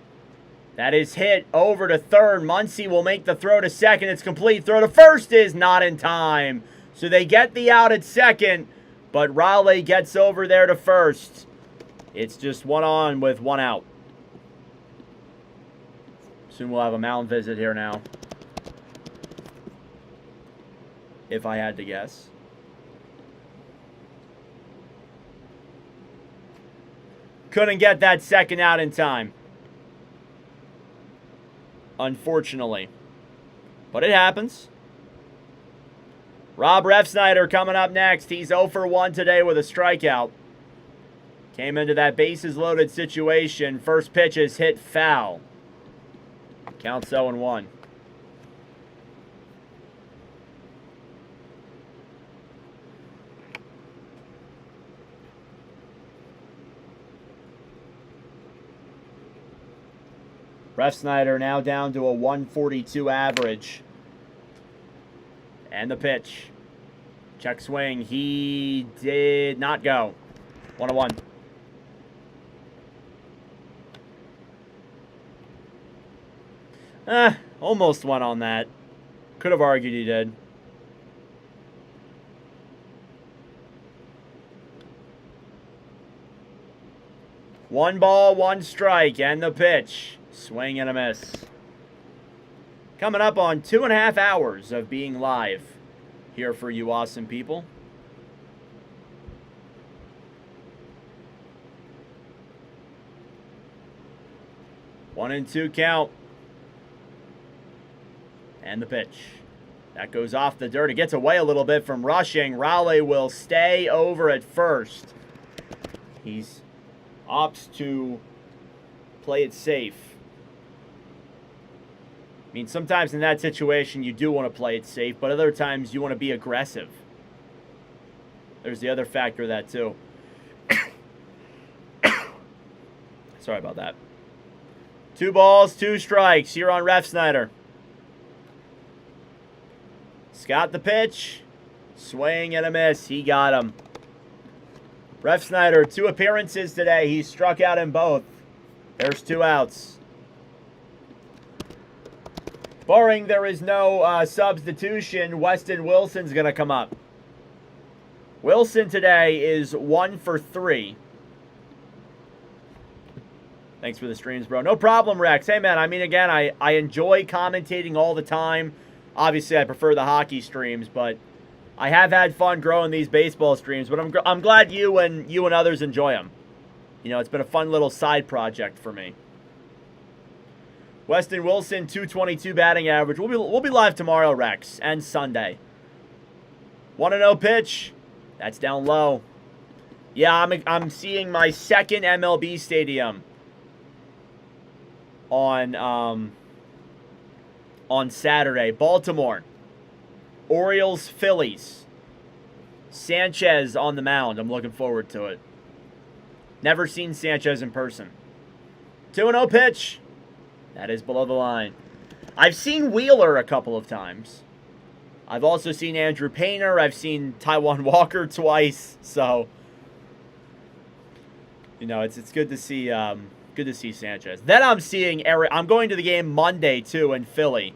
That is hit over to third. Muncy will make the throw to second. It's complete. Throw to first is not in time. So they get the out at second, but Raleigh gets over there to first. It's just 1 on with 1 out. Soon we'll have a mound visit here now, if I had to guess. Couldn't get that second out in time, unfortunately. But it happens. Rob Refsnyder coming up next. He's 0 for 1 today with a strikeout. Came into that bases loaded situation. First pitch is hit foul. Counts 0-1. Refsnyder now down to a 142 average. And the pitch. Check swing. He did not go. 1-1. Almost went on that. Could have argued he did. One ball, 1 strike, and the pitch. Swing and a miss. Coming up on 2.5 hours of being live here for you awesome people. One and 2 count. And the pitch. That goes off the dirt. It gets away a little bit from rushing. Raleigh will stay over at first. He's opts to play it safe. I mean, sometimes in that situation, you do want to play it safe, but other times you want to be aggressive. There's the other factor of that, too. Sorry about that. 2 balls, 2 strikes here on Refsnyder. Scott the pitch. Swing and a miss. He got him. Refsnyder, 2 appearances today. He struck out in both. There's 2 outs. Barring there is no substitution, Weston Wilson's going to come up. Wilson today is 1 for 3. Thanks for the streams, bro. No problem, Rex. Hey, man, I mean, again, I enjoy commentating all the time. Obviously, I prefer the hockey streams, but I have had fun growing these baseball streams. But I'm glad you and others enjoy them. You know, it's been a fun little side project for me. Weston Wilson, 222 batting average. We'll be live tomorrow, Rex, and Sunday. 1-0 pitch. That's down low. Yeah, I'm seeing my second MLB stadium on Saturday. Baltimore. Orioles, Phillies. Sanchez on the mound. I'm looking forward to it. Never seen Sanchez in person. 2-0 pitch. That is below the line. I've seen Wheeler a couple of times. I've also seen Andrew Painter. I've seen Taijuan Walker twice. So, you know, it's good to see Sanchez. Then I'm seeing Eric. I'm going to the game Monday too in Philly.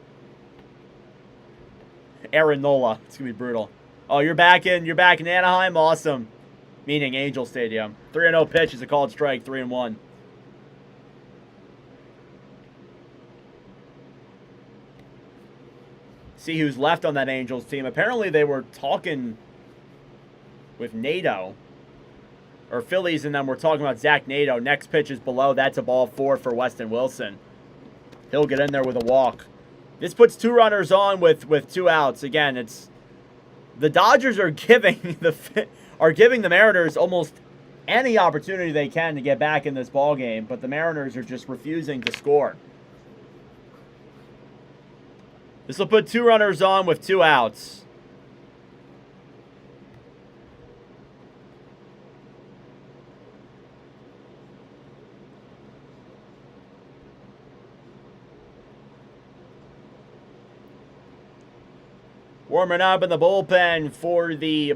Aaron Nola. It's gonna be brutal. Oh, you're back in Anaheim. Awesome. Meaning Angel Stadium. 3-0 pitch is a called strike. 3-1. See who's left on that Angels team. Apparently they were talking with Nato. Or Phillies and them were talking about Zach Nato. Next pitch is below. That's a ball 4 for Weston Wilson. He'll get in there with a walk. This puts 2 runners on with 2 outs. Again, it's the Dodgers are giving the Mariners almost any opportunity they can to get back in this ball game, but the Mariners are just refusing to score. This will put 2 runners on with 2 outs. Warming up in the bullpen for the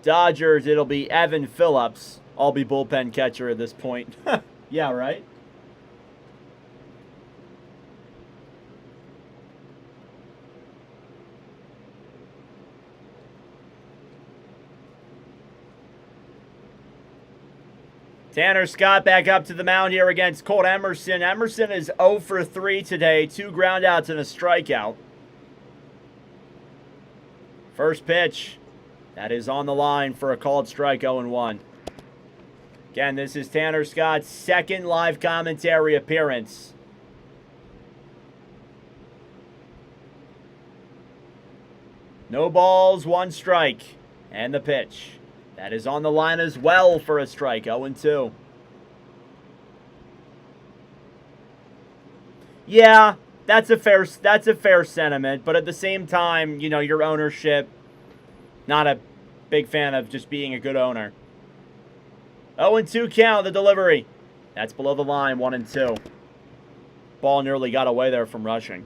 Dodgers, it'll be Evan Phillips. I'll be bullpen catcher at this point. Yeah, right? Tanner Scott back up to the mound here against Colt Emerson. Emerson is 0 for 3 today. 2 groundouts and a strikeout. First pitch. That is on the line for a called strike, 0-1. Again, this is Tanner Scott's second live commentary appearance. No balls, 1 strike. And the pitch. That is on the line as well for a strike, 0-2. Yeah, that's a fair sentiment, but at the same time, you know, your ownership, not a big fan of just being a good owner. 0-2 count, the delivery. That's below the line, 1-2. Ball nearly got away there from rushing.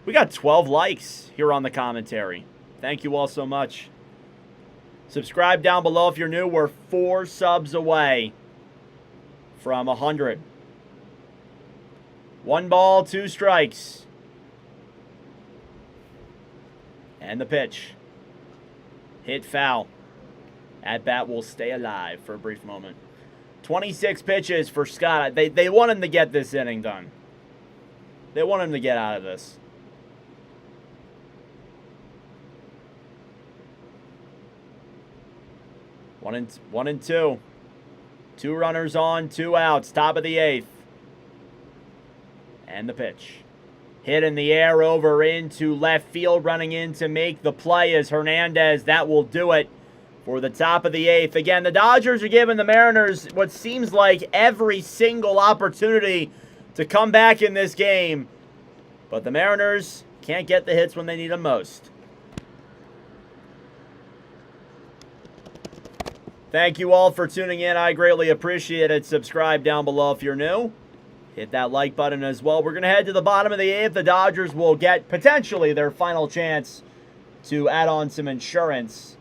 We got 12 likes here on the commentary. Thank you all so much. Subscribe down below if you're new. We're 4 subs away from 100. 1 ball, 2 strikes. And the pitch. Hit foul. At bat will stay alive for a brief moment. 26 pitches for Scott. They want him to get this inning done. They want him to get out of this. 1-2. 2 runners on, 2 outs. Top of the 8th. And the pitch. Hit in the air over into left field. Running in to make the play is Hernandez. That will do it for the top of the 8th. Again, the Dodgers are giving the Mariners what seems like every single opportunity to come back in this game. But the Mariners can't get the hits when they need them most. Thank you all for tuning in. I greatly appreciate it. Subscribe down below if you're new. Hit that like button as well. We're going to head to the bottom of the 8th. The Dodgers will get potentially their final chance to add on some insurance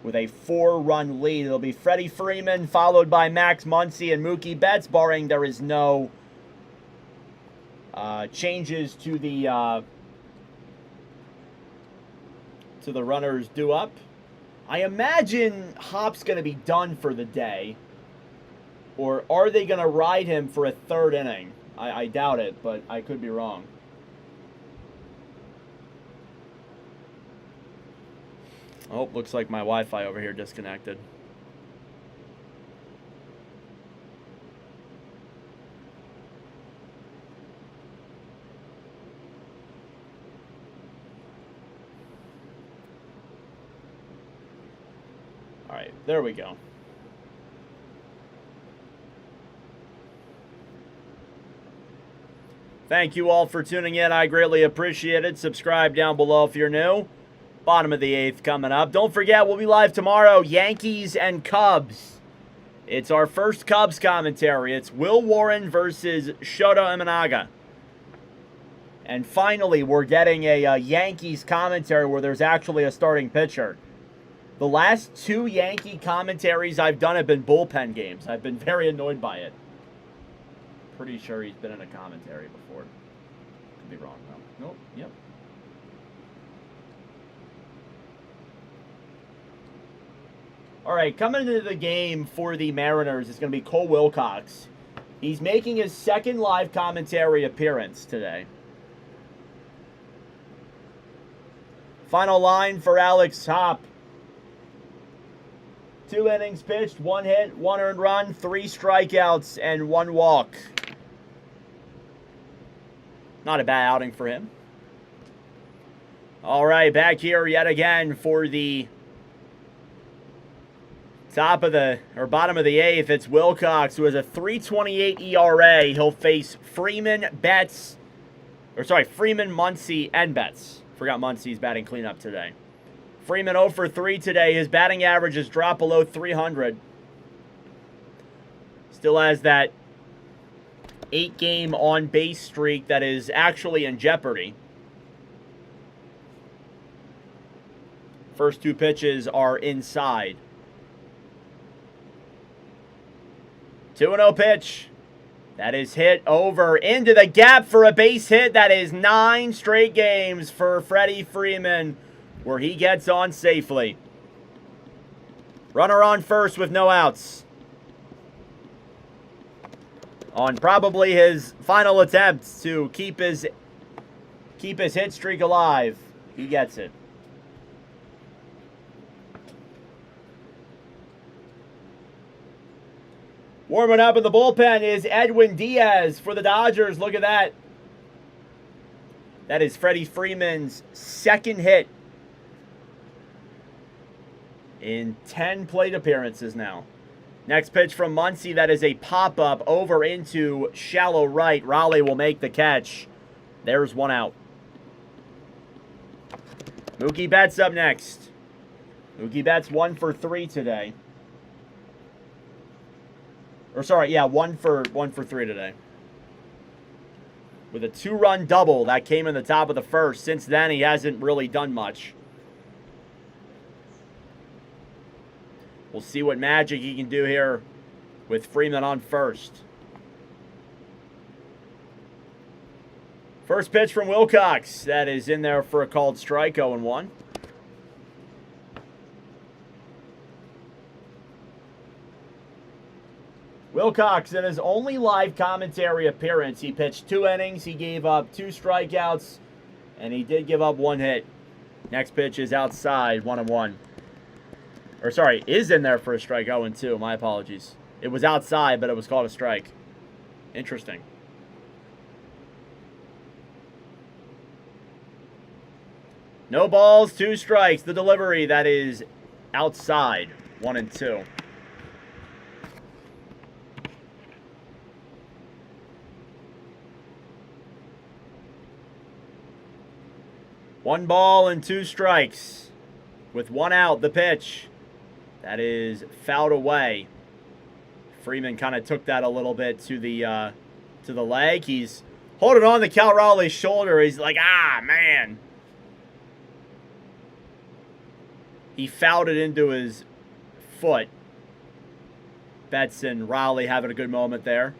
with a 4-run lead. It'll be Freddie Freeman followed by Max Muncy and Mookie Betts, barring there is no changes to the runners due up. I imagine Hop's going to be done for the day. Or are they going to ride him for a 3rd inning? I doubt it, but I could be wrong. Oh, looks like my Wi-Fi over here disconnected. All right, there we go. Thank you all for tuning in. I greatly appreciate it. Subscribe down below if you're new. Bottom of the 8th coming up. Don't forget, we'll be live tomorrow. Yankees and Cubs. It's our first Cubs commentary. It's Will Warren versus Shota Imanaga. And finally, we're getting a Yankees commentary where there's actually a starting pitcher. The last 2 Yankee commentaries I've done have been bullpen games. I've been very annoyed by it. Pretty sure he's been in a commentary before. Could be wrong, though. Nope, yep. All right, coming into the game for the Mariners is going to be Cole Wilcox. He's making his second live commentary appearance today. Final line for Alex Hopp. 2 innings pitched, 1 hit, 1 earned run, 3 strikeouts, and 1 walk. Not a bad outing for him. All right, back here yet again for the bottom of the 8th. It's Wilcox, who has a 3.28 ERA. He'll face Freeman, Muncy, and Betts. Forgot Muncy's batting cleanup today. Freeman 0 for 3 today. His batting average has dropped below 300. Still has that 8-game on-base streak that is actually in jeopardy. First 2 pitches are inside. 2-0 pitch. That is hit over into the gap for a base hit. That is 9 straight games for Freddie Freeman where he gets on safely. Runner on first with no outs. On probably his final attempt to keep his hit streak alive. He gets it. Warming up in the bullpen is Edwin Diaz for the Dodgers. Look at that. That is Freddie Freeman's second hit in 10 plate appearances now. Next pitch from Muncy. That is a pop-up over into shallow right. Raleigh will make the catch. There's 1 out. Mookie Betts up next. Mookie Betts 1 for 3 today. Or sorry, yeah, 1 for 3 today. With a 2-run double that came in the top of the first. Since then, he hasn't really done much. We'll see what magic he can do here with Freeman on first. First pitch from Wilcox. That is in there for a called strike, 0-1. Wilcox, in his only live commentary appearance, he pitched 2 innings. He gave up 2 strikeouts, and he did give up 1 hit. Next pitch is outside, 1-1. Or sorry, is in there for a strike, 0-2. My apologies. It was outside, but it was called a strike. Interesting. No balls, 2 strikes. The delivery, that is outside, 1-2. One ball and 2 strikes. With 1 out, the pitch. That is fouled away. Freeman kind of took that a little bit to the leg. He's holding on to Cal Raleigh's shoulder. He's like, ah, man. He fouled it into his foot. Betts and Raleigh having a good moment there.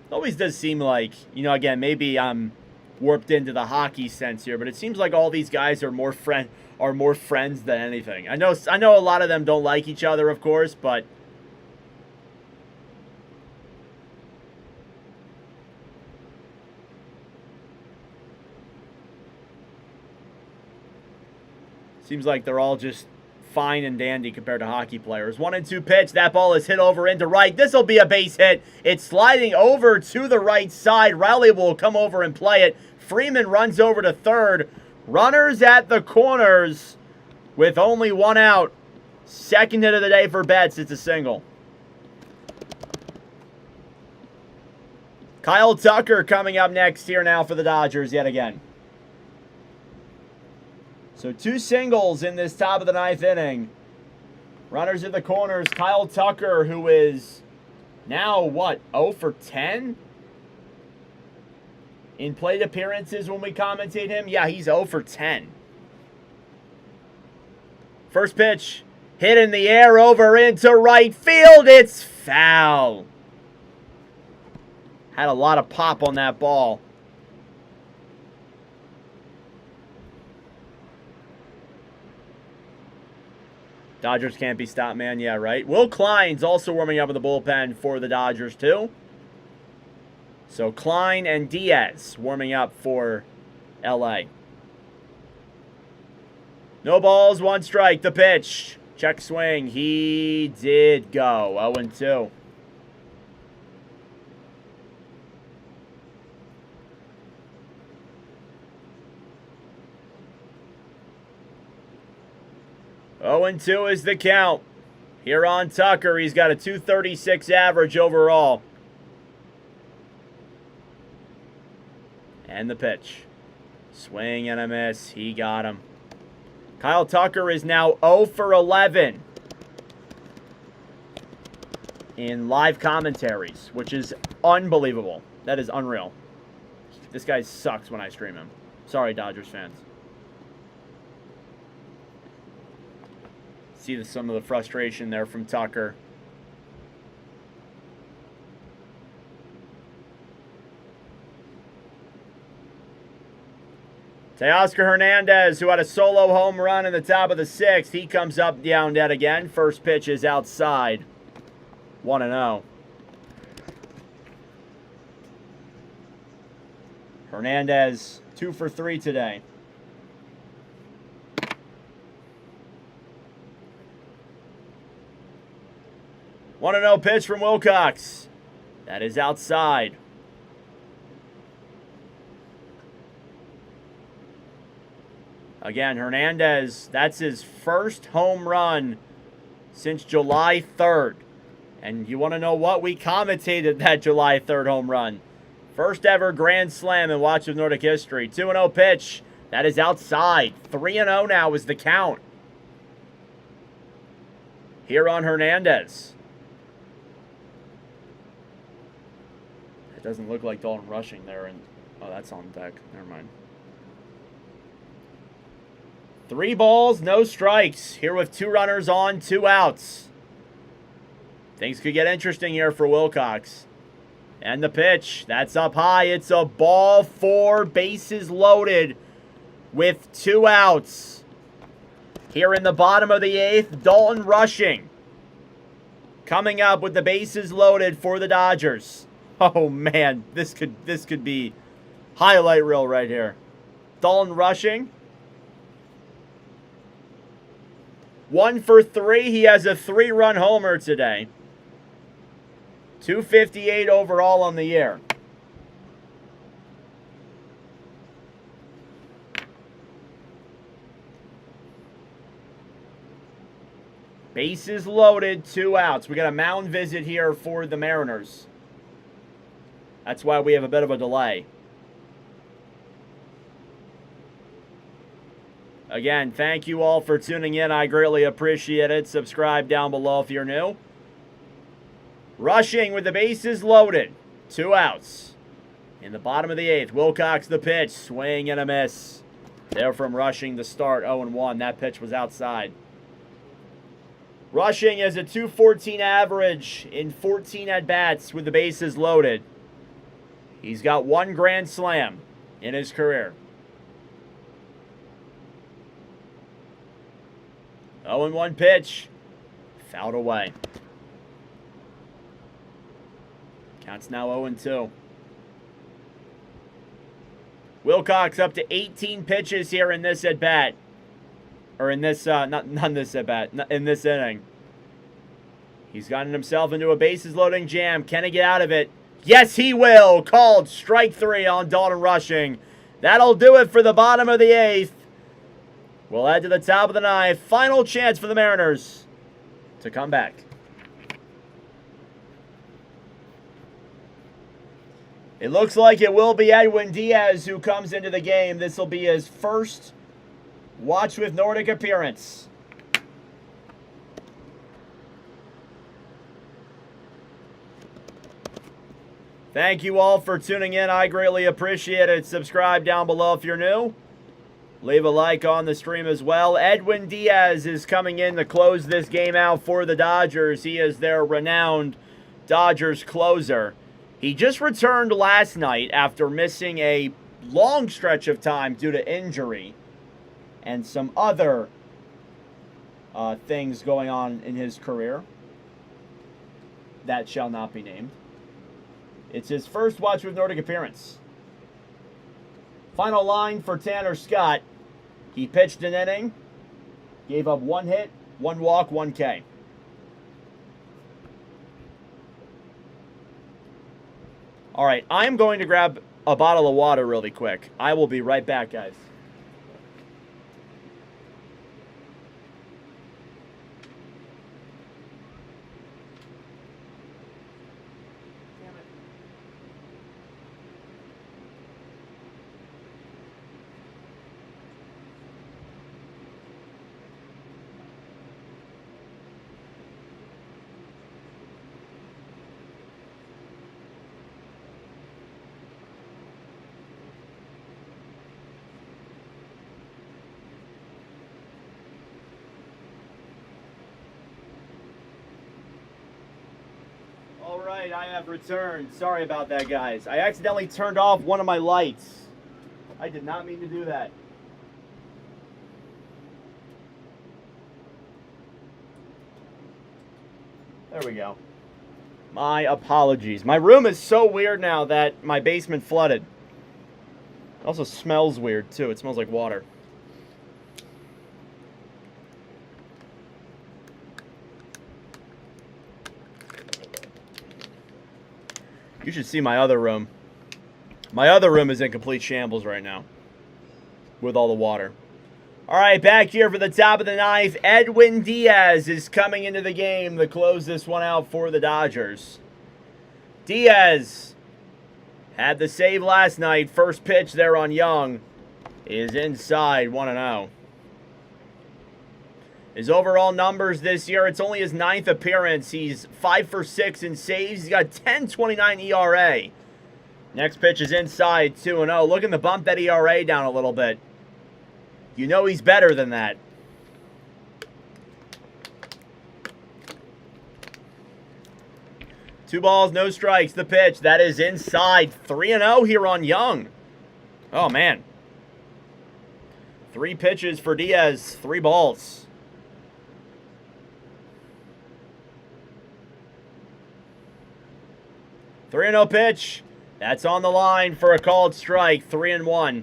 It always does seem like, you know, again, maybe I'm warped into the hockey sense here, but it seems like all these guys are more friends than anything. I know a lot of them don't like each other, of course, but seems like they're all just fine and dandy compared to hockey players. 1-2 pitch. That ball is hit over into right. This will be a base hit. It's sliding over to the right side. Raleigh will come over and play it. Freeman runs over to third. Runners at the corners with only 1 out. Second hit of the day for Betts. It's a single. Kyle Tucker coming up next here now for the Dodgers yet again. So 2 singles in this top of the 9th inning. Runners in the corners. Kyle Tucker, who is now, what, 0 for 10? In plate appearances when we commentate him? Yeah, he's 0 for 10. First pitch, hit in the air over into right field. It's foul. Had a lot of pop on that ball. Dodgers can't be stopped, man. Yeah, right. Will Klein's also warming up in the bullpen for the Dodgers, too. So Klein and Diaz warming up for L.A. No balls, 1 strike. The pitch. Check swing. He did go. 0-2. Oh, and 2 is the count. Here on Tucker, he's got a .236 average overall. And the pitch. Swing and a miss. He got him. Kyle Tucker is now 0 for 11 in live commentaries, which is unbelievable. That is unreal. This guy sucks when I stream him. Sorry, Dodgers fans. See some of the frustration there from Tucker. Teoscar Hernandez, who had a solo home run in the top of the 6th. He comes up down dead again. First pitch is outside. 1-0. Hernandez, 2 for 3 today. One 1-0 pitch from Wilcox. That is outside. Again, Hernandez, that's his first home run since July 3rd. And you want to know what? We commentated that July 3rd home run. First ever grand slam in Watch of Nordic history. 2-0 pitch. That is outside. 3-0 now is the count. Here on Hernandez. It doesn't look like Dalton rushing there. And oh, that's on deck. Never mind. 3 balls, no strikes. Here with 2 runners on, 2 outs. Things could get interesting here for Wilcox. And the pitch, that's up high. It's a ball 4, bases loaded with 2 outs. Here in the bottom of the 8th, Dalton rushing. Coming up with the bases loaded for the Dodgers. Oh man, this could be highlight reel right here. Dalton rushing. 1 for 3. He has a 3-run homer today. 258 overall on the year. Bases loaded, 2 outs. We got a mound visit here for the Mariners. That's why we have a bit of a delay. Again, thank you all for tuning in. I greatly appreciate it. Subscribe down below if you're new. Rushing with the bases loaded. 2 outs. In the bottom of the 8th, Wilcox the pitch. Swing and a miss. There from Rushing to start 0-1. That pitch was outside. Rushing is a .214 average in 14 at-bats with the bases loaded. He's got 1 grand slam in his career. 0-1 pitch. Fouled away. Counts now 0-2. Wilcox up to 18 pitches here in this at-bat. Or in this, not in this at-bat, in this inning. He's gotten himself into a bases-loading jam. Can he get out of it? Yes, he will. Called strike 3 on Dalton Rushing. That'll do it for the bottom of the 8th. We'll head to the top of the 9th. Final chance for the Mariners to come back. It looks like it will be Edwin Diaz who comes into the game. This will be his first Watch with Nordic appearance. Thank you all for tuning in. I greatly appreciate it. Subscribe down below if you're new. Leave a like on the stream as well. Edwin Diaz is coming in to close this game out for the Dodgers. He is their renowned Dodgers closer. He just returned last night after missing a long stretch of time due to injury and some other things going on in his career that shall not be named. It's his first Watch with Nordic appearance. Final line for Tanner Scott. He pitched an inning, gave up 1 hit, 1 walk, 1 K. All right, I'm going to grab a bottle of water really quick. I will be right back, guys. All right, I have returned. Sorry about that, guys. I accidentally turned off one of my lights. I did not mean to do that. There we go. My apologies. My room is so weird now that my basement flooded. It also smells weird, too. It smells like water. You should see my other room. My other room is in complete shambles right now with all the water. All right, back here for the top of the ninth. Edwin Diaz is coming into the game to close this one out for the Dodgers. Diaz had the save last night. First pitch there on Young is inside 1-0. His overall numbers this year, it's only his 9th appearance. He's 5 for 6 in saves. He's got 10.29 ERA. Next pitch is inside 2-0. Looking to bump that ERA down a little bit. You know he's better than that. Two balls, no strikes. The pitch, that is inside 3-0 here on Young. Oh, man. 3 pitches for Diaz, 3 balls. 3-0 pitch. That's on the line for a called strike. 3-1.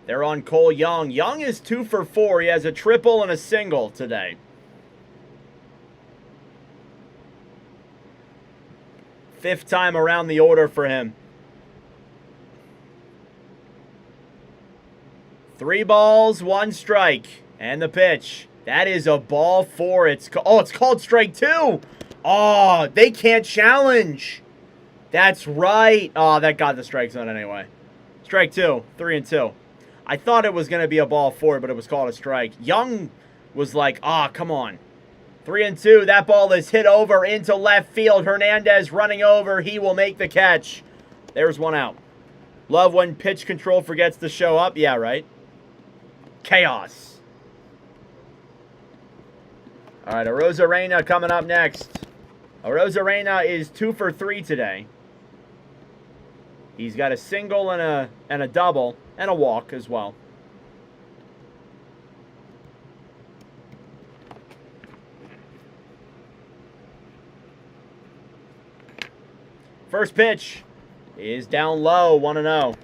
They're on Cole Young. Young is 2 for 4. He has a triple and a single today. Fifth time around the order for him. 3 balls, 1 strike. And the pitch. That is a ball 4. It's called strike 2. Oh, they can't challenge. That's right. Oh, that got the strike zone anyway. Strike 2, 3-2. I thought it was going to be a ball 4, but it was called a strike. Young was like, come on. 3-2. That ball is hit over into left field. Hernandez running over. He will make the catch. There's 1 out. Love when pitch control forgets to show up. Yeah, right? Chaos. All right, Arozarena coming up next. Arozarena is 2 for 3 today. He's got a single and a double and a walk as well. First pitch is down low, 1-0.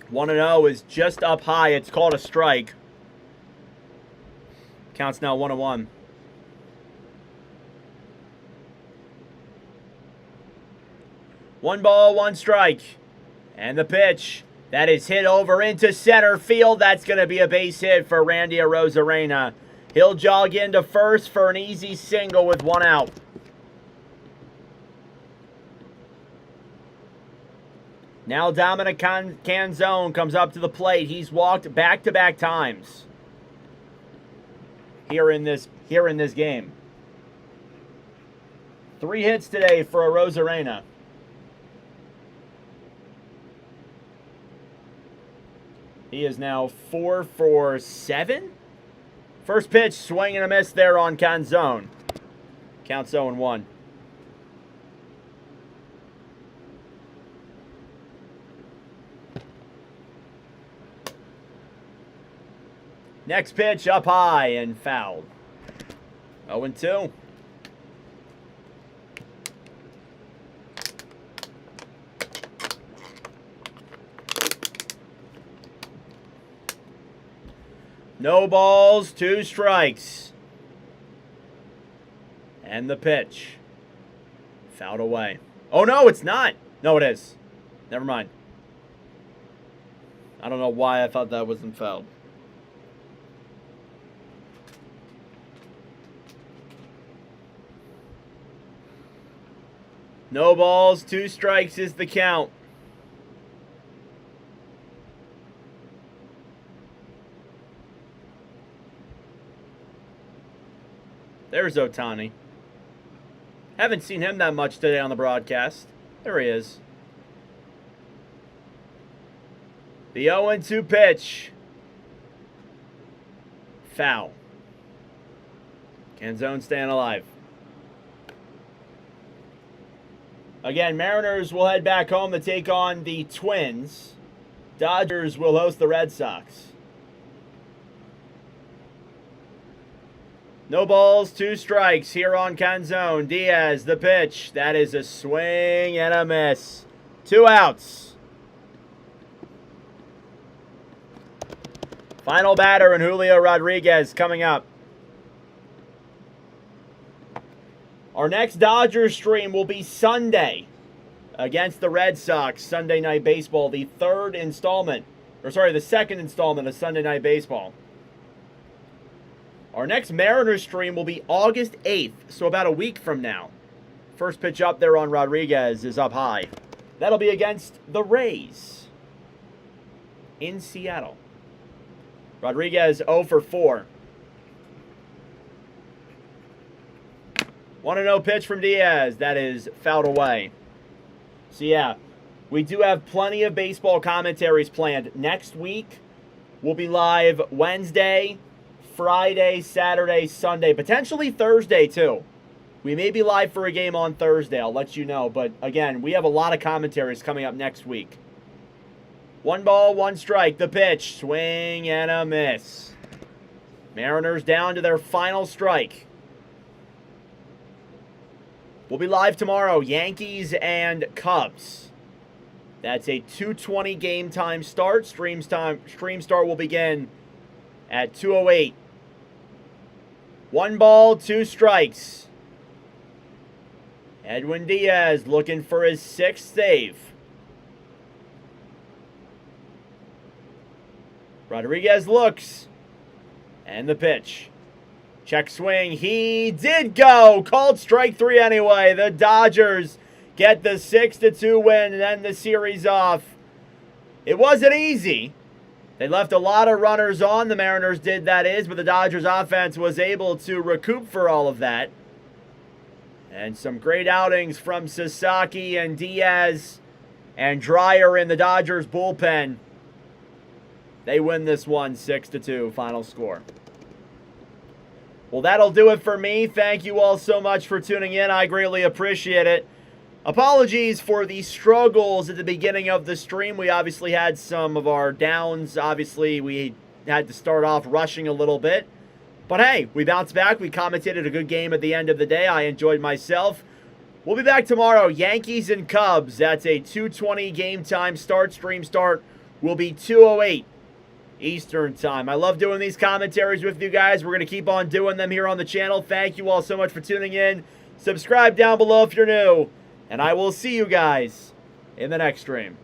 One and 0 is just up high. It's called a strike. Counts now 1-1. One ball, 1 strike. And the pitch. That is hit over into center field. That's going to be a base hit for Randy Arozarena. He'll jog into first for an easy single with one out. Now Dominic Canzone comes up to the plate. He's walked back-to-back times here in this game. 3 hits today for Arozarena. He is now 4 for 7. First pitch, swing and a miss there on Canzone. Counts 0-1. Next pitch up high and fouled. 0-2. No balls, 2 strikes. And the pitch. Fouled away. Oh, no, it's not. No, it is. Never mind. I don't know why I thought that wasn't fouled. No balls, 2 strikes is the count. There's Ohtani. Haven't seen him that much today on the broadcast. There he is. The 0-2 pitch. Foul. Canzone staying alive. Again, Mariners will head back home to take on the Twins. Dodgers will host the Red Sox. No balls, 2 strikes here on Canzone. Diaz, the pitch. That is a swing and a miss. 2 outs. Final batter and Julio Rodriguez coming up. Our next Dodgers stream will be Sunday against the Red Sox. Sunday Night Baseball, the second installment of Sunday Night Baseball. Our next Mariners stream will be August 8th, so about a week from now. First pitch up there on Rodriguez is up high. That'll be against the Rays in Seattle. Rodriguez 0 for 4. 1-0 pitch from Diaz. That is fouled away. So yeah, we do have plenty of baseball commentaries planned. Next week, we'll be live Wednesday, Friday, Saturday, Sunday, potentially Thursday too. We may be live for a game on Thursday. I'll let you know. But again, we have a lot of commentaries coming up next week. 1 ball, 1 strike. The pitch. Swing and a miss. Mariners down to their final strike. We'll be live tomorrow. Yankees and Cubs. That's a 2:20 game time start. Stream start will begin at 2:08. 1 ball, 2 strikes. Edwin Diaz looking for his 6th save. Rodriguez looks. And the pitch. Check swing. He did go. Called strike 3 anyway. The Dodgers get the 6-2 win and end the series off. It wasn't easy. They left a lot of runners on. The Mariners did, that is, but the Dodgers offense was able to recoup for all of that. And some great outings from Sasaki and Diaz and Dreyer in the Dodgers bullpen. They win this one 6-2, final score. Well, that'll do it for me. Thank you all so much for tuning in. I greatly appreciate it. Apologies for the struggles at the beginning of the stream. We obviously had some of our downs. Obviously, we had to start off rushing a little bit. But hey, we bounced back. We commentated a good game at the end of the day. I enjoyed myself. We'll be back tomorrow. Yankees and Cubs. That's a 2:20 game time start. Stream start will be 2:08 Eastern time. I love doing these commentaries with you guys. We're going to keep on doing them here on the channel. Thank you all so much for tuning in. Subscribe down below if you're new. And I will see you guys in the next stream.